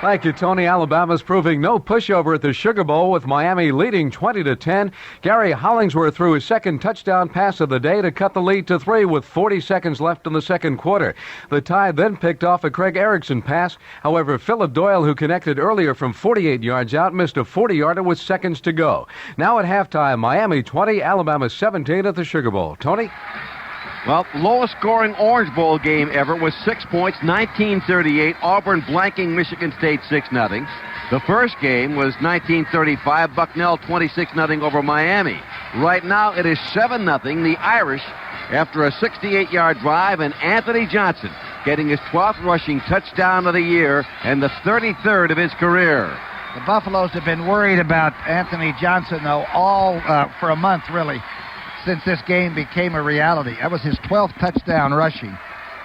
Thank you, Tony. Alabama's proving no pushover at the Sugar Bowl with Miami leading 20-10. Gary Hollingsworth threw his second touchdown pass of the day to cut the lead to 3 with 40 seconds left in the second quarter. The Tide then picked off a Craig Erickson pass. However, Philip Doyle, who connected earlier from 48 yards out, missed a 40-yarder with seconds to go. Now at halftime, Miami 20, Alabama 17 at the Sugar Bowl. Tony? Well, lowest scoring Orange Bowl game ever was 6 points, 1938. Auburn blanking Michigan State 6-0. The first game was 1935. Bucknell 26-0 over Miami. Right now it is 7-0. The Irish, after a 68-yard drive, and Anthony Johnson getting his 12th rushing touchdown of the year and the 33rd of his career. The Buffaloes have been worried about Anthony Johnson, though, all for a month, really, since this game became a reality. That was his 12th touchdown rushing.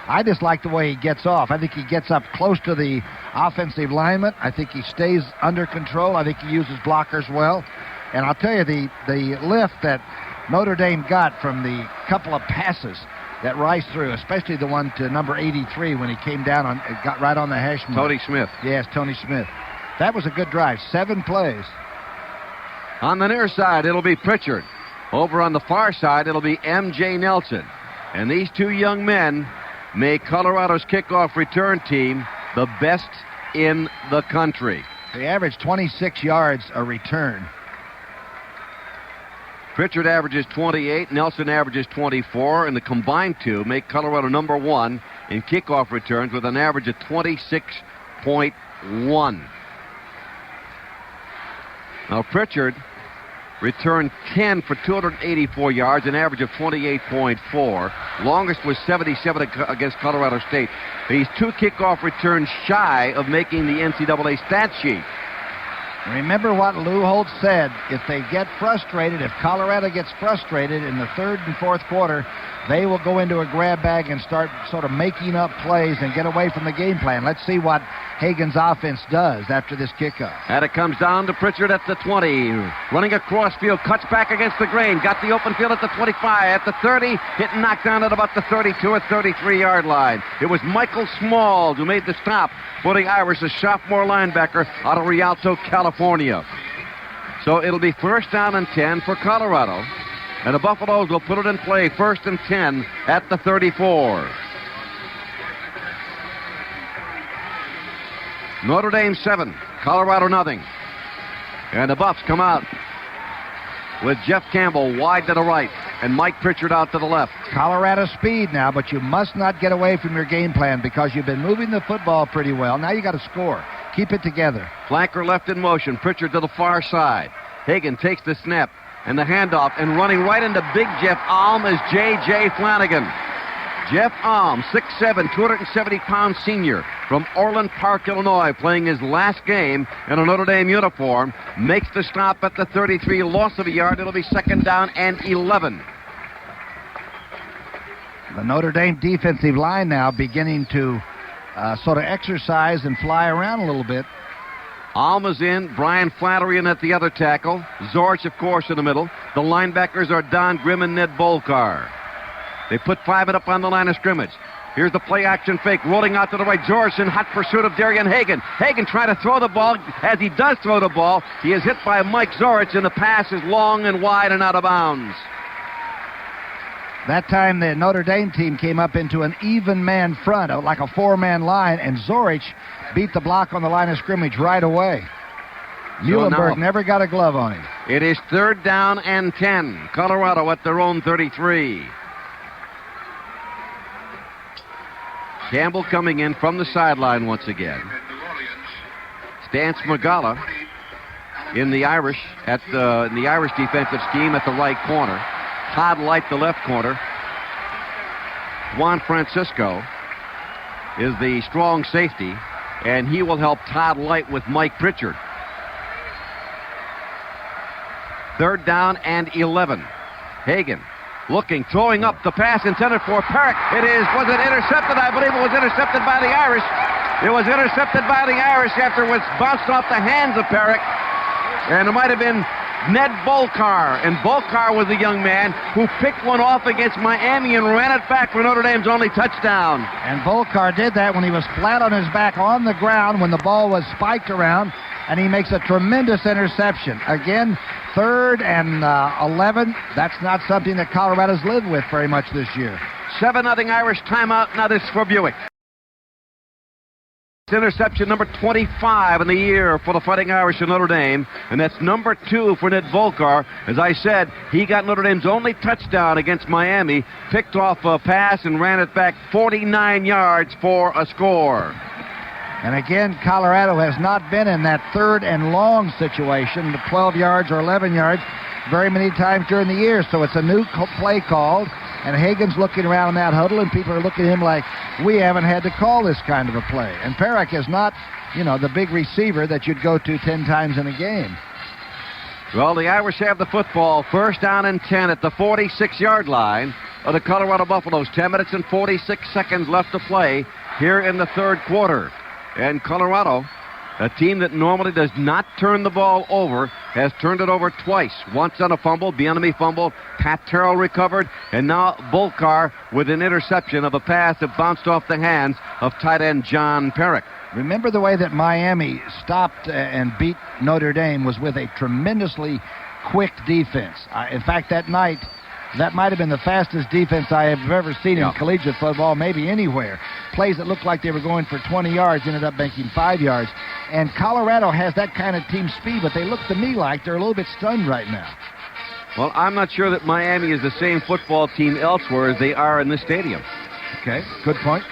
I just like the way he gets off. I think he gets up close to the offensive lineman. I think he stays under control. I think he uses blockers well. And I'll tell you, the lift that Notre Dame got from the couple of passes that Rice threw, especially the one to number 83 when he came down on, got right on the hash mark. Tony Smith. Yes, Tony Smith. That was a good drive. 7 plays. On the near side, it'll be Pritchard. Over on the far side, it'll be M.J. Nelson. And these two young men make Colorado's kickoff return team the best in the country. They average 26 yards a return. Pritchard averages 28, Nelson averages 24, and the combined two make Colorado number 1 in kickoff returns with an average of 26.1. Now Pritchard returned 10 for 284 yards, an average of 28.4. Longest was 77 against Colorado State. He's 2 kickoff returns shy of making the NCAA stat sheet. Remember what Lou Holtz said. If they get frustrated, if Colorado gets frustrated in the third and fourth quarter, they will go into a grab bag and start sort of making up plays and get away from the game plan. Let's see what Hagen's offense does after this kickoff. And it comes down to Pritchard at the 20. Running across field, cuts back against the grain. Got the open field at the 25, at the 30. Hit and knocked down at about the 32 or 33-yard line. It was Michael Smalls who made the stop for the Irish, a sophomore linebacker out of Rialto, California. So it'll be first down and 10 for Colorado. And the Buffaloes will put it in play, first and 10 at the 34. Notre Dame 7, Colorado nothing. And the Buffs come out with Jeff Campbell wide to the right and Mike Pritchard out to the left. Colorado speed now, but you must not get away from your game plan because you've been moving the football pretty well. Now you got to score. Keep it together. Flanker left in motion. Pritchard to the far side. Hagen takes the snap and the handoff, and running right into Big Jeff Alm is J.J. Flanagan. Jeff Alm, 6'7", 270-pound senior from Orland Park, Illinois, playing his last game in a Notre Dame uniform, makes the stop at the 33, loss of a yard. It'll be second down and 11. The Notre Dame defensive line now beginning to sort of exercise and fly around a little bit. Alma's in, Brian Flattery in at the other tackle. Zorich, of course, in the middle. The linebackers are Don Grimm and Ned Bolkar. They put 5 up on the line of scrimmage. Here's the play-action fake, rolling out to the right. George in hot pursuit of Darion Hagen. Hagen trying to throw the ball. As he does throw the ball, he is hit by Mike Zorich, and the pass is long and wide and out of bounds. That time the Notre Dame team came up into an even man front, like a 4-man line, and Zorich beat the block on the line of scrimmage right away. Muhlenberg never got a glove on him. It is third down and 10. Colorado at their own 33. Campbell coming in from the sideline once again. Stance Magala in the Irish defensive scheme at the right corner. Todd Light, the left corner. Juan Francisco is the strong safety, and he will help Todd Light with Mike Pritchard. 3rd down and 11. Hagen looking, throwing up the pass intended for Perrick. Was it intercepted? I believe it was intercepted by the Irish. It was intercepted by the Irish after it was bounced off the hands of Perrick. And it might have been Ned Volcar. And Volcar was the young man who picked one off against Miami and ran it back for Notre Dame's only touchdown. And Volcar did that when he was flat on his back on the ground when the ball was spiked around, and he makes a tremendous interception. Again, 3rd and 11. That's not something that Colorado's lived with very much this year. 7-0 Irish timeout. Now this for Buick. Interception number 25 in the year for the Fighting Irish of Notre Dame, and that's number 2 for Ned Volcar. As I said, he got Notre Dame's only touchdown against Miami, picked off a pass and ran it back 49 yards for a score. And again, Colorado has not been in that 3rd and long situation, 12 yards or 11 yards, very many times during the year. So it's a new play called, and Hagen's looking around in that huddle, and people are looking at him like, we haven't had to call this kind of a play. And Perrick is not, the big receiver that you'd go to 10 times in a game. Well, the Irish have the football, 1st down and 10 at the 46-yard line of the Colorado Buffaloes. 10 minutes and 46 seconds left to play here in the 3rd quarter. And Colorado, a team that normally does not turn the ball over, has turned it over twice. Once on a fumble, Bieniemy fumbled, Pat Terrell recovered, and now Volcar with an interception of a pass that bounced off the hands of tight end John Perrick. Remember the way that Miami stopped and beat Notre Dame was with a tremendously quick defense. In fact, that night, that might have been the fastest defense I have ever seen in collegiate football, maybe anywhere. Plays that looked like they were going for 20 yards ended up making 5 yards. And Colorado has that kind of team speed, but they look to me like they're a little bit stunned right now. Well, I'm not sure that Miami is the same football team elsewhere as they are in this stadium. Okay, good point.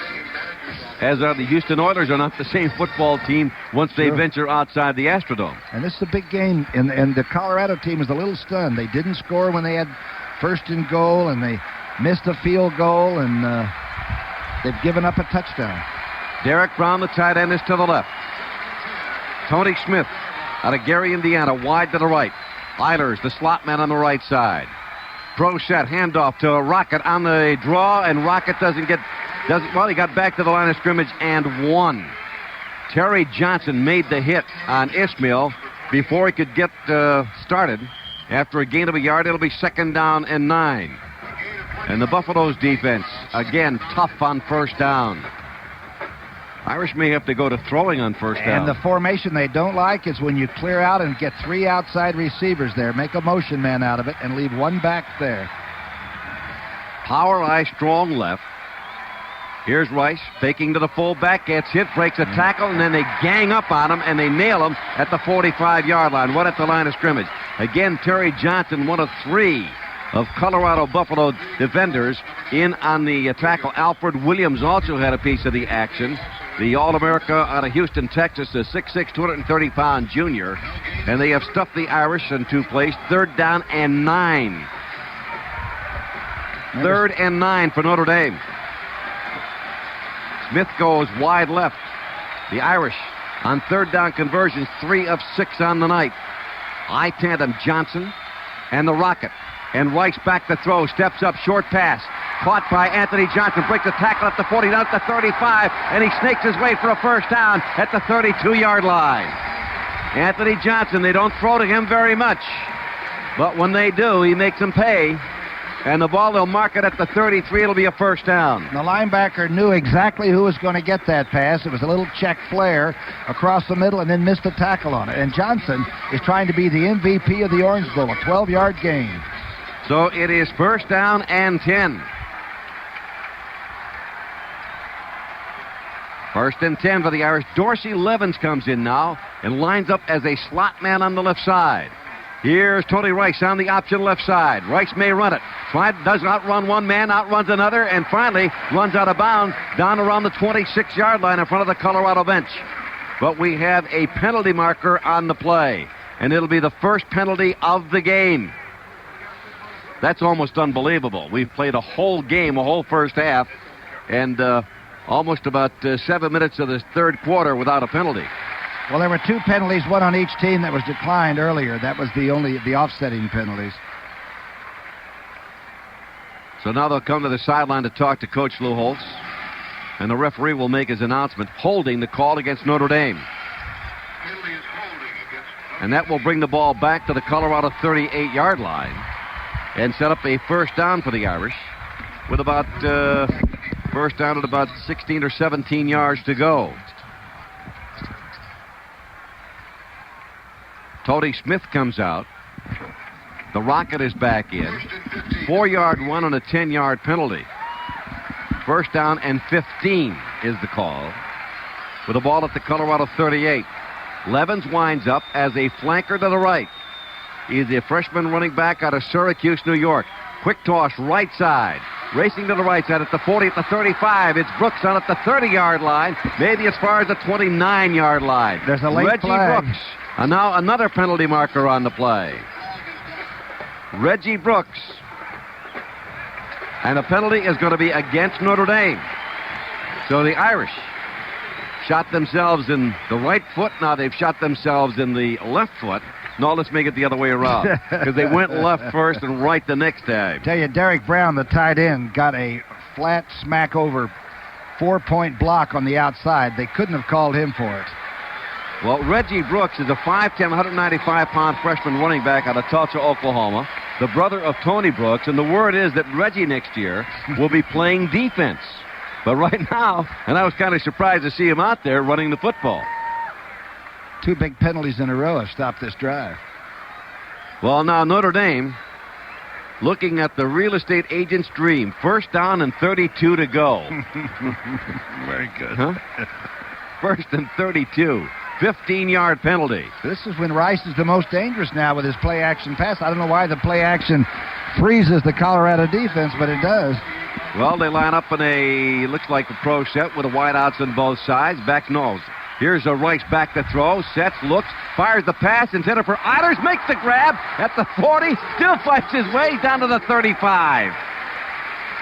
As are the Houston Oilers are not the same football team once they venture outside the Astrodome. And this is a big game, and the Colorado team is a little stunned. They didn't score when they had 1st and goal, and they missed a field goal, and they've given up a touchdown. Derek Brown, the tight end, is to the left. Tony Smith out of Gary, Indiana, wide to the right. Eilers, the slot man on the right side. Pro set, handoff to Rocket on the draw, and Rocket he got back to the line of scrimmage and won. Terry Johnson made the hit on Ismail before he could get started. After a gain of a yard, it'll be 2nd down and 9. And the Buffaloes defense, again, tough on 1st down. Irish may have to go to throwing on 1st down. And the formation they don't like is when you clear out and get 3 outside receivers there. Make a motion man out of it and leave 1 back there. Power eye, strong left. Here's Rice, faking to the fullback, gets hit, breaks a tackle, and then they gang up on him, and they nail him at the 45-yard line, right at the line of scrimmage. Again, Terry Johnson, one of 3 of Colorado Buffalo defenders in on the tackle. Alfred Williams also had a piece of the action. The All-America out of Houston, Texas, a 6'6", 230-pound junior. And they have stuffed the Irish in 2 plays. 3rd down and 9. 3rd and 9 for Notre Dame. Smith goes wide left. The Irish on 3rd down conversions, 3 of 6 on the night. I tandem Johnson and the Rocket. And Rice back to throw, steps up, short pass. Caught by Anthony Johnson, breaks a tackle at the 40, down at the 35, and he snakes his way for a 1st down at the 32-yard line. Anthony Johnson, they don't throw to him very much. But when they do, he makes them pay. And the ball, they'll mark it at the 33. It'll be a 1st down. The linebacker knew exactly who was going to get that pass. It was a little check flare across the middle and then missed the tackle on it. And Johnson is trying to be the MVP of the Orange Bowl, a 12-yard gain. So it is 1st down and 10. 1st and 10 for the Irish. Dorsey Levens comes in now and lines up as a slot man on the left side. Here's Tony Rice on the option left side. Rice may run it. Does outrun one man, outruns another, and finally runs out of bounds down around the 26-yard line in front of the Colorado bench. But we have a penalty marker on the play. and it'll be the first penalty of the game. That's almost unbelievable. We've played a whole game, a whole first half, and almost about 7 minutes of the third quarter without a penalty. Well, there were 2 penalties, one on each team that was declined earlier. That was the offsetting penalties. So now they'll come to the sideline to talk to Coach Lou Holtz, and the referee will make his announcement holding the call against Notre Dame. And that will bring the ball back to the Colorado 38-yard line and set up a first down for the Irish with about first down at about 16 or 17 yards to go. Tony Smith comes out. The Rocket is back in. 4-yard run on a 10-yard penalty. First down and 15 is the call. With the ball at the Colorado 38. Levens winds up as a flanker to the right. He's a freshman running back out of Syracuse, New York. Quick toss right side. Racing to the right side at the 40, at the 35. It's Brooks on at the 30-yard line, maybe as far as the 29-yard line. There's a late Reggie flag. Brooks. And now another penalty marker on the play. Reggie Brooks. And a penalty is going to be against Notre Dame. So the Irish shot themselves in the right foot. Now they've shot themselves in the left foot. No, let's make it the other way around. Because they went left first and right the next time. Tell you, Derek Brown, the tight end, got a flat smack over 4-point block on the outside. They couldn't have called him for it. Well, Reggie Brooks is a 5'10", 195-pound freshman running back out of Tulsa, Oklahoma, the brother of Tony Brooks, and the word is that Reggie next year will be playing defense. But right now, and I was kind of surprised to see him out there running the football. 2 big penalties in a row have stopped this drive. Well, now Notre Dame looking at the real estate agent's dream. First down and 32 to go. Very good. Huh? First and 32. 15-yard penalty. This is when Rice is the most dangerous now with his play-action pass. I don't know why the play-action freezes the Colorado defense, but it does. Well, they line up in a, looks like a pro set with the wideouts on both sides. Back nose. Here's a Rice back to throw. Sets, looks, fires the pass, intended for Eilers, makes the grab at the 40, still fights his way down to the 35.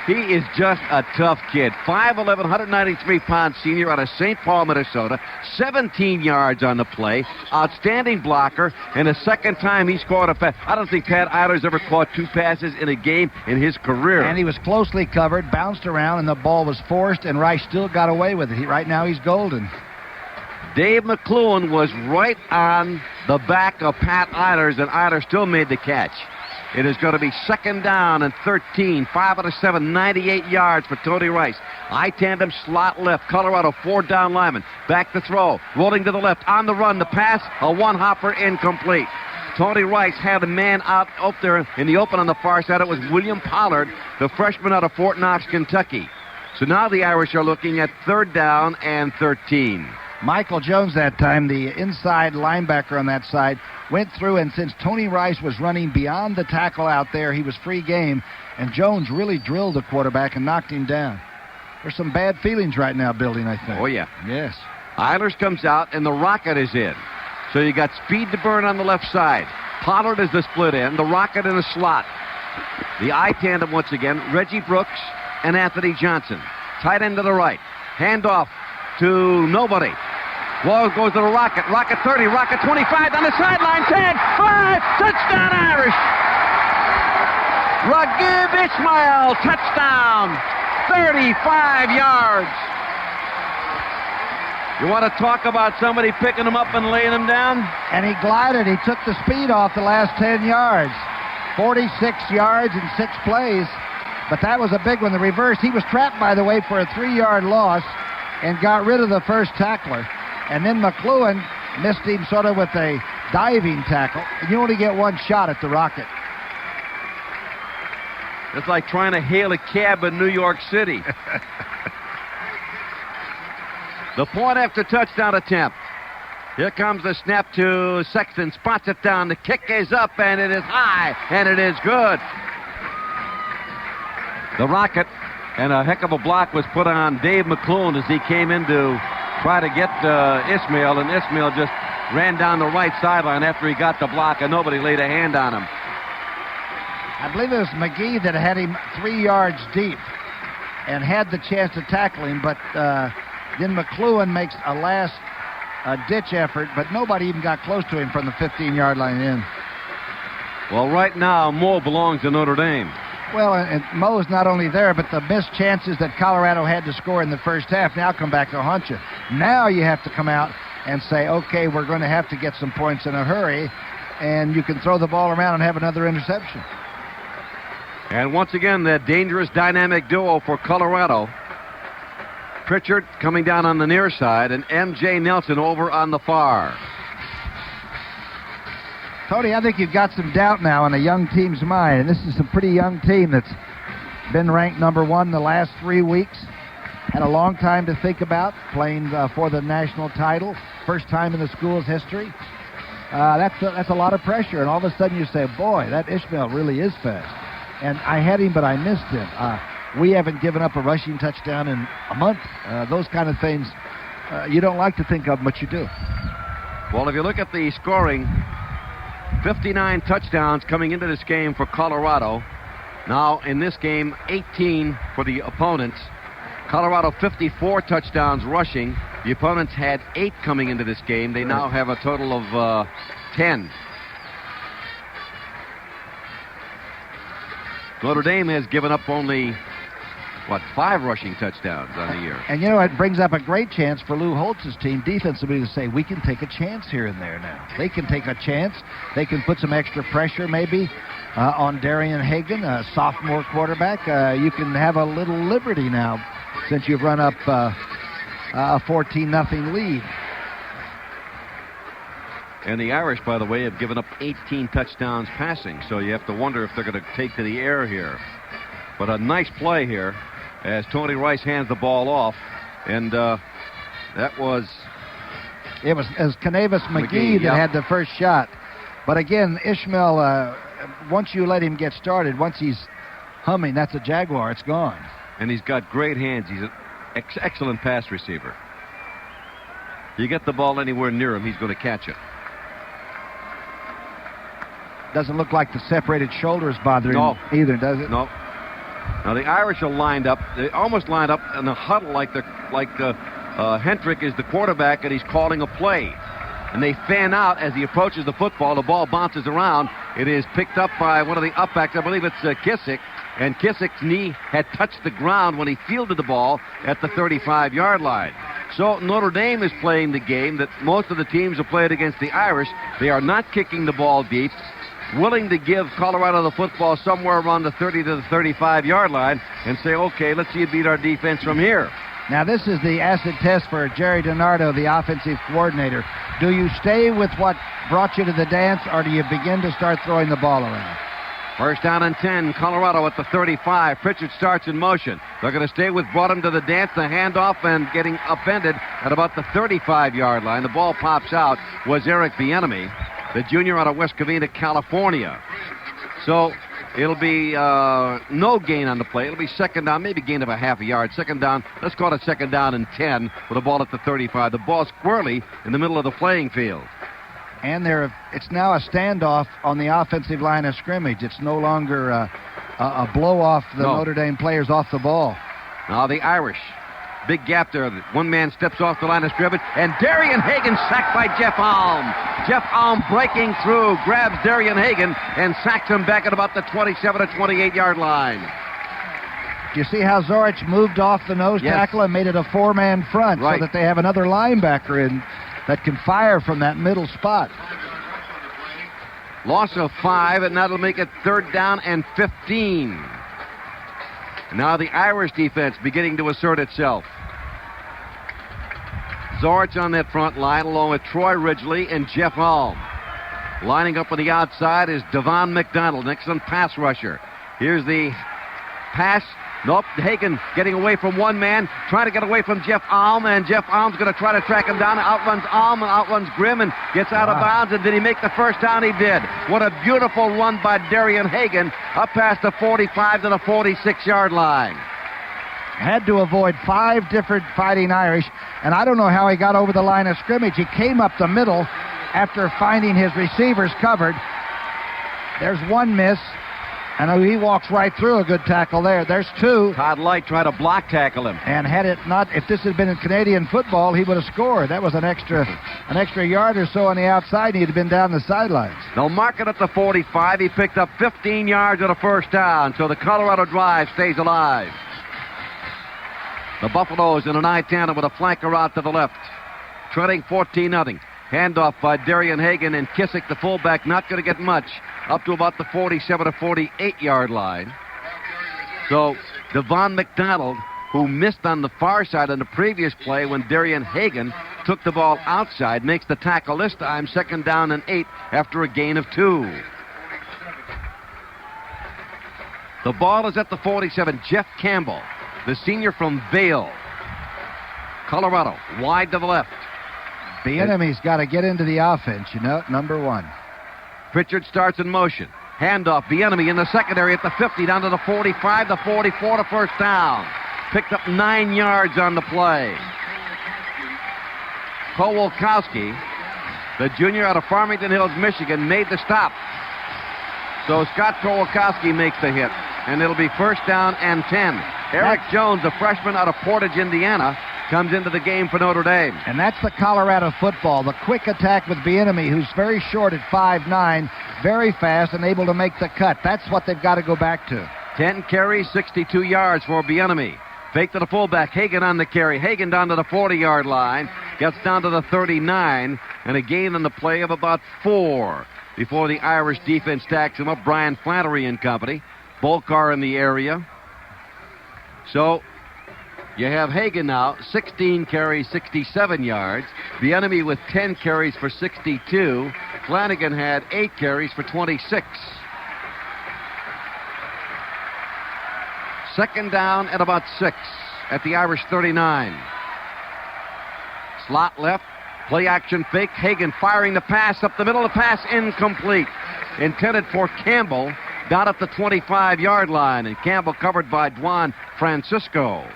He is just a tough kid. 5'11", 193-pound senior out of St. Paul, Minnesota. 17 yards on the play. Outstanding blocker. And the second time he scored a pass. I don't think Pat Eilers ever caught 2 passes in a game in his career. And he was closely covered, bounced around, and the ball was forced, and Rice still got away with it. Right now he's golden. Dave McClellan was right on the back of Pat Eilers, and Eilers still made the catch. It is going to be second down and 13. 5 out of 7, 98 yards for Tony Rice. I-tandem slot left. Colorado 4-down lineman. Back to throw. Rolling to the left. On the run. The pass. A one-hopper incomplete. Tony Rice had a man out there in the open on the far side. It was William Pollard, the freshman out of Fort Knox, Kentucky. So now the Irish are looking at 3rd down and 13. Michael Jones that time, the inside linebacker on that side, went through, and since Tony Rice was running beyond the tackle out there, he was free game, and Jones really drilled the quarterback and knocked him down. There's some bad feelings right now building, I think. Oh, yeah. Yes. Eilers comes out, and the Rocket is in. So you got speed to burn on the left side. Pollard is the split end, the Rocket in the slot. The I-tandem once again, Reggie Brooks and Anthony Johnson. Tight end to the right. Handoff to nobody. Ball goes to the Rocket. Rocket 30, Rocket 25 on the sideline. 10, 5, touchdown Irish. Raghib Ismail, touchdown. 35 yards. You want to talk about somebody picking them up and laying them down? And he glided. He took the speed off the last 10 yards. 46 yards in 6 plays. But that was a big one. The reverse. He was trapped, by the way, for a 3-yard loss and got rid of the first tackler. And then McLuhan missed him sort of with a diving tackle. And you only get one shot at the Rocket. It's like trying to hail a cab in New York City. The point after touchdown attempt. Here comes the snap to Sexton. Spots it down. The kick is up, and it is high, and it is good. The Rocket, and a heck of a block was put on Dave McClellan as he came in to try to get Ismail, and Ismail just ran down the right sideline after he got the block, and nobody laid a hand on him. I believe it was McGee that had him 3 yards deep and had the chance to tackle him, but then McLuhan makes a last-ditch effort, but nobody even got close to him from the 15-yard line in. Well, right now, Mo belongs to Notre Dame. Well, and Mo's not only there, but the missed chances that Colorado had to score in the first half now come back to haunt you. Now you have to come out and say, okay, we're going to have to get some points in a hurry, and you can throw the ball around and have another interception. And once again, that dangerous dynamic duo for Colorado. Pritchard coming down on the near side, and M.J. Nelson over on the far. Tony, I think you've got some doubt now in a young team's mind, and this is a pretty young team that's been ranked number 1 the last 3 weeks. Had a long time to think about playing for the national title, first time in the school's history. That's a lot of pressure, and all of a sudden you say, boy, that Ishmael really is fast. And I had him, but I missed him. We haven't given up a rushing touchdown in a month. Those kind of things you don't like to think of, but you do. Well, if you look at the scoring, 59 touchdowns coming into this game for Colorado. Now, in this game, 18 for the opponents. Colorado 54 touchdowns rushing. The opponents had 8 coming into this game. They now have a total of 10. Notre Dame has given up only, 5 rushing touchdowns on the year. And, it brings up a great chance for Lou Holtz's team defensively to say, we can take a chance here and there now. They can take a chance. They can put some extra pressure maybe on Darien Hagan, a sophomore quarterback. You can have a little liberty now since you've run up a 14-0 lead. And the Irish, by the way, have given up 18 touchdowns passing, so you have to wonder if they're going to take to the air here. But a nice play here as Tony Rice hands the ball off, and that was... It was Canavas McGee that had the first shot. But again, Ishmael, once you let him get started, once he's humming, that's a Jaguar. It's gone. And he's got great hands. He's an excellent pass receiver. You get the ball anywhere near him, he's going to catch it. Doesn't look like the separated shoulders bother him either, does it? No. Now the Irish are lined up. They almost lined up in a huddle like Hendrick is the quarterback and he's calling a play. And they fan out as he approaches the football. The ball bounces around. It is picked up by one of the upbacks. I believe it's Kissick. And Kissick's knee had touched the ground when he fielded the ball at the 35-yard line. So Notre Dame is playing the game that most of the teams have played against the Irish. They are not kicking the ball deep, willing to give Colorado the football somewhere around the 30 to the 35-yard line and say, okay, let's see you beat our defense from here. Now, this is the acid test for Jerry DiNardo, the offensive coordinator. Do you stay with what brought you to the dance, or do you begin to start throwing the ball around? First down and 10, Colorado at the 35. Pritchard starts in motion. They're going to stay with brought him to the dance, the handoff, and getting upended at about the 35-yard line. The ball pops out. Was Eric Bieniemy, the junior out of West Covina, California. So it'll be no gain on the play. It'll be second down, maybe gain of a half a yard. Second down, let's call it second down and 10 with the ball at the 35. The ball squarely in the middle of the playing field. And it's now a standoff on the offensive line of scrimmage. It's no longer a blow off the Notre Dame players off the ball. Now the Irish. Big gap there. One man steps off the line of scrimmage, and Darien Hagan sacked by Jeff Alm. Jeff Alm breaking through, grabs Darien Hagan, and sacks him back at about the 27 to 28-yard line. Do you see how Zorich moved off the nose tackle and made it a four-man front so that they have another linebacker in that can fire from that middle spot? Loss of 5, and that'll make it third down and 15. Now the Irish defense beginning to assert itself. Zorich on that front line along with Troy Ridgely and Jeff Alm. Lining up on the outside is Devon McDonald, an excellent pass rusher. Here's the pass. Nope, Hagan getting away from one man, trying to get away from Jeff Alm, and Jeff Alm's going to try to track him down. Outruns Alm and outruns Grimm and gets out of bounds. And did he make the first down? He did. What a beautiful run by Darien Hagan up past the 45 to the 46-yard line. Had to avoid 5 different Fighting Irish, and I don't know how he got over the line of scrimmage. He came up the middle, after finding his receivers covered. There's one miss, and he walks right through a good tackle there. There's two. Todd Light tried to block tackle him. And had it not, if this had been in Canadian football, he would have scored. That was an extra yard or so on the outside. He'd have been down the sidelines. They'll mark it at the 45. He picked up 15 yards on a first down, so the Colorado drive stays alive. The Buffaloes in an eye tandem with a flanker out to the left, trailing 14-0. Handoff by Darion Hagen, and Kissick, the fullback, not going to get much, up to about the 47 or 48-yard line. So Devon McDonald, who missed on the far side on the previous play when Darion Hagen took the ball outside, makes the tackle this time, 2nd down and 8 after a gain of 2. The ball is at the 47. Jeff Campbell, the senior from Vail, Colorado, wide to the left. The enemy's got to get into the offense, number one. Pritchard starts in motion. Handoff, the enemy in the secondary at the 50, down to the 45, the 44 to first down. Picked up 9 yards on the play. Kowalkowski, the junior out of Farmington Hills, Michigan, made the stop. So Scott Kowalkowski makes the hit, and it'll be 1st down and 10. Eric Jones, the freshman out of Portage, Indiana, comes into the game for Notre Dame. And that's the Colorado football, the quick attack with Bieniemy, who's very short at 5'9", very fast and able to make the cut. That's what they've got to go back to. 10 carries, 62 yards for Bieniemy. Fake to the fullback, Hagen on the carry. Hagen down to the 40-yard line, gets down to the 39, and a gain on the play of about 4 before the Irish defense stacks him up. Brian Flannery and company. Bolkar in the area. So you have Hagen now, 16 carries, 67 yards. Bieniemy with 10 carries for 62. Flanagan had 8 carries for 26. 2nd down at about 6 at the Irish 39. Slot left, play action fake. Hagen firing the pass up the middle. The pass incomplete. Intended for Campbell down at the 25-yard line. And Campbell covered by Juan Francisco.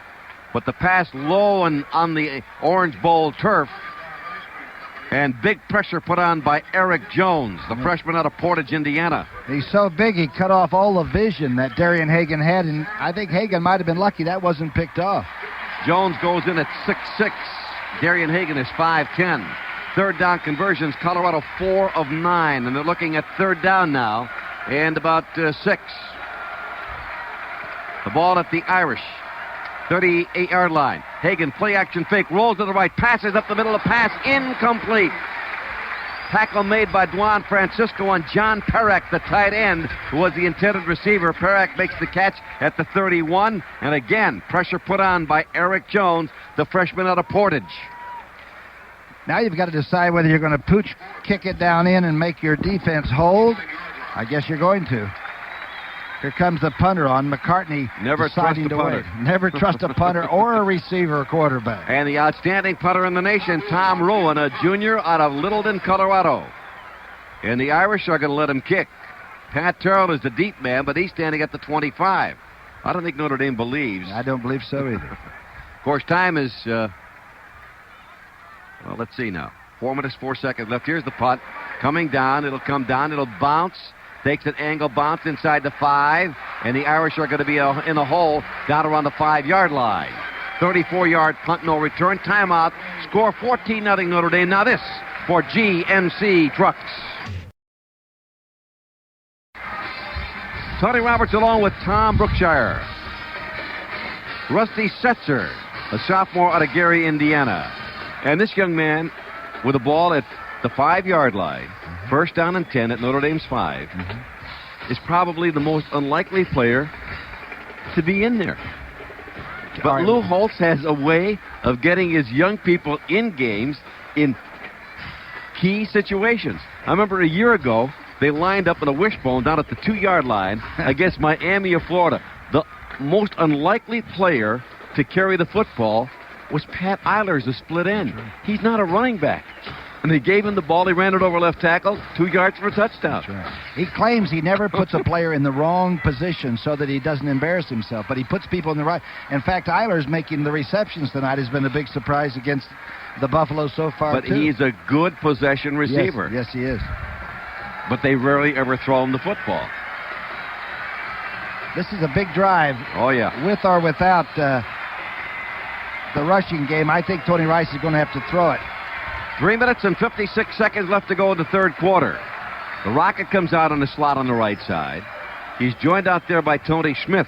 But the pass low and on the Orange Bowl turf. And big pressure put on by Eric Jones, the freshman out of Portage, Indiana. He's so big, he cut off all the vision that Darion Hagen had, and I think Hagen might have been lucky that wasn't picked off. Jones goes in at 6'6". Darion Hagen is 5'10". 3rd down conversions, Colorado 4 of 9, and they're looking at 3rd down now and about 6. The ball at the Irish 38-yard line. Hagen, play action fake, rolls to the right, passes up the middle of pass, incomplete. Tackle made by Juan Francisco on John Perrak, the tight end, who was the intended receiver. Perrak makes the catch at the 31, and again, pressure put on by Eric Jones, the freshman out of Portage. Now you've got to decide whether you're going to pooch kick it down in and make your defense hold. I guess you're going to. Here comes the punter on. McCartney Never trust a punter. Never trust a punter or a receiver or quarterback. And the outstanding punter in the nation, Tom Rowan, a junior out of Littleton, Colorado. And the Irish are going to let him kick. Pat Terrell is the deep man, but he's standing at the 25. I don't think Notre Dame believes. I don't believe so either. Of course, time is, well, let's see now. 4 minutes, 4 seconds left. Here's the punt. Coming down. It'll come down. It'll bounce. Takes an angle bounce inside the 5, and the Irish are going to be in a hole down around the 5-yard line. 34-yard punt, no return. Timeout. Score 14-0 Notre Dame. Now this for GMC Trucks. Tony Roberts along with Tom Brookshire. Rusty Setzer, a sophomore out of Gary, Indiana. And this young man with the ball at the 5-yard line, 1st down and 10 at Notre Dame's 5, is probably the most unlikely player to be in there. But Lou Holtz has a way of getting his young people in games in key situations. I remember a year ago, they lined up in a wishbone down at the 2-yard line against Miami of Florida. The most unlikely player to carry the football was Pat Eilers, a split end. He's not a running back. And they gave him the ball. He ran it over left tackle, 2 yards for a touchdown. Right. He claims he never puts a player in the wrong position so that he doesn't embarrass himself, but he puts people in the right. In fact, Eilers making the receptions tonight has been a big surprise against the Buffaloes so far, But he's a good possession receiver. Yes, he is. But they rarely ever throw him the football. This is a big drive. Oh, yeah. With or without the rushing game, I think Tony Rice is going to have to throw it. 3 minutes and 56 seconds left to go in the third quarter. The Rocket comes out on the slot on the right side. He's joined out there by Tony Smith.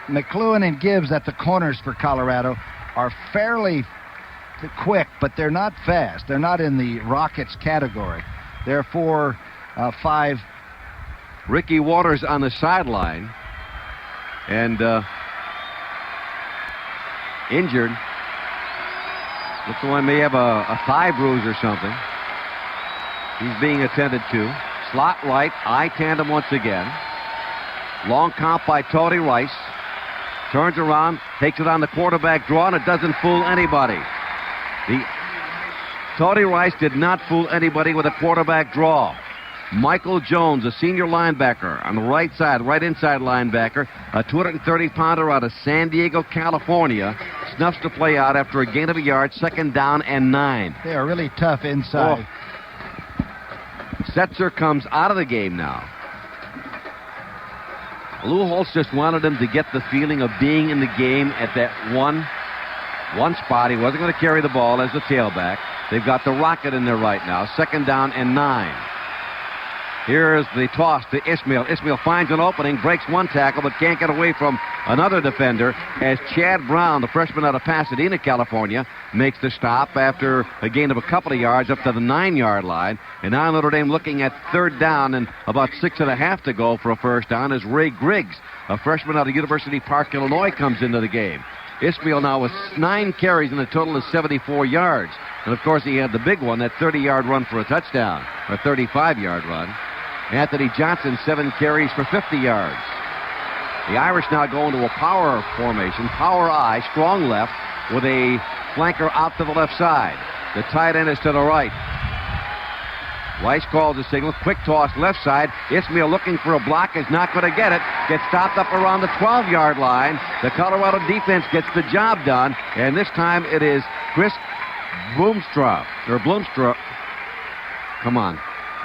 McLuhan and Gibbs at the corners for Colorado are fairly quick, but they're not fast. They're not in the Rockets category. They're 4.5. Ricky Waters on the sideline. And injured. Looks like he may have a thigh bruise or something. He's being attended to. Slot right, eye tandem once again. Long count by Tony Rice. Turns around, takes it on the quarterback draw, and it doesn't fool anybody. Tony Rice did not fool anybody with a quarterback draw. Michael Jones, a senior linebacker on the right side, right inside linebacker, a 230-pounder out of San Diego, California, snuffs the play out after a gain of a yard, 2nd down and 9. They are really tough inside. Setzer comes out of the game now. Lou Holtz just wanted him to get the feeling of being in the game at that one spot. He wasn't going to carry the ball as a tailback. They've got the Rocket in there right now. 2nd down and 9. Here's the toss to Ismail. Ismail finds an opening, breaks one tackle, but can't get away from another defender as Chad Brown, the freshman out of Pasadena, California, makes the stop after a gain of a couple of yards up to the 9-yard line. And now Notre Dame looking at 3rd down and about 6.5 to go for a first down as Ray Griggs, a freshman out of University Park, Illinois, comes into the game. Ismail now with 9 carries and a total of 74 yards. And, of course, he had the big one, that 30-yard run for a touchdown, or 35-yard run. Anthony Johnson, 7 carries for 50 yards. The Irish now go into a power formation, power I, strong left, with a flanker out to the left side. The tight end is to the right. Rice calls the signal, quick toss left side. Ismail looking for a block, is not going to get it. Gets stopped up around the 12-yard line. The Colorado defense gets the job done, and this time it is Chris Bloomstrand. Come on.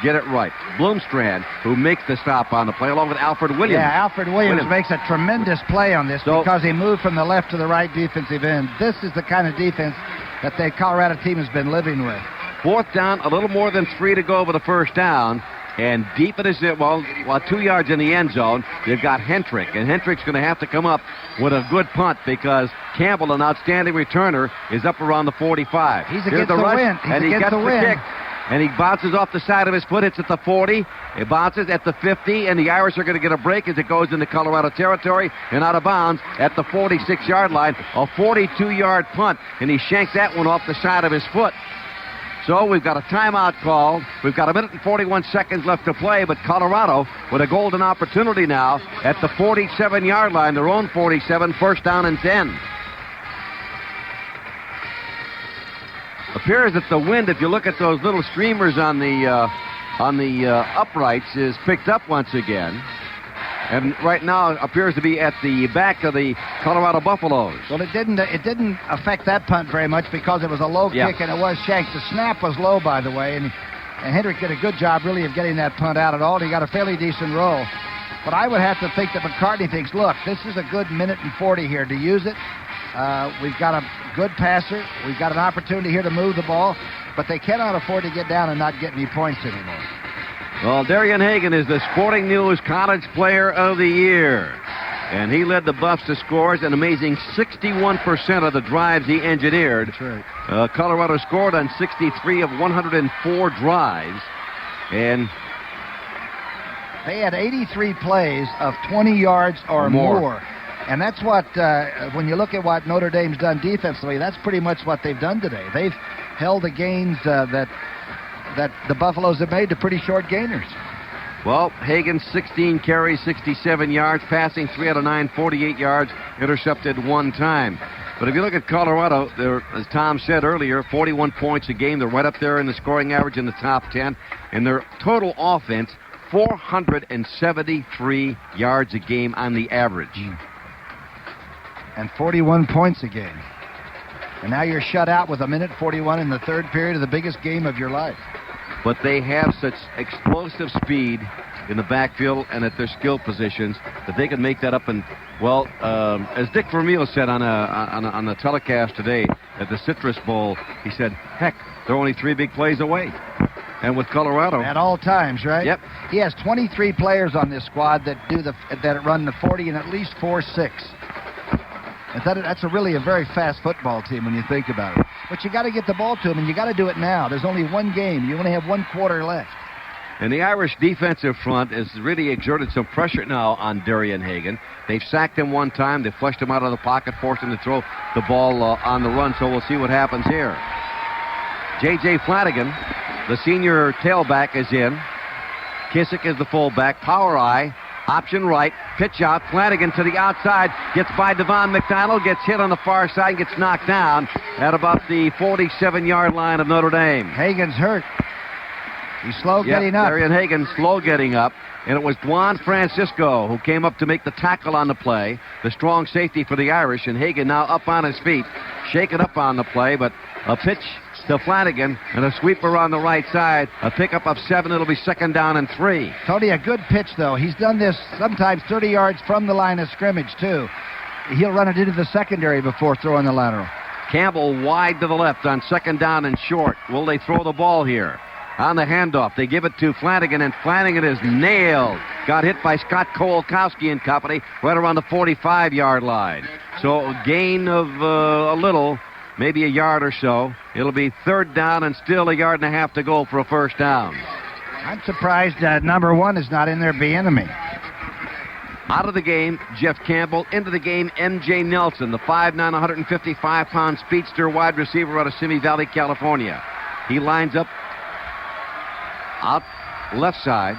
Get it right. Bloomstrand, who makes the stop on the play, along with Alfred Williams. Yeah, Alfred Williams makes a tremendous play on this because he moved from the left to the right defensive end. This is the kind of defense that the Colorado team has been living with. 4th down, a little more than 3 to go for the first down. And deep in his, 2 yards in the end zone, they've got Hentrick. And Hentrick's going to have to come up with a good punt because Campbell, an outstanding returner, is up around the 45. He's against the wind. And he gets the kick. And he bounces off the side of his foot. It's at the 40. It bounces at the 50. And the Irish are going to get a break as it goes into Colorado territory and out of bounds at the 46-yard line. A 42-yard punt. And he shanked that one off the side of his foot. So we've got a timeout called. We've got 1 minute and 41 seconds left to play. But Colorado with a golden opportunity now at the 47-yard line. Their own 47. 1st down and 10. Appears that the wind, if you look at those little streamers on the uprights, is picked up once again. And right now it appears to be at the back of the Colorado Buffaloes. Well, it didn't affect that punt very much because it was a low kick and it was shanked. The snap was low, by the way, and Hendrick did a good job really of getting that punt out at all. He got a fairly decent roll. But I would have to think that McCartney thinks, look, this is a good 1 minute and 40 here to use it. We've got a good passer. We've got an opportunity here to move the ball, but they cannot afford to get down and not get any points anymore. Well, Darien Hagan is the Sporting News College Player of the Year, and he led the Buffs to scores an amazing 61% of the drives he engineered. That's right. Colorado scored on 63 of 104 drives, and they had 83 plays of 20 yards or more. And that's what, when you look at what Notre Dame's done defensively, that's pretty much what they've done today. They've held the gains that the Buffaloes have made to pretty short gainers. Well, Hagan, 16 carries, 67 yards, passing 3 out of 9, 48 yards, intercepted 1 time. But if you look at Colorado, they're, as Tom said earlier, 41 points a game. They're right up there in the scoring average in the top 10. And their total offense, 473 yards a game on the average. And 41 points a game. And now you're shut out with 1:41 in the third period of the biggest game of your life. But they have such explosive speed in the backfield and at their skill positions that they can make that up. And, well, as Dick Vermeil said on the telecast today at the Citrus Bowl, he said, heck, they're only 3 big plays away. And with Colorado... At all times, right? Yep. He has 23 players on this squad that run the 40 and at least 4.6. That's really a very fast football team when you think about it. But you got to get the ball to them, and you got to do it now. There's only one game. You only have 1 quarter left. And the Irish defensive front has really exerted some pressure now on Darien Hagan. They've sacked him one time. They flushed him out of the pocket, forced him to throw the ball on the run. So we'll see what happens here. J.J. Flanagan, the senior tailback, is in. Kissick is the fullback. Power eye. Option right, pitch out, Flanagan to the outside, gets by Devon McDonald, gets hit on the far side, gets knocked down at about the 47-yard line of Notre Dame. Hagan's hurt. He's slow getting up. Darien Hagan slow getting up, and it was Juan Francisco who came up to make the tackle on the play, the strong safety for the Irish, and Hagan now up on his feet, shaking up on the play, but a pitch to Flanagan and a sweeper on the right side, a pickup of 7. It'll be 2nd down and 3. Tony, a good pitch, though. He's done this sometimes 30 yards from the line of scrimmage, too. He'll run it into the secondary before throwing the lateral. Campbell wide to the left on 2nd down and short. Will they throw the ball here? On the handoff, they give it to Flanagan, and Flanagan is nailed. Got hit by Scott Kolkowski and company right around the 45-yard line. So a gain of a little, maybe a yard or so. It'll be 3rd down and still 1.5 yards to go for a 1st down. I'm surprised number 1 is not in there, Bieniemy. Out of the game, Jeff Campbell. Into the game, M.J. Nelson, the 5'9", 155-pound speedster wide receiver out of Simi Valley, California. He lines up out left side.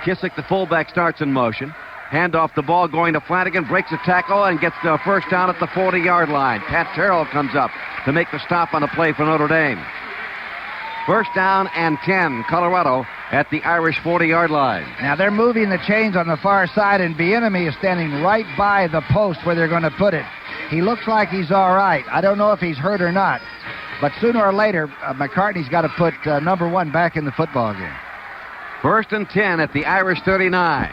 Kissick, the fullback, starts in motion. Hand off the ball going to Flanagan, breaks a tackle, and gets the 1st down at the 40-yard line. Pat Terrell comes up to make the stop on the play for Notre Dame. 1st down and 10, Colorado at the Irish 40-yard line. Now they're moving the chains on the far side, and Bieniemy is standing right by the post where they're going to put it. He looks like he's all right. I don't know if he's hurt or not. But sooner or later, McCartney's got to put number 1 back in the football game. 1st and 10 at the Irish 39.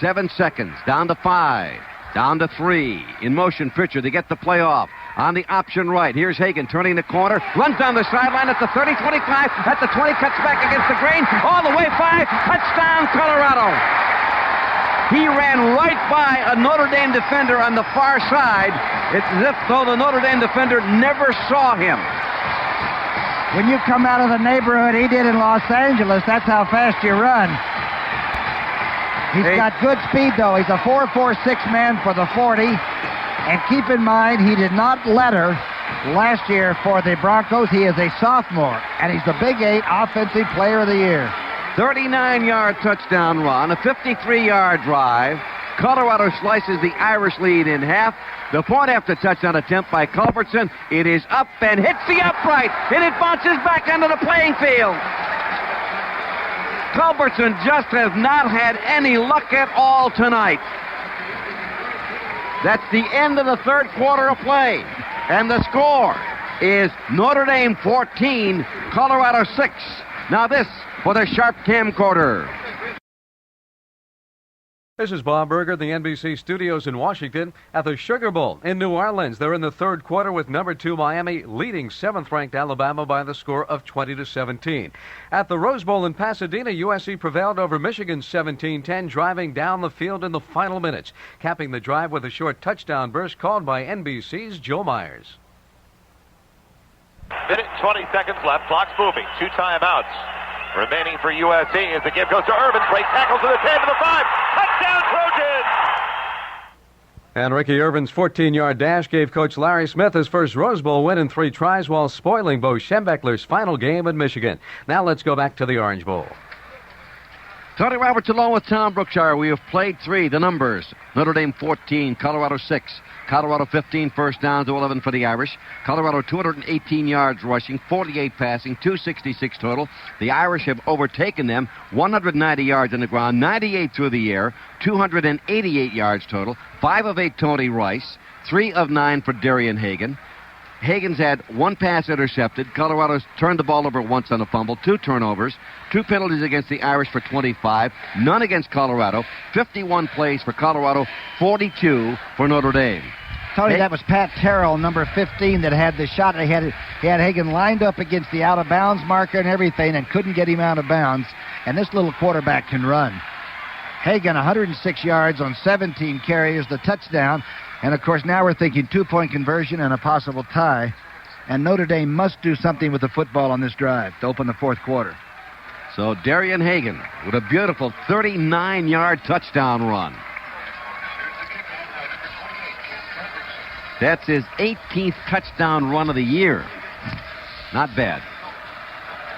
7 seconds, down to 5, down to 3. In motion, Pritchard, they get the play off. On the option right, here's Hagan turning the corner, runs down the sideline at the 30, 25, at the 20, cuts back against the grain, all the way 5, touchdown Colorado. He ran right by a Notre Dame defender on the far side. It's as if though the Notre Dame defender never saw him. When you come out of the neighborhood he did in Los Angeles, that's how fast you run. He's got good speed, though. He's a 4.46 man for the 40. And keep in mind, he did not letter last year for the Broncos. He is a sophomore, and he's the Big 8 Offensive Player of the Year. 39-yard touchdown run, a 53-yard drive. Colorado slices the Irish lead in half. The point after touchdown attempt by Culbertson. It is up and hits the upright, and it bounces back onto the playing field. Culbertson just has not had any luck at all tonight. That's the end of the 3rd quarter of play. And the score is Notre Dame 14, Colorado 6. Now this for the Sharp camcorder. This is Bob Berger, the NBC studios in Washington at the Sugar Bowl in New Orleans. They're in the 3rd quarter with number 2 Miami leading 7th-ranked Alabama by the score of 20-17. At the Rose Bowl in Pasadena, USC prevailed over Michigan 17-10, driving down the field in the final minutes, capping the drive with a short touchdown burst called by NBC's Joe Myers. Minute and 20 seconds left. Clock's moving. 2 timeouts remaining for USC as the give goes to Irvin. Break tackle to the 10 to the 5. Touchdown Trojans! And Ricky Irvin's 14-yard dash gave Coach Larry Smith his first Rose Bowl win in 3 tries while spoiling Bo Schembechler's final game in Michigan. Now let's go back to the Orange Bowl. Tony Roberts along with Tom Brookshire. We have played 3. The numbers: Notre Dame 14, Colorado 6. Colorado 15 first downs to 11 for the Irish. Colorado 218 yards rushing, 48 passing, 266 total. The Irish have overtaken them, 190 yards on the ground, 98 through the air, 288 yards total. 5 of 8 Tony Rice, 3 of 9 for Darien Hagan. Hagen's had 1 pass intercepted. Colorado's turned the ball over once on a fumble, 2 turnovers, 2 penalties against the Irish for 25, none against Colorado, 51 plays for Colorado, 42 for Notre Dame. Tony, that was Pat Terrell, number 15, that had the shot. He had Hagen lined up against the out-of-bounds marker and everything and couldn't get him out of bounds. And this little quarterback can run. Hagen, 106 yards on 17 carries, the touchdown. And, of course, now we're thinking 2-point conversion and a possible tie. And Notre Dame must do something with the football on this drive to open the fourth quarter. So Darien Hagen with a beautiful 39-yard touchdown run. That's his 18th touchdown run of the year. Not bad.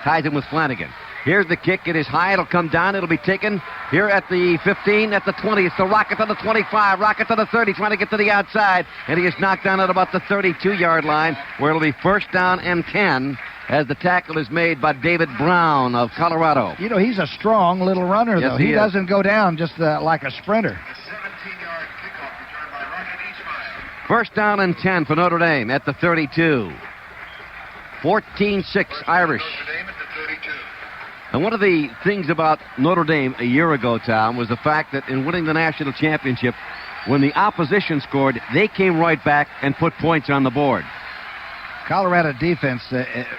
Ties him with Flanagan. Here's the kick. It is high. It'll come down. It'll be taken here at the 15, at the 20. It's the rocket to the 25, rocket to the 30, trying to get to the outside. And he is knocked down at about the 32-yard line, where it'll be first down and 10 as the tackle is made by David Brown of Colorado. You know, he's a strong little runner, Yes, though. he He is. doesn't go down just like a sprinter. First down and 10 for Notre Dame at the 32. 14-6 Irish. And one of the things about Notre Dame a year ago, Tom, was the fact that in winning the national championship, when the opposition scored, they came right back and put points on the board. Colorado defense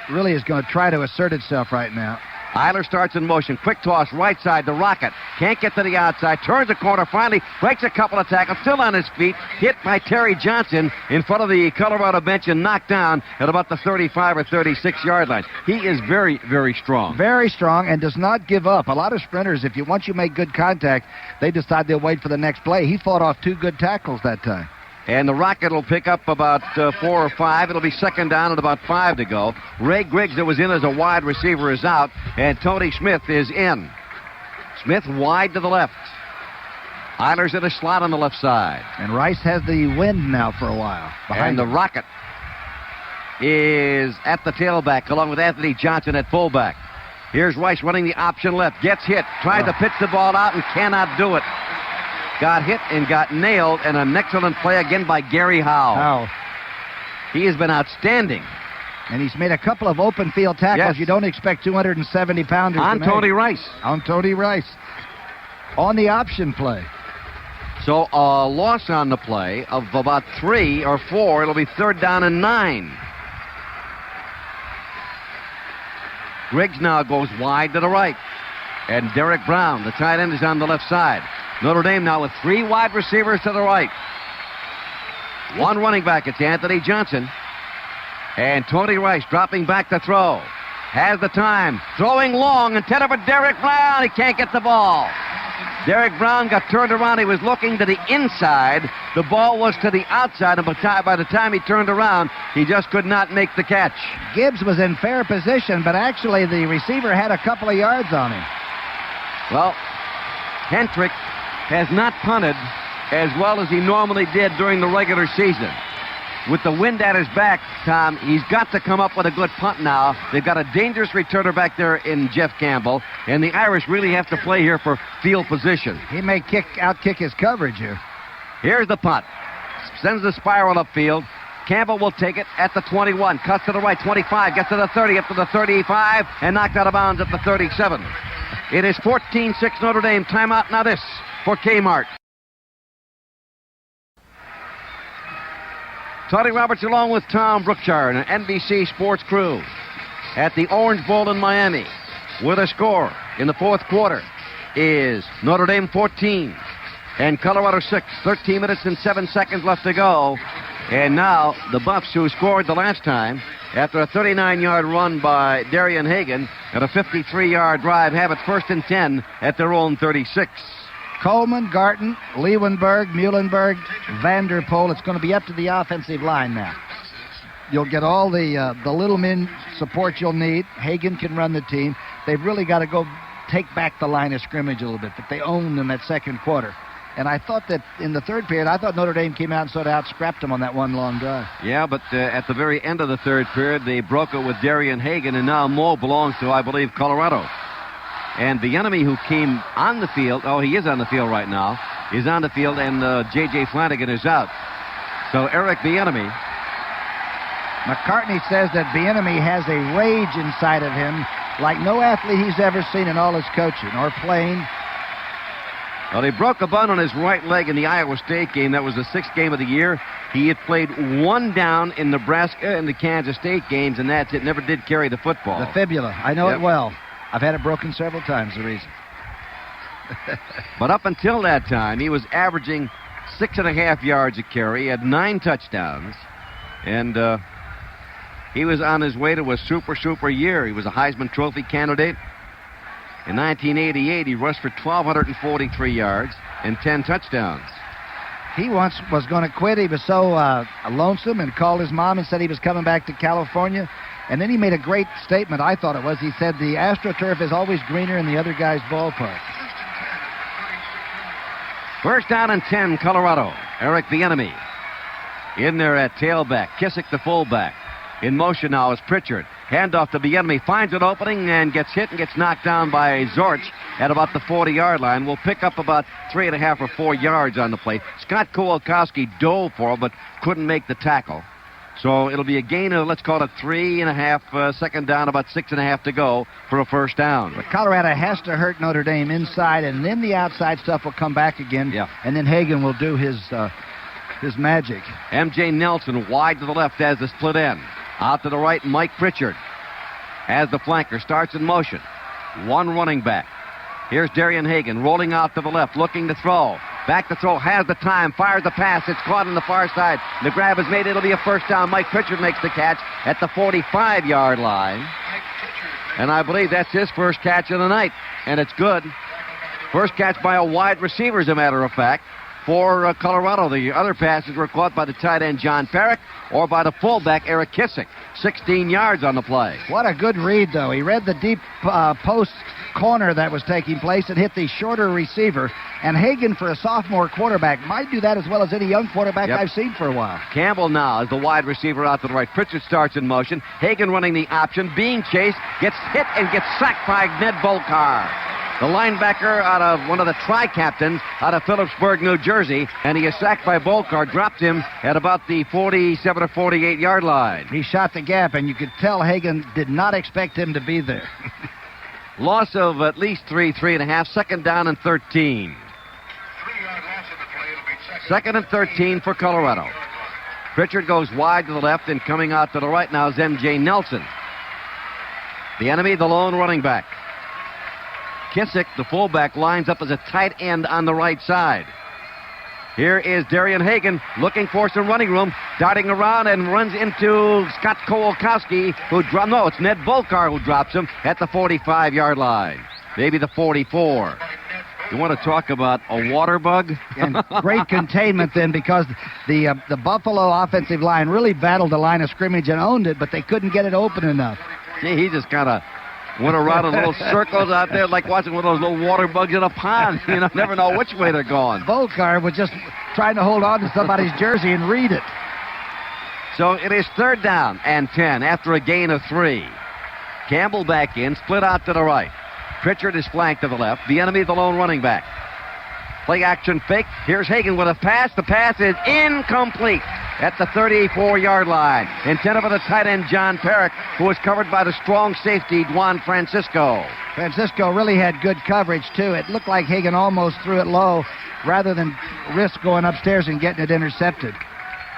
really is going to try to assert itself right now. Eiler starts in motion. Quick toss right side to Rocket. Can't get to the outside. Turns the corner. Finally breaks a couple of tackles. Still on his feet. Hit by Terry Johnson in front of the Colorado bench and knocked down at about the 35 or 36-yard line. He is very, very strong. Very strong and does not give up. A lot of sprinters, once you make good contact, they decide they'll wait for the next play. He fought off 2 good tackles that time. And the Rocket will pick up about 4 or 5. It'll be second down and about 5 to go. Ray Griggs, that was in as a wide receiver, is out. And Tony Smith is in. Smith wide to the left. Eiler's in a slot on the left side. And Rice has the wind now for a while. And the Rocket is at the tailback along with Anthony Johnson at fullback. Here's Rice running the option left. Gets hit. Tries to pitch the ball out and cannot do it. Got hit and got nailed, and an excellent play again by Gary Howe. He has been outstanding. And he's made a couple of open field tackles. Yes. You don't expect 270-pounders On to Tony make. Rice. On Tony Rice. On the option play. So a loss on the play of about 3 or 4. It'll be third down and 9. Griggs now goes wide to the right. And Derek Brown, the tight end, is on the left side. Notre Dame now with 3 wide receivers to the right. 1 running back. It's Anthony Johnson. And Tony Rice dropping back to throw. Has the time. Throwing long. Intended for Derek Brown. He can't get the ball. Derek Brown got turned around. He was looking to the inside. The ball was to the outside. And by the time he turned around, he just could not make the catch. Gibbs was in fair position, but actually the receiver had a couple of yards on him. Well, Hendrick has not punted as well as he normally did during the regular season. With the wind at his back, Tom, he's got to come up with a good punt now. They've got a dangerous returner back there in Jeff Campbell, and the Irish really have to play here for field position. He may outkick his coverage here. Here's the punt. Sends the spiral upfield. Campbell will take it at the 21. Cuts to the right, 25. Gets to the 30, up to the 35, and knocked out of bounds at the 37. It is 14-6 Notre Dame. Timeout now this for Kmart. Tony Roberts along with Tom Brookshire and an NBC Sports crew at the Orange Bowl in Miami with a score in the fourth quarter is Notre Dame 14 and Colorado 6. 13 minutes and 7 seconds left to go. And now the Buffs, who scored the last time after a 39-yard run by Darion Hagen and a 53-yard drive, have it first and 10 at their own 36. Coleman, Garton, Leeuwenberg, Muhlenberg, Vanderpool. It's going to be up to the offensive line now. You'll get all the little men support you'll need. Hagen can run the team. They've really got to go take back the line of scrimmage a little bit, but they own them that second quarter. And I thought that in the third period, I thought Notre Dame came out and sort of out-scrapped them on that one long drive. Yeah, but at the very end of the third period, they broke it with Darien Hagen, and now Mo belongs to, I believe, Colorado. And the enemy who came on the field, he is on the field right now, is on the field, and J.J. Flanagan is out. So Eric the enemy McCartney says that Bieniemy has a rage inside of him like no athlete he's ever seen in all his coaching or playing. Well, he broke a bone on his right leg in the Iowa State game. That was the 6th game of the year. He had played one down in Nebraska and the Kansas State games, and that's it. Never did carry the football. The fibula. I know it well. I've had it broken several times, the reason. But up until that time, he was averaging 6.5 yards a carry. He had 9 touchdowns. And he was on his way to a super year. He was a Heisman Trophy candidate. In 1988, he rushed for 1,243 yards and 10 touchdowns. He once was going to quit. He was so lonesome and called his mom and said he was coming back to California. And then he made a great statement, I thought it was. He said, the AstroTurf is always greener in the other guy's ballpark. First down and 10, Colorado. Eric Bieniemy in there at tailback. Kissick, the fullback. In motion now is Pritchard. Handoff to Bieniemy. Finds an opening and gets hit and gets knocked down by Zorch at about the 40-yard line. Will pick up about 3.5 or 4 yards on the play. Scott Kowalkowski dove for him but couldn't make the tackle. So it'll be a gain of, let's call it 3.5, second down, about 6.5 to go for a first down. But Colorado has to hurt Notre Dame inside, and then the outside stuff will come back again. Yeah. And then Hagen will do his magic. M.J. Nelson wide to the left as the split end. Out to the right, Mike Pritchard as the flanker starts in motion. One running back. Here's Darien Hagen rolling out to the left, looking to throw. Back to throw, has the time, fires the pass. It's caught on the far side. The grab is made. It'll be a first down. Mike Pritchard makes the catch at the 45-yard line. And I believe that's his first catch of the night. And it's good. First catch by a wide receiver, as a matter of fact, for Colorado. The other passes were caught by the tight end, John Perrick, or by the fullback, Eric Kissick. 16 yards on the play. What a good read, though. He read the deep post corner that was taking place and hit the shorter receiver. And Hagen, for a sophomore quarterback, might do that as well as any young quarterback I've seen for a while. Campbell now is the wide receiver out to the right. Pritchard starts in motion. Hagen running the option, being chased, gets hit and gets sacked by Ned Bolkar, the linebacker out of one of the tri-captains out of Phillipsburg, New Jersey. And he is sacked by Bolkar, dropped him at about the 47 or 48-yard line. He shot the gap, and you could tell Hagen did not expect him to be there. Loss of at least 3.5. Second down and 13. Second and 13 for Colorado. Pritchard goes wide to the left, and coming out to the right now is M.J. Nelson. Bieniemy, the lone running back. Kissick, the fullback, lines up as a tight end on the right side. Here is Darion Hagen looking for some running room, darting around and runs into Scott Kowalkowski, it's Ned Bolkar who drops him at the 45-yard line. Maybe the 44. You want to talk about a water bug? And great containment then, because the Buffalo offensive line really battled the line of scrimmage and owned it, but they couldn't get it open enough. Gee, he just kind of went around in little circles out there like watching one of those little water bugs in a pond. You know, never know which way they're going. Bolkar was just trying to hold on to somebody's jersey and read it. So it is third down and 10 after a gain of 3. Campbell back in, split out to the right. Pritchard is flanked to the left. Bieniemy, the lone running back. Play action fake. Here's Hagen with a pass. The pass is incomplete at the 34-yard line. Intended for the tight end, John Perrick, who was covered by the strong safety, Juan Francisco. Francisco really had good coverage, too. It looked like Hagen almost threw it low rather than risk going upstairs and getting it intercepted.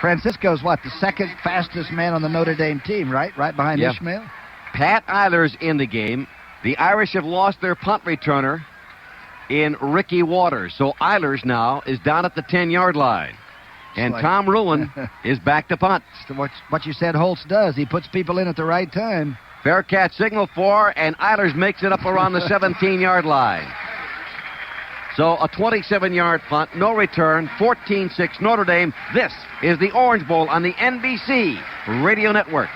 Francisco's, the second fastest man on the Notre Dame team, right? Right behind Ishmael? Pat Eiler's in the game. The Irish have lost their punt returner in Ricky Waters. So Eilers now is down at the 10-yard line. And Tom Ruin is back to punt. What you said Holtz does. He puts people in at the right time. Fair catch signal for, and Eilers makes it up around the 17-yard line. So a 27-yard punt, no return, 14-6 Notre Dame. This is the Orange Bowl on the NBC Radio Network.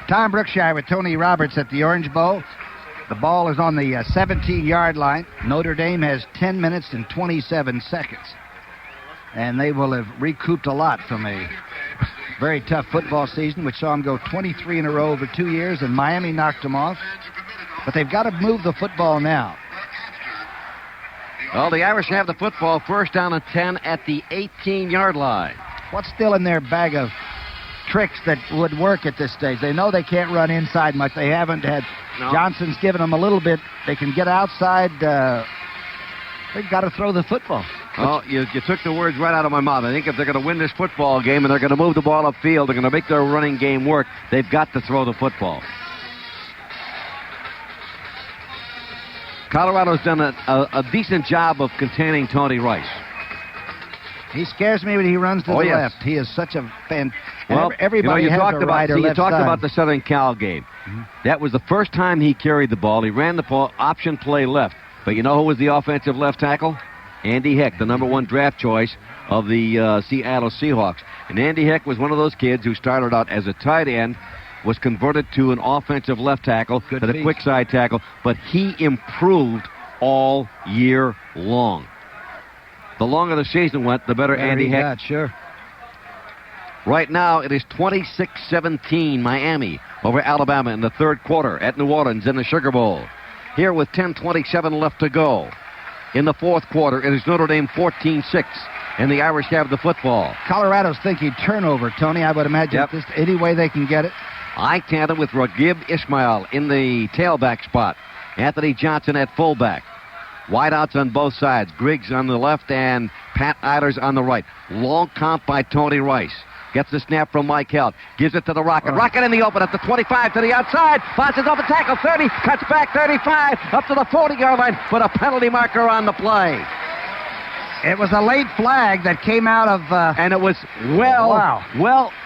Tom Brookshire with Tony Roberts at the Orange Bowl. The ball is on the 17-yard line. Notre Dame has 10 minutes and 27 seconds. And they will have recouped a lot from a very tough football season, which saw them go 23 in a row over 2 years, and Miami knocked them off. But they've got to move the football now. Well, the Irish have the football, first down and 10 at the 18-yard line. What's still in their bag of tricks that would work at this stage? They know they can't run inside much. They haven't had. No. Johnson's given them a little bit. They can get outside. They've got to throw the football. Well, you took the words right out of my mouth. I think if they're going to win this football game and they're going to move the ball upfield, they're going to make their running game work, they've got to throw the football. Colorado's done a decent job of containing Tony Rice. He scares me when he runs to the yes. left. He is such a fan. Well, everybody has a right or you left talked side. about the Southern Cal game. That was the first time he carried the ball. He ran the ball, option play left. But you know who was the offensive left tackle? Andy Heck, the number 1 draft choice of the Seattle Seahawks. And Andy Heck was one of those kids who started out as a tight end, was converted to an offensive left tackle, to the quick side tackle, but he improved all year long. The longer the season went, the better Andy Heck. got, sure. Right now, it is 26-17 Miami over Alabama in the third quarter at New Orleans in the Sugar Bowl. Here with 10:27 left to go. In the fourth quarter, it is Notre Dame 14-6, and the Irish have the football. Colorado's thinking turnover, Tony. I would imagine this any way they can get it. I tandem with Ragib Ismail in the tailback spot. Anthony Johnson at fullback. Wideouts on both sides. Griggs on the left and Pat Eilers on the right. Long comp by Tony Rice. Gets the snap from Mike Helt. Gives it to the Rocket. Rocket in the open at the 25 to the outside. Passes off a tackle. 30. Cuts back 35. Up to the 40-yard line. Put a penalty marker on the play. It was a late flag that came out of... and it was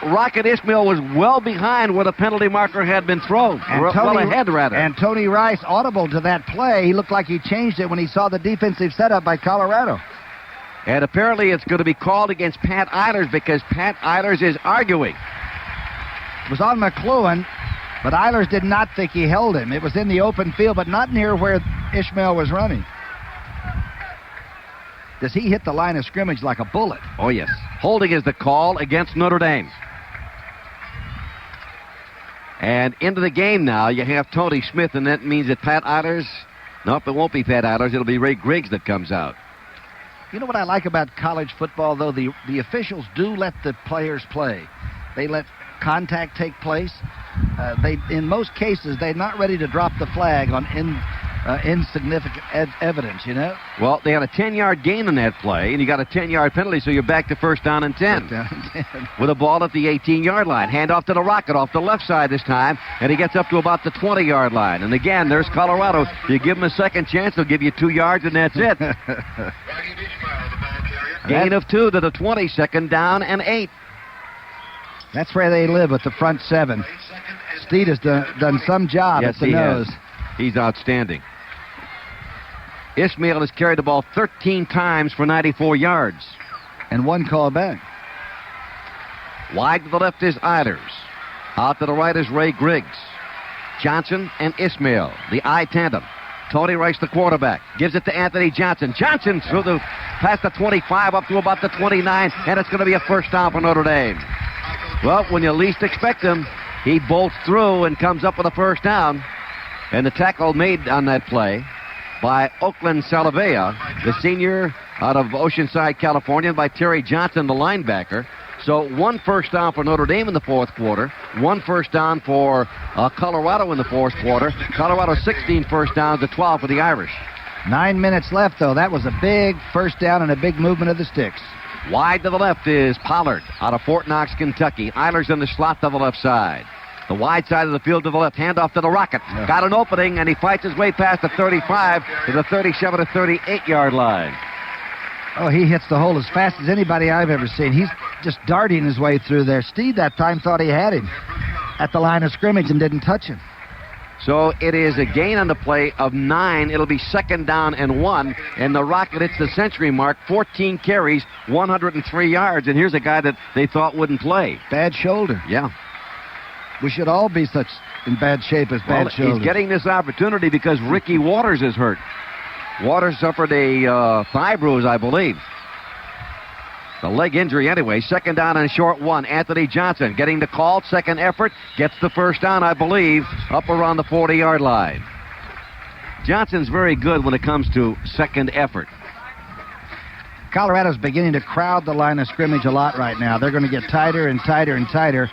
Rocket Ismail was well behind where the penalty marker had been thrown. Well ahead, rather. And Tony Rice, audible to that play, he looked like he changed it when he saw the defensive setup by Colorado. And apparently it's going to be called against Pat Eilers because Pat Eilers is arguing. It was on McLuhan, but Eilers did not think he held him. It was in the open field, but not near where Ishmael was running. Does he hit the line of scrimmage like a bullet? Oh, yes. Holding is the call against Notre Dame. And into the game now, you have Tony Smith, and that means that Pat Eilers... Nope, it won't be Pat Eilers. It'll be Ray Griggs that comes out. You know what I like about college football, though? The officials do let the players play. They let contact take place. In most cases, they're not ready to drop the flag on insignificant evidence, you know? Well, they had a 10-yard gain in that play, and you got a 10-yard penalty, so you're back to first down and 10. With a ball at the 18-yard line. Hand off to the Rocket off the left side this time, and he gets up to about the 20-yard line. And again, there's Colorado. You give them a second chance, they'll give you 2 yards, and that's it. Gain of 2 to the 20, second down and 8. That's where they live with the front 7. Steed has done some job at the nose. He's outstanding. Ismail has carried the ball 13 times for 94 yards. And 1 call back. Wide to the left is Eilers. Out to the right is Ray Griggs. Johnson and Ismail, the I tandem. Tony Rice, the quarterback, gives it to Anthony Johnson. Johnson past the 25 up to about the 29, and it's going to be a first down for Notre Dame. Well, when you least expect him, he bolts through and comes up with a first down. And the tackle made on that play by Oakland Salavea, the senior out of Oceanside, California, and by Terry Johnson, the linebacker. So 1 first down for Notre Dame in the fourth quarter, 1 first down for Colorado in the fourth quarter. Colorado 16 first downs to 12 for the Irish. 9 minutes left, though. That was a big first down and a big movement of the sticks. Wide to the left is Pollard out of Fort Knox, Kentucky. Eilers in the slot to the left side. The wide side of the field to the left. Handoff to the Rocket. Yeah. Got an opening, and he fights his way past the 35 to the 37 to 38-yard line. Oh, he hits the hole as fast as anybody I've ever seen. He's just darting his way through there. Steed that time thought he had him at the line of scrimmage and didn't touch him. So it is a gain on the play of 9. It'll be second down and 1. And the Rocket hits the century mark. 14 carries, 103 yards. And here's a guy that they thought wouldn't play. Bad shoulder. Yeah. We should all be such in bad shape as bad shoulders. He's getting this opportunity because Ricky Waters is hurt. Waters suffered a thigh bruise, I believe. The leg injury anyway. Second down and short 1. Anthony Johnson getting the call. Second effort. Gets the first down, I believe, up around the 40-yard line. Johnson's very good when it comes to second effort. Colorado's beginning to crowd the line of scrimmage a lot right now. They're going to get tighter and tighter and tighter.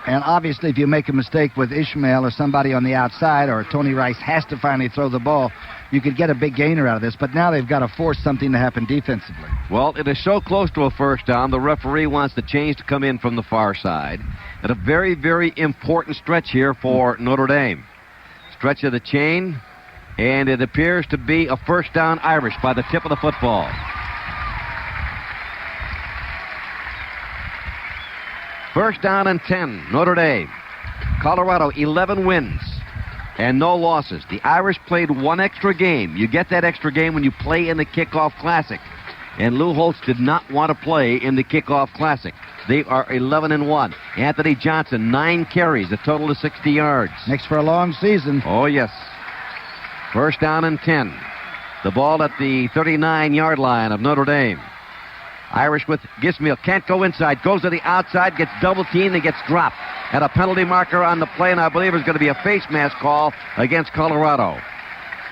And obviously, if you make a mistake with Ishmael or somebody on the outside, or Tony Rice has to finally throw the ball, you could get a big gainer out of this. But now they've got to force something to happen defensively. Well, it is so close to a first down, the referee wants the change to come in from the far side. And a very, very important stretch here for Notre Dame. Stretch of the chain, and it appears to be a first down Irish by the tip of the football. First down and 10, Notre Dame. Colorado, 11 wins and no losses. The Irish played one extra game. You get that extra game when you play in the Kickoff Classic. And Lou Holtz did not want to play in the Kickoff Classic. They are 11-1. Anthony Johnson, 9 carries, a total of 60 yards. Next for a long season. Oh, yes. First down and 10. The ball at the 39-yard line of Notre Dame. Irish with Gismiel, can't go inside, goes to the outside, gets double-teamed and gets dropped. And a penalty marker on the play, and I believe there's going to be a face mask call against Colorado.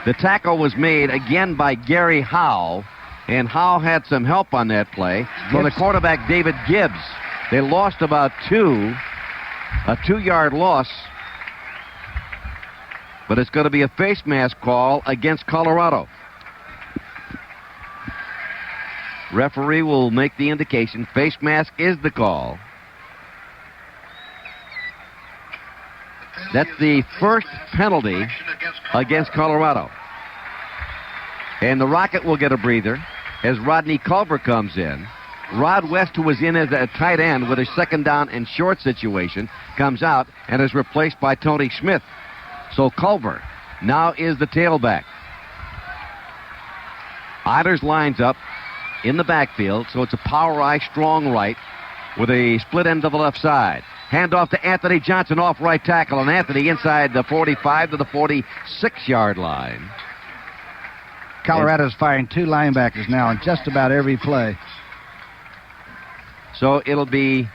The tackle was made again by Gary Howe, and Howe had some help on that play from the quarterback David Gibbs. They lost about a 2-yard loss, but it's going to be a face mask call against Colorado. Referee will make the indication. Face mask is the call. That's the first penalty against Colorado. And the Rocket will get a breather as Rodney Culver comes in. Rod West, who was in as a tight end with a second down and short situation, comes out and is replaced by Tony Smith. So Culver now is the tailback. Eilers lines up in the backfield, so it's a power eye, strong right with a split end to the left side. Hand off to Anthony Johnson off right tackle, and Anthony inside the 45 to the 46-yard line. Colorado's firing 2 linebackers now on just about every play. So it'll be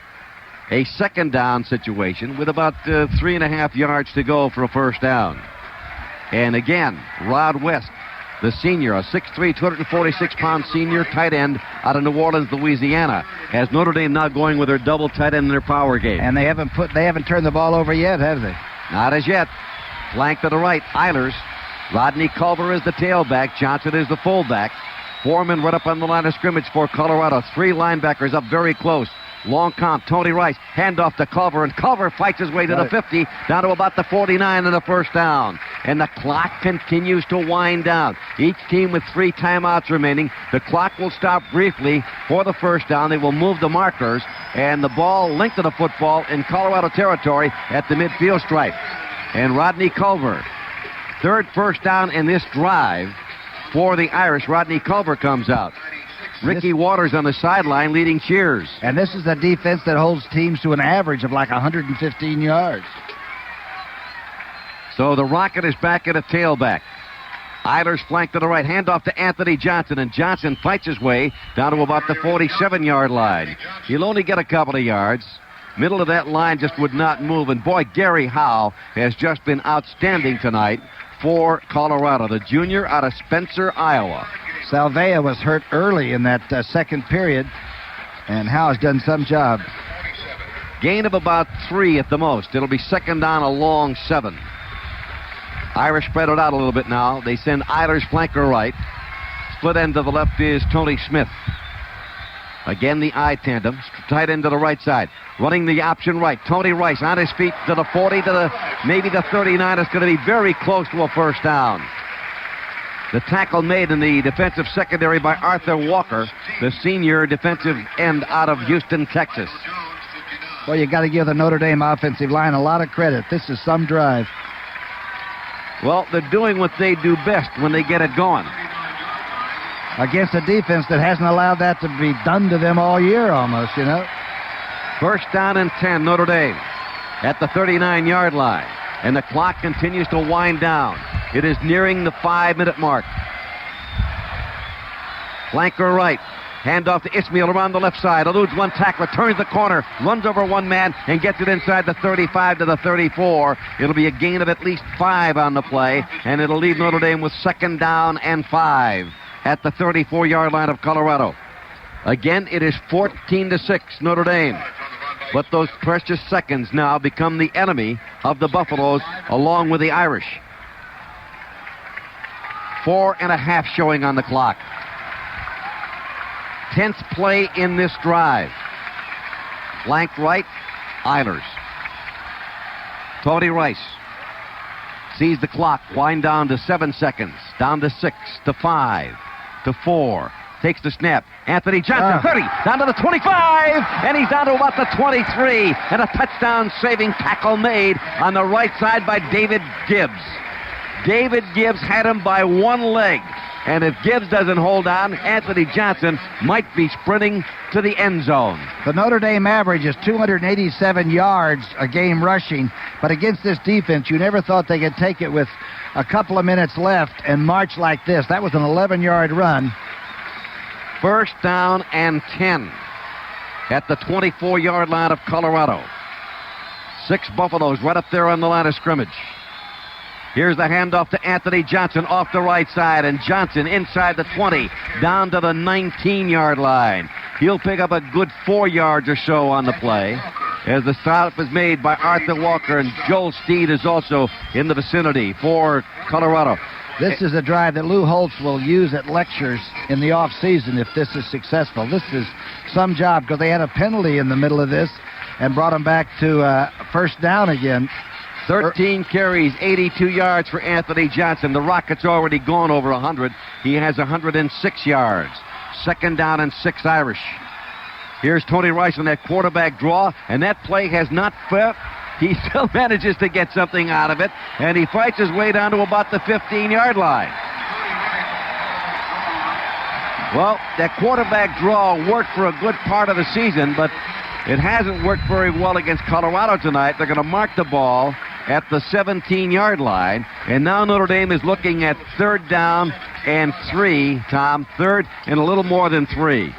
a second down situation with about 3.5 yards to go for a first down. And again, Rod West, the senior, a 6'3", 246-pound senior tight end out of New Orleans, Louisiana, has Notre Dame now going with their double tight end in their power game. And they haven't turned the ball over yet, have they? Not as yet. Flank to the right, Eilers. Rodney Culver is the tailback. Johnson is the fullback. Foreman right up on the line of scrimmage for Colorado. 3 linebackers up very close. Long count, Tony Rice, handoff to Culver, and Culver fights his way to the 50, down to about the 49 and the first down. And the clock continues to wind down. Each team with 3 timeouts remaining. The clock will stop briefly for the first down. They will move the markers, and the ball linked to the football in Colorado territory at the midfield stripe. And Rodney Culver, third first down in this drive for the Irish. Rodney Culver comes out. Ricky Waters on the sideline leading cheers. And this is a defense that holds teams to an average of like 115 yards. So the Rocket is back at a tailback. Eilers flank to the right, handoff to Anthony Johnson, and Johnson fights his way down to about the 47-yard line. He'll only get a couple of yards. Middle of that line just would not move, and boy, Gary Howe has just been outstanding tonight for Colorado, the junior out of Spencer, Iowa. Salvea was hurt early in that second period, and Howe has done some job. Gain of about 3 at the most. It'll be second down, a long 7. Irish spread it out a little bit now. They send Eilers flanker right. Split end to the left is Tony Smith. Again, the I tandem, tight end to the right side. Running the option right. Tony Rice on his feet to the 40, to maybe the 39. It's going to be very close to a first down. The tackle made in the defensive secondary by Arthur Walker, the senior defensive end out of Houston, Texas. Well, you got to give the Notre Dame offensive line a lot of credit. This is some drive. Well, they're doing what they do best when they get it going. Against a defense that hasn't allowed that to be done to them all year almost, you know. First down and 10, Notre Dame at the 39-yard line. And the clock continues to wind down. It is nearing the 5-minute mark. Flanker right. Handoff to Ishmael around the left side. Eludes one tackler, turns the corner, runs over one man, and gets it inside the 35 to the 34. It'll be a gain of at least 5 on the play, and it'll leave Notre Dame with second down and 5 at the 34-yard line of Colorado. Again, it is 14-6 Notre Dame. But those precious seconds now become the enemy of the Buffaloes along with the Irish. 4.5 showing on the clock. 10th play in this drive. Flank right, Eilers. Tony Rice sees the clock wind down to 7 seconds, down to 6, to 5, to 4. Takes the snap. Anthony Johnson, 30, down to the 25, and he's down to about the 23. And a touchdown-saving tackle made on the right side by David Gibbs. David Gibbs had him by one leg. And if Gibbs doesn't hold on, Anthony Johnson might be sprinting to the end zone. The Notre Dame average is 287 yards a game rushing, but against this defense, you never thought they could take it with a couple of minutes left and march like this. That was an 11-yard run. First down and 10 at the 24-yard line of Colorado. 6 Buffaloes right up there on the line of scrimmage. Here's the handoff to Anthony Johnson off the right side, and Johnson inside the 20, down to the 19-yard line. He'll pick up a good 4 yards or so on the play, as the stop is made by Arthur Walker, and Joel Steed is also in the vicinity for Colorado. This is a drive that Lou Holtz will use at lectures in the off-season if this is successful. This is some job, because they had a penalty in the middle of this and brought them back to first down again. 13 carries, 82 yards for Anthony Johnson. The Rockets already gone over 100. He has 106 yards. Second down and 6 Irish. Here's Tony Rice on that quarterback draw, and that play has not felt. He still manages to get something out of it, and he fights his way down to about the 15-yard line. Well, that quarterback draw worked for a good part of the season, but it hasn't worked very well against Colorado tonight. They're going to mark the ball at the 17-yard line, and now Notre Dame is looking at 3rd down and 3, Tom. 3rd and a little more than 3.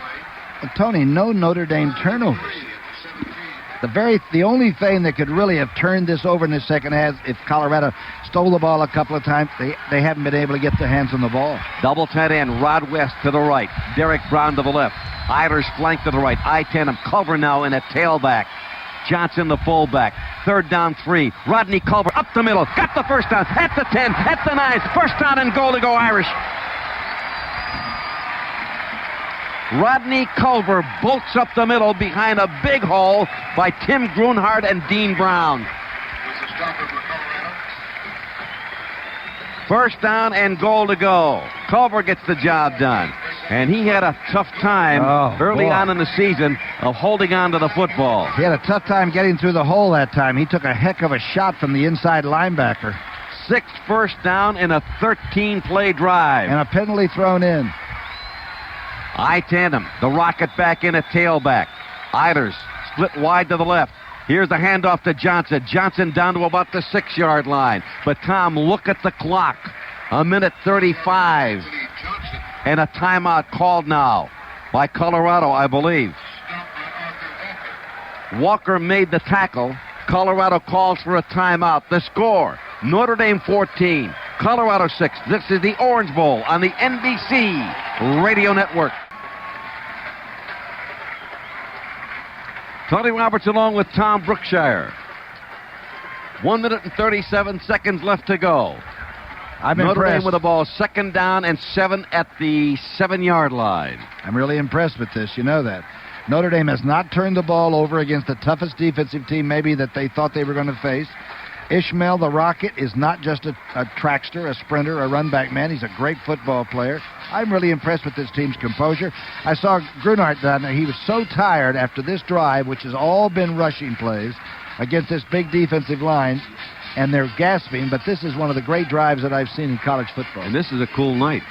Well, Tony, no Notre Dame turnovers. The only thing that could really have turned this over in the second half, if Colorado stole the ball a couple of times, they haven't been able to get their hands on the ball. Double tight end, Rod West to the right, Derek Brown to the left, Eilers flank to the right, I-10 Culver now in a tailback. Johnson the fullback. 3rd down 3. Rodney Culver up the middle. Got the first down at the 10, at the 9. First down and goal to go Irish. Rodney Culver bolts up the middle behind a big hole by Tim Grunhardt and Dean Brown. First down and goal to go. Culver gets the job done. And he had a tough time early on in the season of holding on to the football. He had a tough time getting through the hole that time. He took a heck of a shot from the inside linebacker. 6th first down in a 13-play drive. And a penalty thrown in. I-tandem, the Rocket back in a tailback. Eilers split wide to the left. Here's the handoff to Johnson. Johnson down to about the 6-yard line. But Tom, look at the clock. 1:35. And a timeout called now by Colorado, I believe. Walker made the tackle. Colorado calls for a timeout. The score, Notre Dame 14, Colorado 6. This is the Orange Bowl on the NBC Radio Network. Tony Roberts along with Tom Brookshire. 1 minute and 37 seconds left to go. I'm Notre impressed. Dame with the ball, 2nd down and 7 at the 7-yard line. I'm really impressed with this. You know that. Notre Dame has not turned the ball over against the toughest defensive team maybe that they thought they were going to face. Ishmael the Rocket is not just a trackster, a sprinter, a run-back man. He's a great football player. I'm really impressed with this team's composure. I saw Grunhardt down there. He was so tired after this drive, which has all been rushing plays against this big defensive line, and they're gasping, but this is one of the great drives that I've seen in college football. And this is a cool night.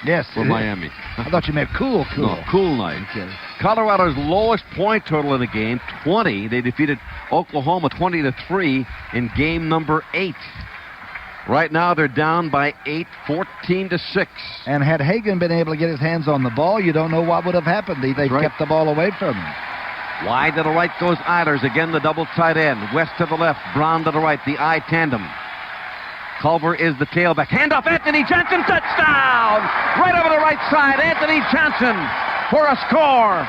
Yes. For Miami. I thought you meant cool. No, cool night. Okay. Colorado's lowest point total in the game, 20. They defeated Oklahoma 20-3 in game number 8. Right now they're down by 8, 14-6. And had Hagen been able to get his hands on the ball, you don't know what would have happened. They kept the ball away from him. Wide to the right goes Eilers. Again, the double tight end. West to the left, Brown to the right, the I-tandem. Culver is the tailback. Handoff, Anthony Johnson, touchdown! Right over the right side, Anthony Johnson. for a score.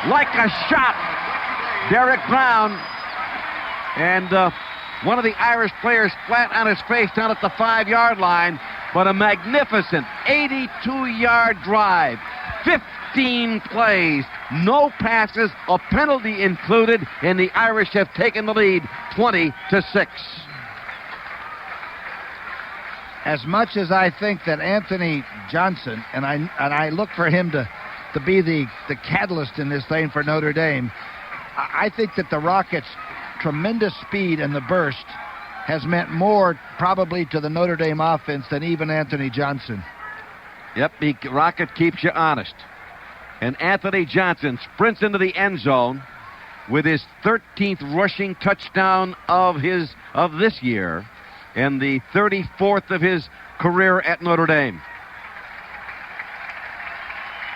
Like a shot, Derek Brown. And one of the Irish players flat on his face down at the 5-yard line, but a magnificent 82-yard drive. 15 plays, no passes, a penalty included, and the Irish have taken the lead 20-6. As much as I think that Anthony Johnson, and I look for him to be the catalyst in this thing for Notre Dame, I think that the Rockets' tremendous speed and the burst has meant more probably to the Notre Dame offense than even Anthony Johnson. Yep, Rocket keeps you honest. And Anthony Johnson sprints into the end zone with his 13th rushing touchdown of this year and the 34th of his career at Notre Dame.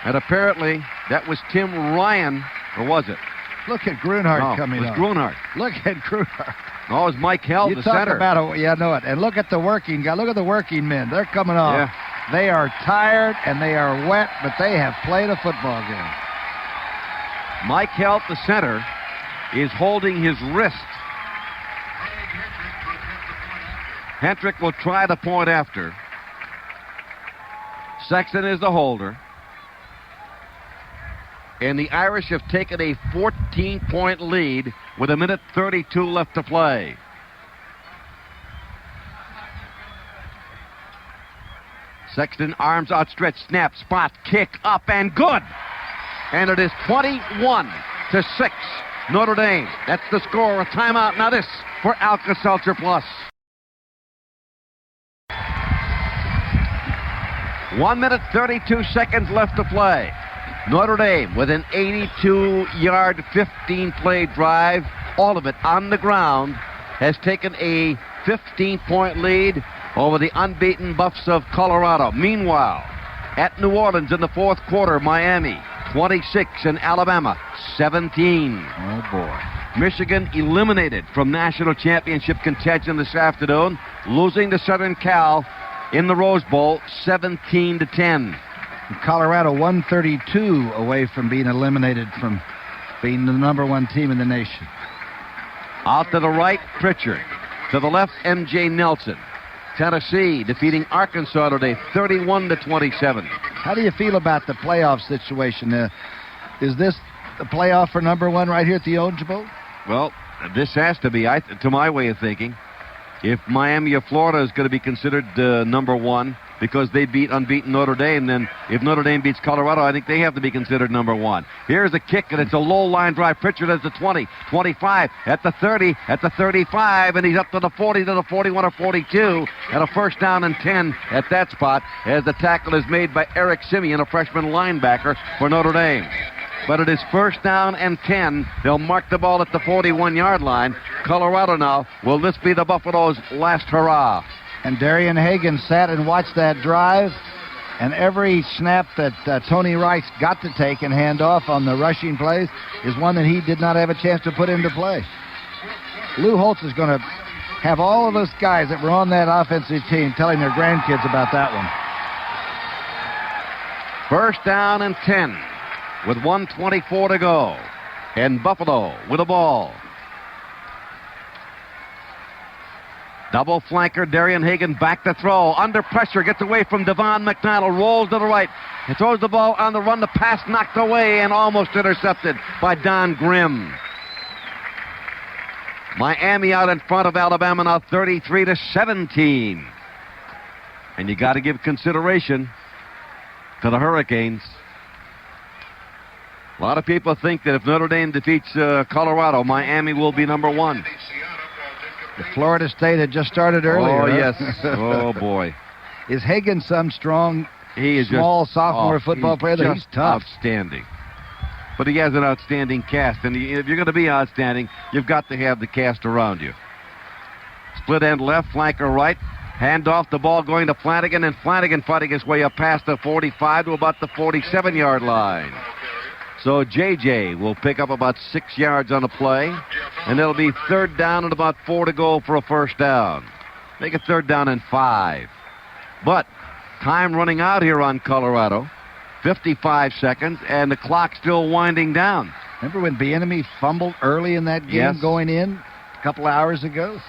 And apparently that was Tim Ryan, or was it? Look at Grunhardt coming up. It was Grunhardt. Look at Grunhardt. No, it was Mike Held, the center. You talk about I know it. And look at the working guy. Look at the working men. They're coming off. Yeah. They are tired and they are wet, but they have played a football game. Mike Held, the center, is holding his wrist. Hendrick will try the point after. Sexton is the holder. And the Irish have taken a 14-point lead with 1:32 left to play. Sexton, arms outstretched, snap, spot, kick, up, and good. And it is 21-6, Notre Dame. That's the score. A timeout. Now this for Alka-Seltzer Plus. 1:32 left to play. Notre Dame with an 82-yard, 15-play drive, all of it on the ground, has taken a 15-point lead over the unbeaten Buffs of Colorado. Meanwhile, at New Orleans in the fourth quarter, Miami 26 and Alabama 17. Oh, boy. Michigan eliminated from national championship contention this afternoon, losing to Southern Cal in the Rose Bowl 17-10. Colorado 132 away from being eliminated from being the number one team in the nation. Out to the right, Pritchard. To the left, M.J. Nelson. Tennessee defeating Arkansas today 31-27. How do you feel about the playoff situation? Is this the playoff for number one right here at the Orange Bowl? Well, this has to be, to my way of thinking. If Miami or Florida is going to be considered number one because they beat unbeaten Notre Dame, then if Notre Dame beats Colorado, I think they have to be considered number one. Here's a kick, and it's a low line drive. Pritchard has the 20, 25, at the 30, at the 35, and he's up to the 40, to the 41 or 42, and a first down and 10 at that spot as the tackle is made by Eric Simeon, a freshman linebacker for Notre Dame. But it is first down and 10. They'll mark the ball at the 41-yard line. Colorado now, will this be the Buffaloes' last hurrah? And Darien Hagen sat and watched that drive, and every snap that Tony Rice got to take and hand off on the rushing plays is one that he did not have a chance to put into play. Lou Holtz is going to have all of us guys that were on that offensive team telling their grandkids about that one. First down and 10 with 1:24 to go. And Buffalo with the ball. Double flanker, Darion Hagen back to throw. Under pressure, gets away from Devon McDonald, rolls to the right. He throws the ball on the run. The pass knocked away and almost intercepted by Don Grimm. Miami out in front of Alabama now 33-17. And you got to give consideration to the Hurricanes. A lot of people think that if Notre Dame defeats Colorado, Miami will be number one. The Florida State had just started earlier. Oh, yes. Oh, boy. Is Hagen some strong, small sophomore football player? He's tough. Outstanding. But he has an outstanding cast. And if you're going to be outstanding, you've got to have the cast around you. Split end left, flanker right. Hand off, the ball going to Flanagan, and Flanagan fighting his way up past the 45 to about the 47-yard line. So J.J. will pick up about 6 yards on the play, and it'll be third down and about 4 to go for a first down. Make it third down and 5. But time running out here on Colorado. 55 seconds, and the clock still winding down. Remember when Bieniemy fumbled early in that game Yes. going in a couple hours ago?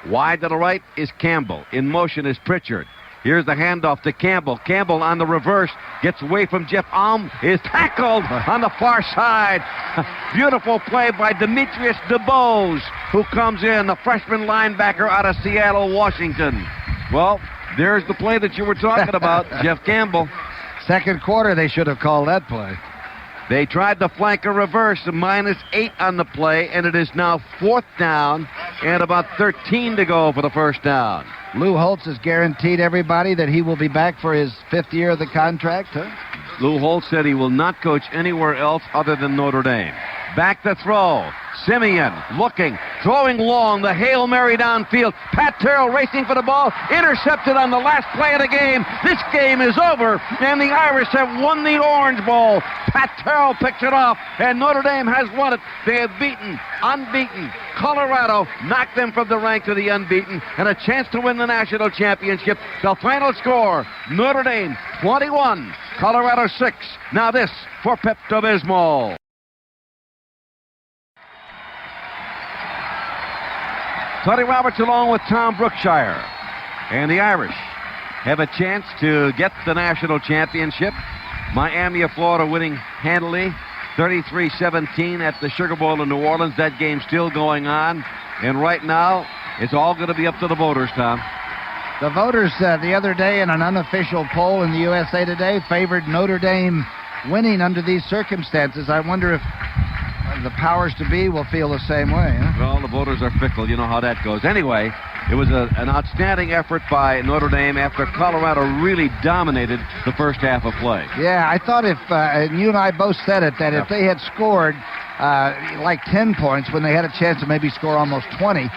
Wide to the right is Campbell. In motion is Pritchard. Here's the handoff to Campbell. Campbell on the reverse gets away from Jeff Alm. Is tackled on the far side. Beautiful play by Demetrius DeBose, who comes in, the freshman linebacker out of Seattle, Washington. Well, there's the play that you were talking about, Jeff Campbell. Second quarter, they should have called that play. They tried to flank a reverse, -8 on the play, and it is now 4th down and about 13 to go for the first down. Lou Holtz has guaranteed everybody that he will be back for his 5th year of the contract, huh? Lou Holtz said he will not coach anywhere else other than Notre Dame. Back to throw. Simeon looking, throwing long, the Hail Mary downfield. Pat Terrell racing for the ball, intercepted on the last play of the game. This game is over, and the Irish have won the Orange Bowl. Pat Terrell picks it off, and Notre Dame has won it. They have beaten, unbeaten, Colorado, knocked them from the ranks of the unbeaten, and a chance to win the national championship. The final score, Notre Dame 21, Colorado 6. Now this for Pepto-Bismol. Tony Roberts along with Tom Brookshire. And the Irish have a chance to get the national championship. Miami of Florida winning handily, 33-17 at the Sugar Bowl in New Orleans. That game still going on. And right now, it's all going to be up to the voters, Tom. The voters the other day in an unofficial poll in the USA Today favored Notre Dame winning under these circumstances. I wonder if the powers to be will feel the same way, huh? Well, the voters are fickle. You know how that goes. Anyway, it was an outstanding effort by Notre Dame after Colorado really dominated the first half of play. Yeah, I thought if, and you and I both said it, that if they had scored like 10 points when they had a chance to maybe score almost 20.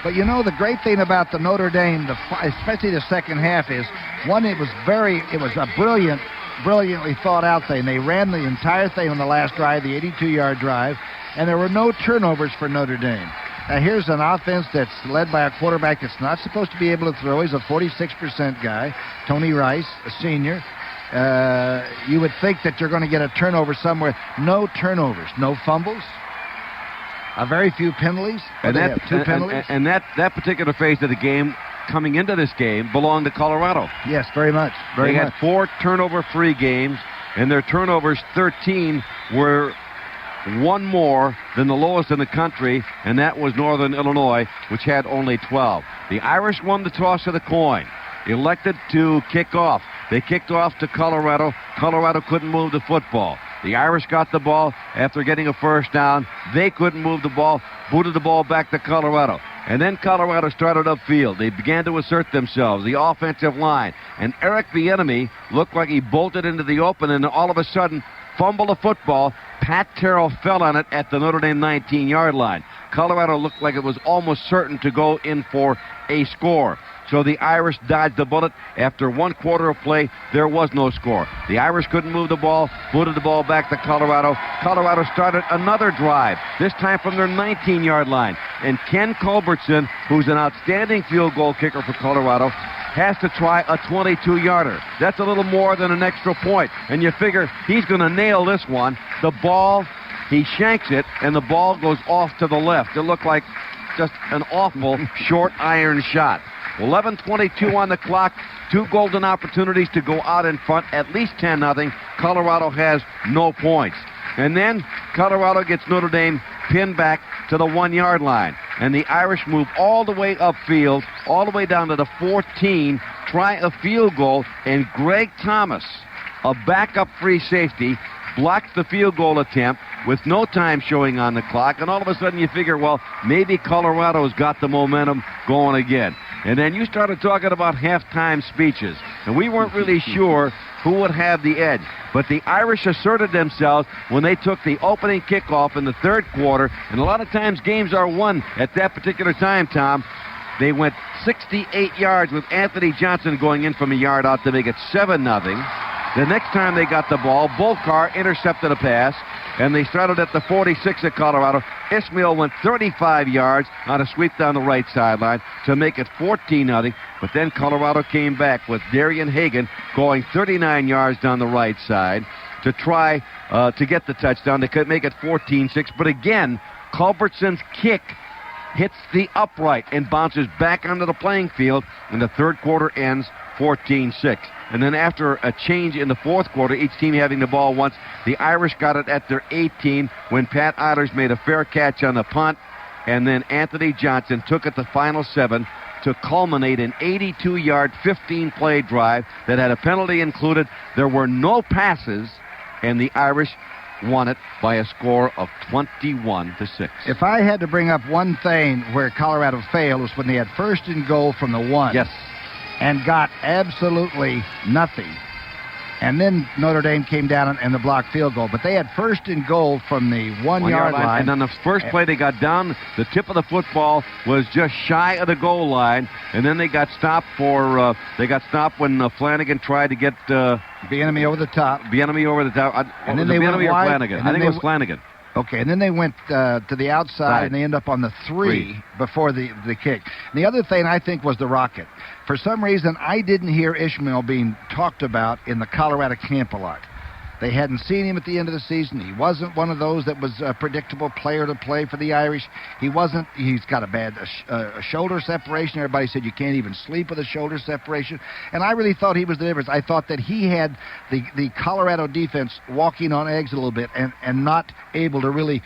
But you know, the great thing about the Notre Dame, especially the second half, is, one, it was a brilliantly thought out thing. They ran the entire thing on the last drive, the 82-yard drive, and there were no turnovers for Notre Dame. Now here's an offense that's led by a quarterback that's not supposed to be able to throw. He's a 46% guy, Tony Rice, a senior. You would think that you're going to get a turnover somewhere. No turnovers, no fumbles, very few penalties. And two penalties. And that particular phase of the game, coming into this game, belonged to Colorado. Yes, very much. They had 4 turnover-free games, and their turnovers, 13, were one more than the lowest in the country, and that was Northern Illinois, which had only 12. The Irish won the toss of the coin, elected to kick off. They kicked off to Colorado. Colorado couldn't move the football. The Irish got the ball after getting a first down. They couldn't move the ball, booted the ball back to Colorado. And then Colorado started upfield. They began to assert themselves, the offensive line. And Eric Bieniemy looked like he bolted into the open, and all of a sudden fumbled a football. Pat Terrell fell on it at the Notre Dame 19-yard line. Colorado looked like it was almost certain to go in for a score. So the Irish dodged the bullet. After 1 quarter of play, there was no score. The Irish couldn't move the ball, booted the ball back to Colorado. Colorado started another drive, this time from their 19-yard line. And Ken Culbertson, who's an outstanding field goal kicker for Colorado, has to try a 22-yarder. That's a little more than an extra point. And you figure he's going to nail this one. The ball, he shanks it, and the ball goes off to the left. It looked like just an awful short iron shot. 11:22 on the clock. 2 golden opportunities to go out in front, at least 10-0. Colorado has no points. And then Colorado gets Notre Dame pinned back to the 1-yard line. And the Irish move all the way upfield, all the way down to the 14, try a field goal, and Greg Thomas, a backup free safety, blocks the field goal attempt with no time showing on the clock. And all of a sudden you figure, well, maybe Colorado's got the momentum going again. And then you started talking about halftime speeches. And we weren't really sure who would have the edge. But the Irish asserted themselves when they took the opening kickoff in the third quarter. And a lot of times games are won at that particular time, Tom. They went 68 yards with Anthony Johnson going in from a yard out to make it 7-0. The next time they got the ball, Bolkar intercepted a pass. and they started at the 46 at Colorado. Ishmael went 35 yards on a sweep down the right sideline to make it 14-0. But then Colorado came back with Darion Hagen going 39 yards down the right side to try to get the touchdown. They could make it 14-6. But again, Culbertson's kick hits the upright and bounces back onto the playing field, and the third quarter ends 14-6. And then after a change in the fourth quarter, each team having the ball once, the Irish got it at their 18 when Pat Eilers made a fair catch on the punt, and then Anthony Johnson took it the final 7 to culminate an 82-yard, 15-play drive that had a penalty included. There were no passes, and the Irish won it by a score of 21-6. If I had to bring up one thing where Colorado failed was when they had first and goal from the 1. Yes. And got absolutely nothing. And then Notre Dame came down and the blocked field goal. But they had first and goal from the 1 yard line. And on the first play, they got down. The tip of the football was just shy of the goal line. And then they got stopped for. They got stopped when Flanagan tried to get Bieniemy over the top. Bieniemy over the top. And then they went wide. Flanagan. I think it was Flanagan. Okay, and then they went to the outside, and they end up on the 3 before the kick. And the other thing, I think, was the rocket. For some reason, I didn't hear Ishmael being talked about in the Colorado camp a lot. They hadn't seen him at the end of the season. He wasn't one of those that was a predictable player to play for the Irish. He wasn't. He's got a bad shoulder separation. Everybody said you can't even sleep with a shoulder separation. And I really thought he was the difference. I thought that he had the Colorado defense walking on eggs a little bit and not able to really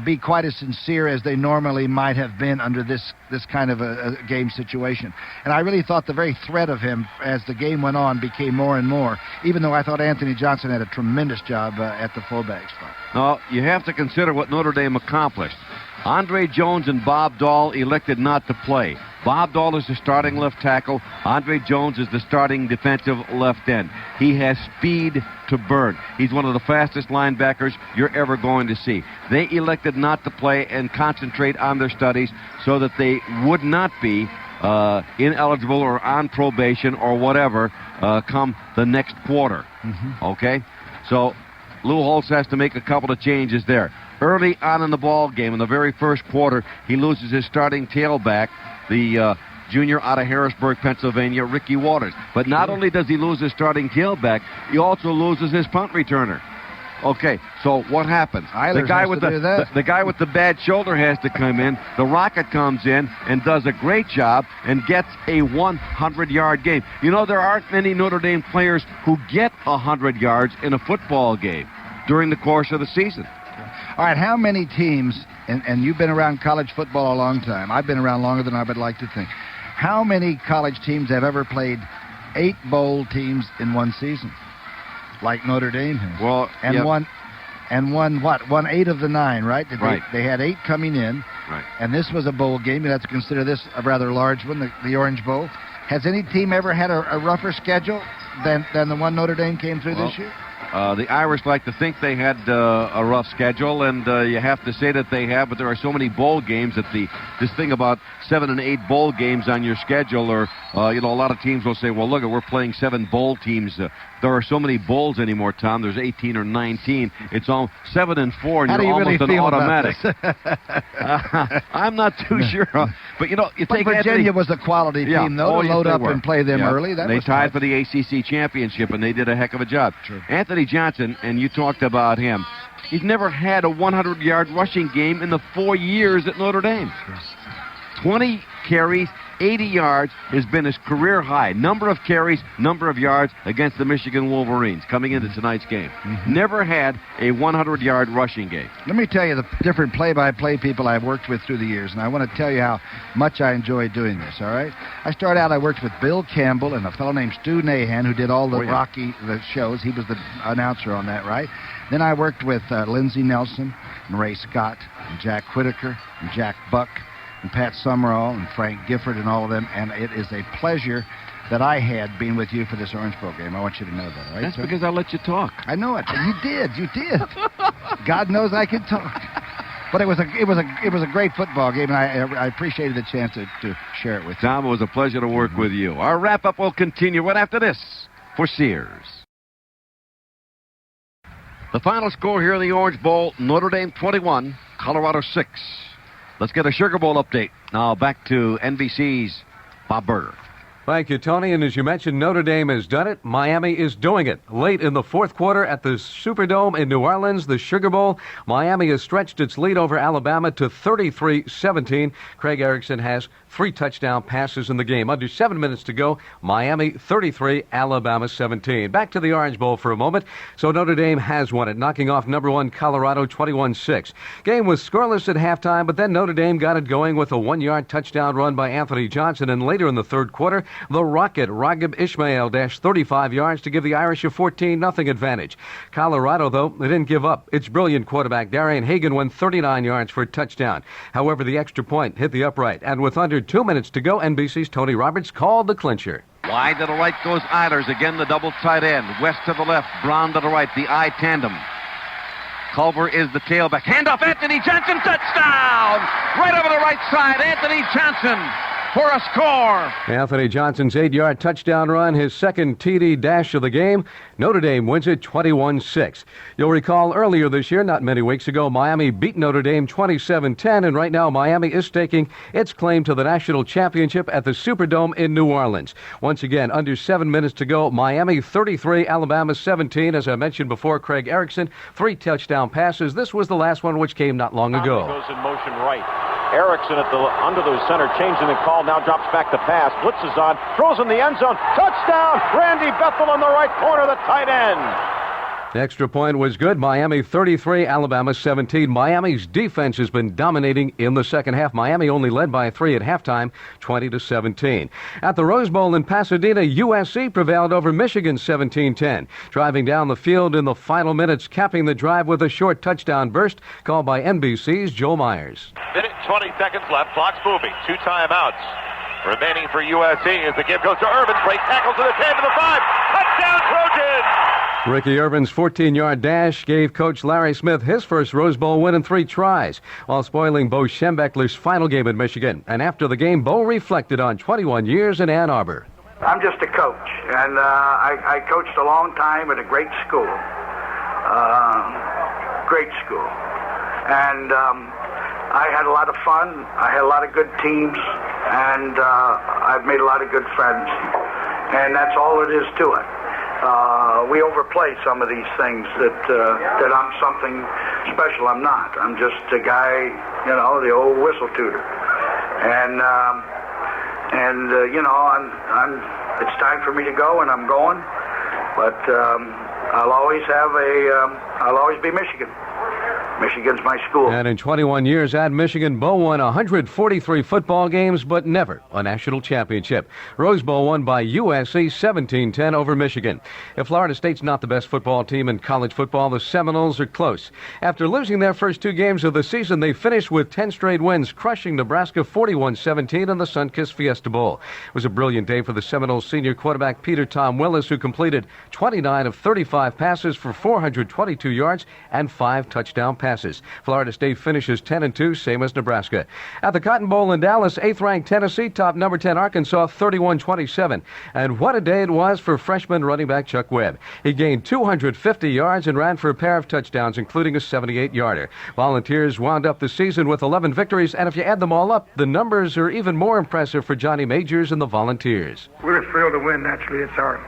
be quite as sincere as they normally might have been under this kind of a game situation. And I really thought the very threat of him as the game went on became more and more, even though I thought Anthony Johnson had a tremendous job at the fullback spot. No, you have to consider what Notre Dame accomplished. Andre Jones and Bob Dahl elected not to play. Bob Dahl is the starting left tackle. Andre Jones is the starting defensive left end. He has speed to burn. He's one of the fastest linebackers you're ever going to see. They elected not to play and concentrate on their studies so that they would not be ineligible or on probation or whatever come the next quarter. Okay? So Lou Holtz has to make a couple of changes there. Early on in the ball game, in the very first quarter, he loses his starting tailback, the junior out of Harrisburg, Pennsylvania, Ricky Waters. But not only does he lose his starting tailback, he also loses his punt returner. Okay, so what happens? The guy with the bad shoulder has to come in. The Rocket comes in and does a great job and gets a 100-yard game. You know, there aren't many Notre Dame players who get 100 yards in a football game during the course of the season. All right, how many teams, and you've been around college football a long time. I've been around longer than I would like to think. How many college teams have ever played 8 bowl teams in one season? Like Notre Dame has. Well, won 8 of the 9, right? They had 8 coming in. Right. And this was a bowl game. You have to consider this a rather large one, the Orange Bowl. Has any team ever had a rougher schedule than the one Notre Dame came through this year? The Irish like to think they had a rough schedule, and you have to say that they have, but there are so many bowl games that this thing about 7 and 8 bowl games on your schedule, or a lot of teams will say, well, look, we're playing 7 bowl teams. There are so many bowls anymore, Tom. There's 18 or 19. It's all 7 and 4, and How you're almost really an automatic. I'm not too sure, but you take Virginia was a quality team, though, to load up and play them early. They tied for the ACC championship, and they did a heck of a job. True. Anthony Johnson, and you talked about him. He's never had a 100-yard rushing game in the 4 years at Notre Dame. 20 carries, 80 yards has been his career high. Number of carries, number of yards against the Michigan Wolverines coming into tonight's game. Never had a 100-yard rushing game. Let me tell you the different play-by-play people I've worked with through the years, and I want to tell you how much I enjoy doing this, all right? I worked with Bill Campbell and a fellow named Stu Nahan, who did all the the shows. He was the announcer on that, right? Then I worked with Lindsey Nelson and Ray Scott and Jack Whitaker and Jack Buck and Pat Summerall and Frank Gifford and all of them, and it is a pleasure that I had being with you for this Orange Bowl game. I want you to know that, all right? That's because I let you talk. I know it. You did. God knows I could talk. But it was a great football game, and I appreciated the chance to share it with you. Tom, it was a pleasure to work with you. Our wrap-up will continue right after this for Sears. The final score here in the Orange Bowl, Notre Dame 21, Colorado 6. Let's get a Sugar Bowl update. Now back to NBC's Bob Berger. Thank you, Tony. And as you mentioned, Notre Dame has done it. Miami is doing it. Late in the fourth quarter at the Superdome in New Orleans, the Sugar Bowl, Miami has stretched its lead over Alabama to 33-17. Craig Erickson has 3 touchdown passes in the game. Under 7 minutes to go, Miami 33, Alabama 17. Back to the Orange Bowl for a moment. So Notre Dame has won it, knocking off number 1 Colorado 21-6. Game was scoreless at halftime, but then Notre Dame got it going with a 1-yard touchdown run by Anthony Johnson. And later in the third quarter, the Rocket, Raghib Ismail, dashed 35 yards to give the Irish a 14-0 advantage. Colorado, though, they didn't give up. Its brilliant quarterback, Darion Hagen, went 39 yards for a touchdown. However, the extra point hit the upright, and with under 2 minutes to go, NBC's Tony Roberts called the clincher. Wide to the right goes Eilers. Again, the double tight end. West to the left, Brown to the right, the I tandem. Culver is the tailback. Handoff, Anthony Johnson, touchdown! Right over the right side, Anthony Johnson for a score. Anthony Johnson's 8-yard touchdown run, his second TD dash of the game. Notre Dame wins it 21-6. You'll recall earlier this year, not many weeks ago, Miami beat Notre Dame 27-10, and right now Miami is staking its claim to the national championship at the Superdome in New Orleans. Once again, under 7 minutes to go, Miami 33, Alabama 17. As I mentioned before, Craig Erickson, 3 touchdown passes. This was the last one, which came not long ago. Goes in motion right. Erickson under the center, changing the call, now drops back to pass. Blitz is on, throws in the end zone. Touchdown! Randy Bethel in the right corner, the tight end. The extra point was good. Miami 33, Alabama 17. Miami's defense has been dominating in the second half. Miami only led by 3 at halftime, 20-17. At the Rose Bowl in Pasadena, USC prevailed over Michigan 17-10. Driving down the field in the final minutes, capping the drive with a short touchdown burst called by NBC's Joe Myers. Minute 20 seconds left, clock's moving, 2 timeouts remaining for USC as the give goes to Irvin, break tackle to the 10 to the 5, touchdown Trojans! Ricky Irvin's 14-yard dash gave Coach Larry Smith his first Rose Bowl win in 3 tries, while spoiling Bo Schembechler's final game at Michigan. And after the game, Bo reflected on 21 years in Ann Arbor. I'm just a coach, and I coached a long time at a great school. And I had a lot of fun. I had a lot of good teams, and I've made a lot of good friends. And that's all it is to it. We overplay some of these things that I'm something special. I'm not. I'm just a guy, the old whistle tutor. And it's time for me to go, and I'm going. But I'll always be Michigan. Michigan's my school. And in 21 years at Michigan, Bo won 143 football games, but never a national championship. Rose Bowl won by USC 17-10 over Michigan. If Florida State's not the best football team in college football, the Seminoles are close. After losing their first 2 games of the season, they finished with 10 straight wins, crushing Nebraska 41-17 in the Sunkist Fiesta Bowl. It was a brilliant day for the Seminoles senior quarterback Peter Tom Willis, who completed 29 of 35 passes for 422 yards and 5 touchdown passes. Florida State finishes 10-2, same as Nebraska. At the Cotton Bowl in Dallas, 8th-ranked Tennessee topped number 10 Arkansas 31-27. And what a day it was for freshman running back Chuck Webb. He gained 250 yards and ran for a pair of touchdowns, including a 78-yarder. Volunteers wound up the season with 11 victories, and if you add them all up, the numbers are even more impressive for Johnny Majors and the Volunteers. We're thrilled to win, naturally. It's our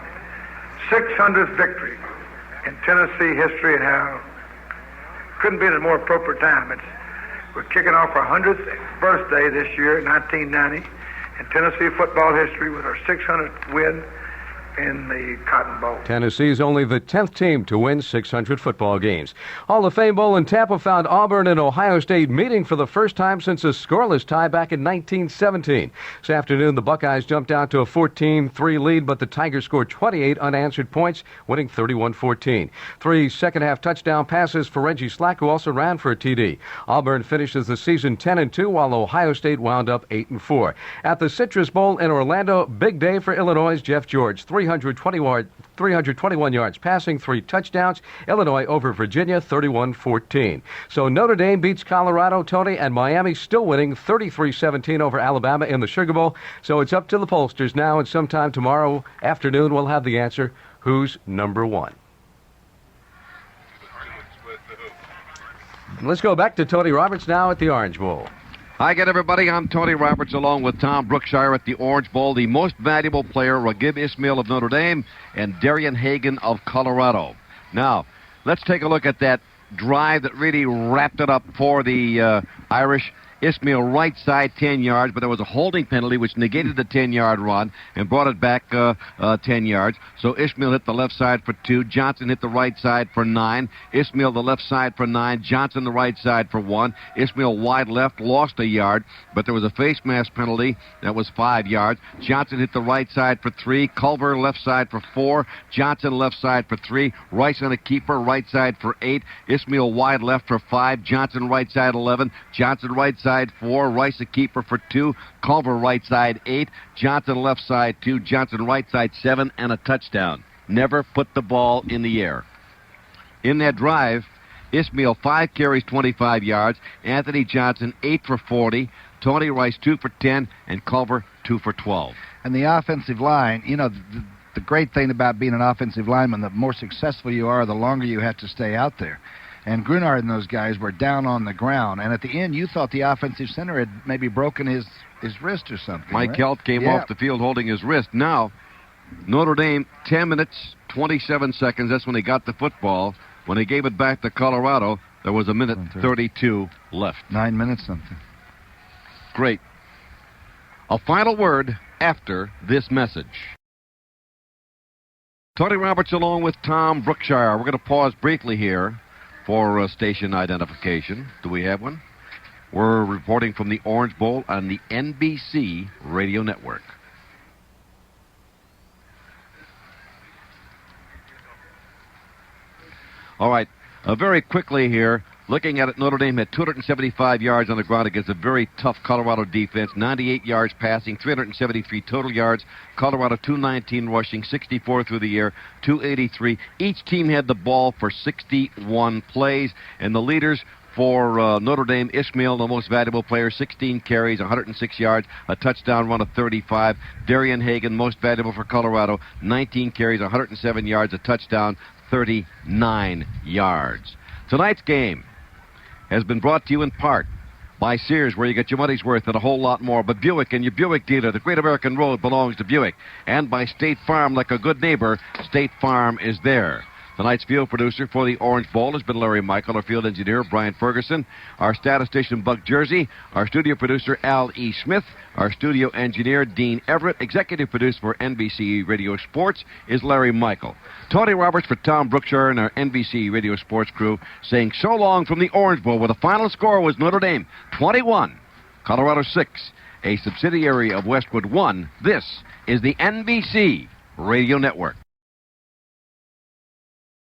600th victory in Tennessee history, and how couldn't be at a more appropriate time. We're kicking off our 100th birthday this year, 1990, in Tennessee football history with our 600th win in the Cotton Bowl. Tennessee's only the 10th team to win 600 football games. Hall of Fame Bowl in Tampa found Auburn and Ohio State meeting for the first time since a scoreless tie back in 1917. This afternoon, the Buckeyes jumped out to a 14-3 lead, but the Tigers scored 28 unanswered points, winning 31-14. 3 second-half touchdown passes for Reggie Slack, who also ran for a TD. Auburn finishes the season 10-2, while Ohio State wound up 8-4. At the Citrus Bowl in Orlando, big day for Illinois' Jeff George. 321 yards passing, 3 touchdowns. Illinois over Virginia, 31-14. So Notre Dame beats Colorado, Tony, and Miami still winning 33-17 over Alabama in the Sugar Bowl. So it's up to the pollsters now, and sometime tomorrow afternoon we'll have the answer. Who's number 1? Let's go back to Tony Roberts now at the Orange Bowl. Hi again, everybody. I'm Tony Roberts along with Tom Brookshire at the Orange Bowl. The most valuable player, Raghib Ismail of Notre Dame and Darion Hagen of Colorado. Now, let's take a look at that drive that really wrapped it up for the Irish. Ismail right side 10 yards, but there was a holding penalty which negated the 10-yard run and brought it back 10 yards. So Ismail hit the left side for 2. Johnson hit the right side for 9. Ismail the left side for 9. Johnson the right side for 1. Ismail wide left, lost a yard, but there was a face mask penalty that was 5 yards. Johnson hit the right side for 3. Culver left side for 4. Johnson left side for 3. Rice on a keeper, right side for 8. Ismail wide left for 5. Johnson right side 11. Johnson right side 4, Rice a keeper for 2, Culver right side 8, Johnson left side 2, Johnson right side 7, and a touchdown. Never put the ball in the air. In that drive, Ismail 5 carries, 25 yards, Anthony Johnson 8 for 40, Tony Rice 2 for 10, and Culver 2 for 12. And the offensive line, you know, the great thing about being an offensive lineman, the more successful you are, the longer you have to stay out there. And Grunard and those guys were down on the ground. And at the end, you thought the offensive center had maybe broken his wrist or something. Mike right? Helt came off the field holding his wrist. Now, Notre Dame, 10 minutes, 27 seconds. That's when they got the football. When they gave it back to Colorado, there was a minute 32 left. 9 minutes something. Great. A final word after this message. Tony Roberts along with Tom Brookshire. We're going to pause briefly here for station identification. Do we have one? We're reporting from the Orange Bowl on the NBC radio network. All right, very quickly here, looking at it, Notre Dame had 275 yards on the ground against a very tough Colorado defense, 98 yards passing, 373 total yards. Colorado 219 rushing, 64 through the air, 283. Each team had the ball for 61 plays, and the leaders for Notre Dame, Ismail, the most valuable player, 16 carries, 106 yards, a touchdown run of 35. Darien Hagen, most valuable for Colorado, 19 carries, 107 yards, a touchdown, 39 yards. Tonight's game has been brought to you in part by Sears, where you get your money's worth and a whole lot more. But Buick and your Buick dealer, the Great American Road belongs to Buick. And by State Farm, like a good neighbor, State Farm is there. Tonight's field producer for the Orange Bowl has been Larry Michael, our field engineer, Brian Ferguson, our statistician, Buck Jersey, our studio producer, Al E. Smith, our studio engineer, Dean Everett. Executive producer for NBC Radio Sports is Larry Michael. Tony Roberts for Tom Brookshire and our NBC Radio Sports crew saying so long from the Orange Bowl, where the final score was Notre Dame 21, Colorado 6, a subsidiary of Westwood 1. This is the NBC Radio Network.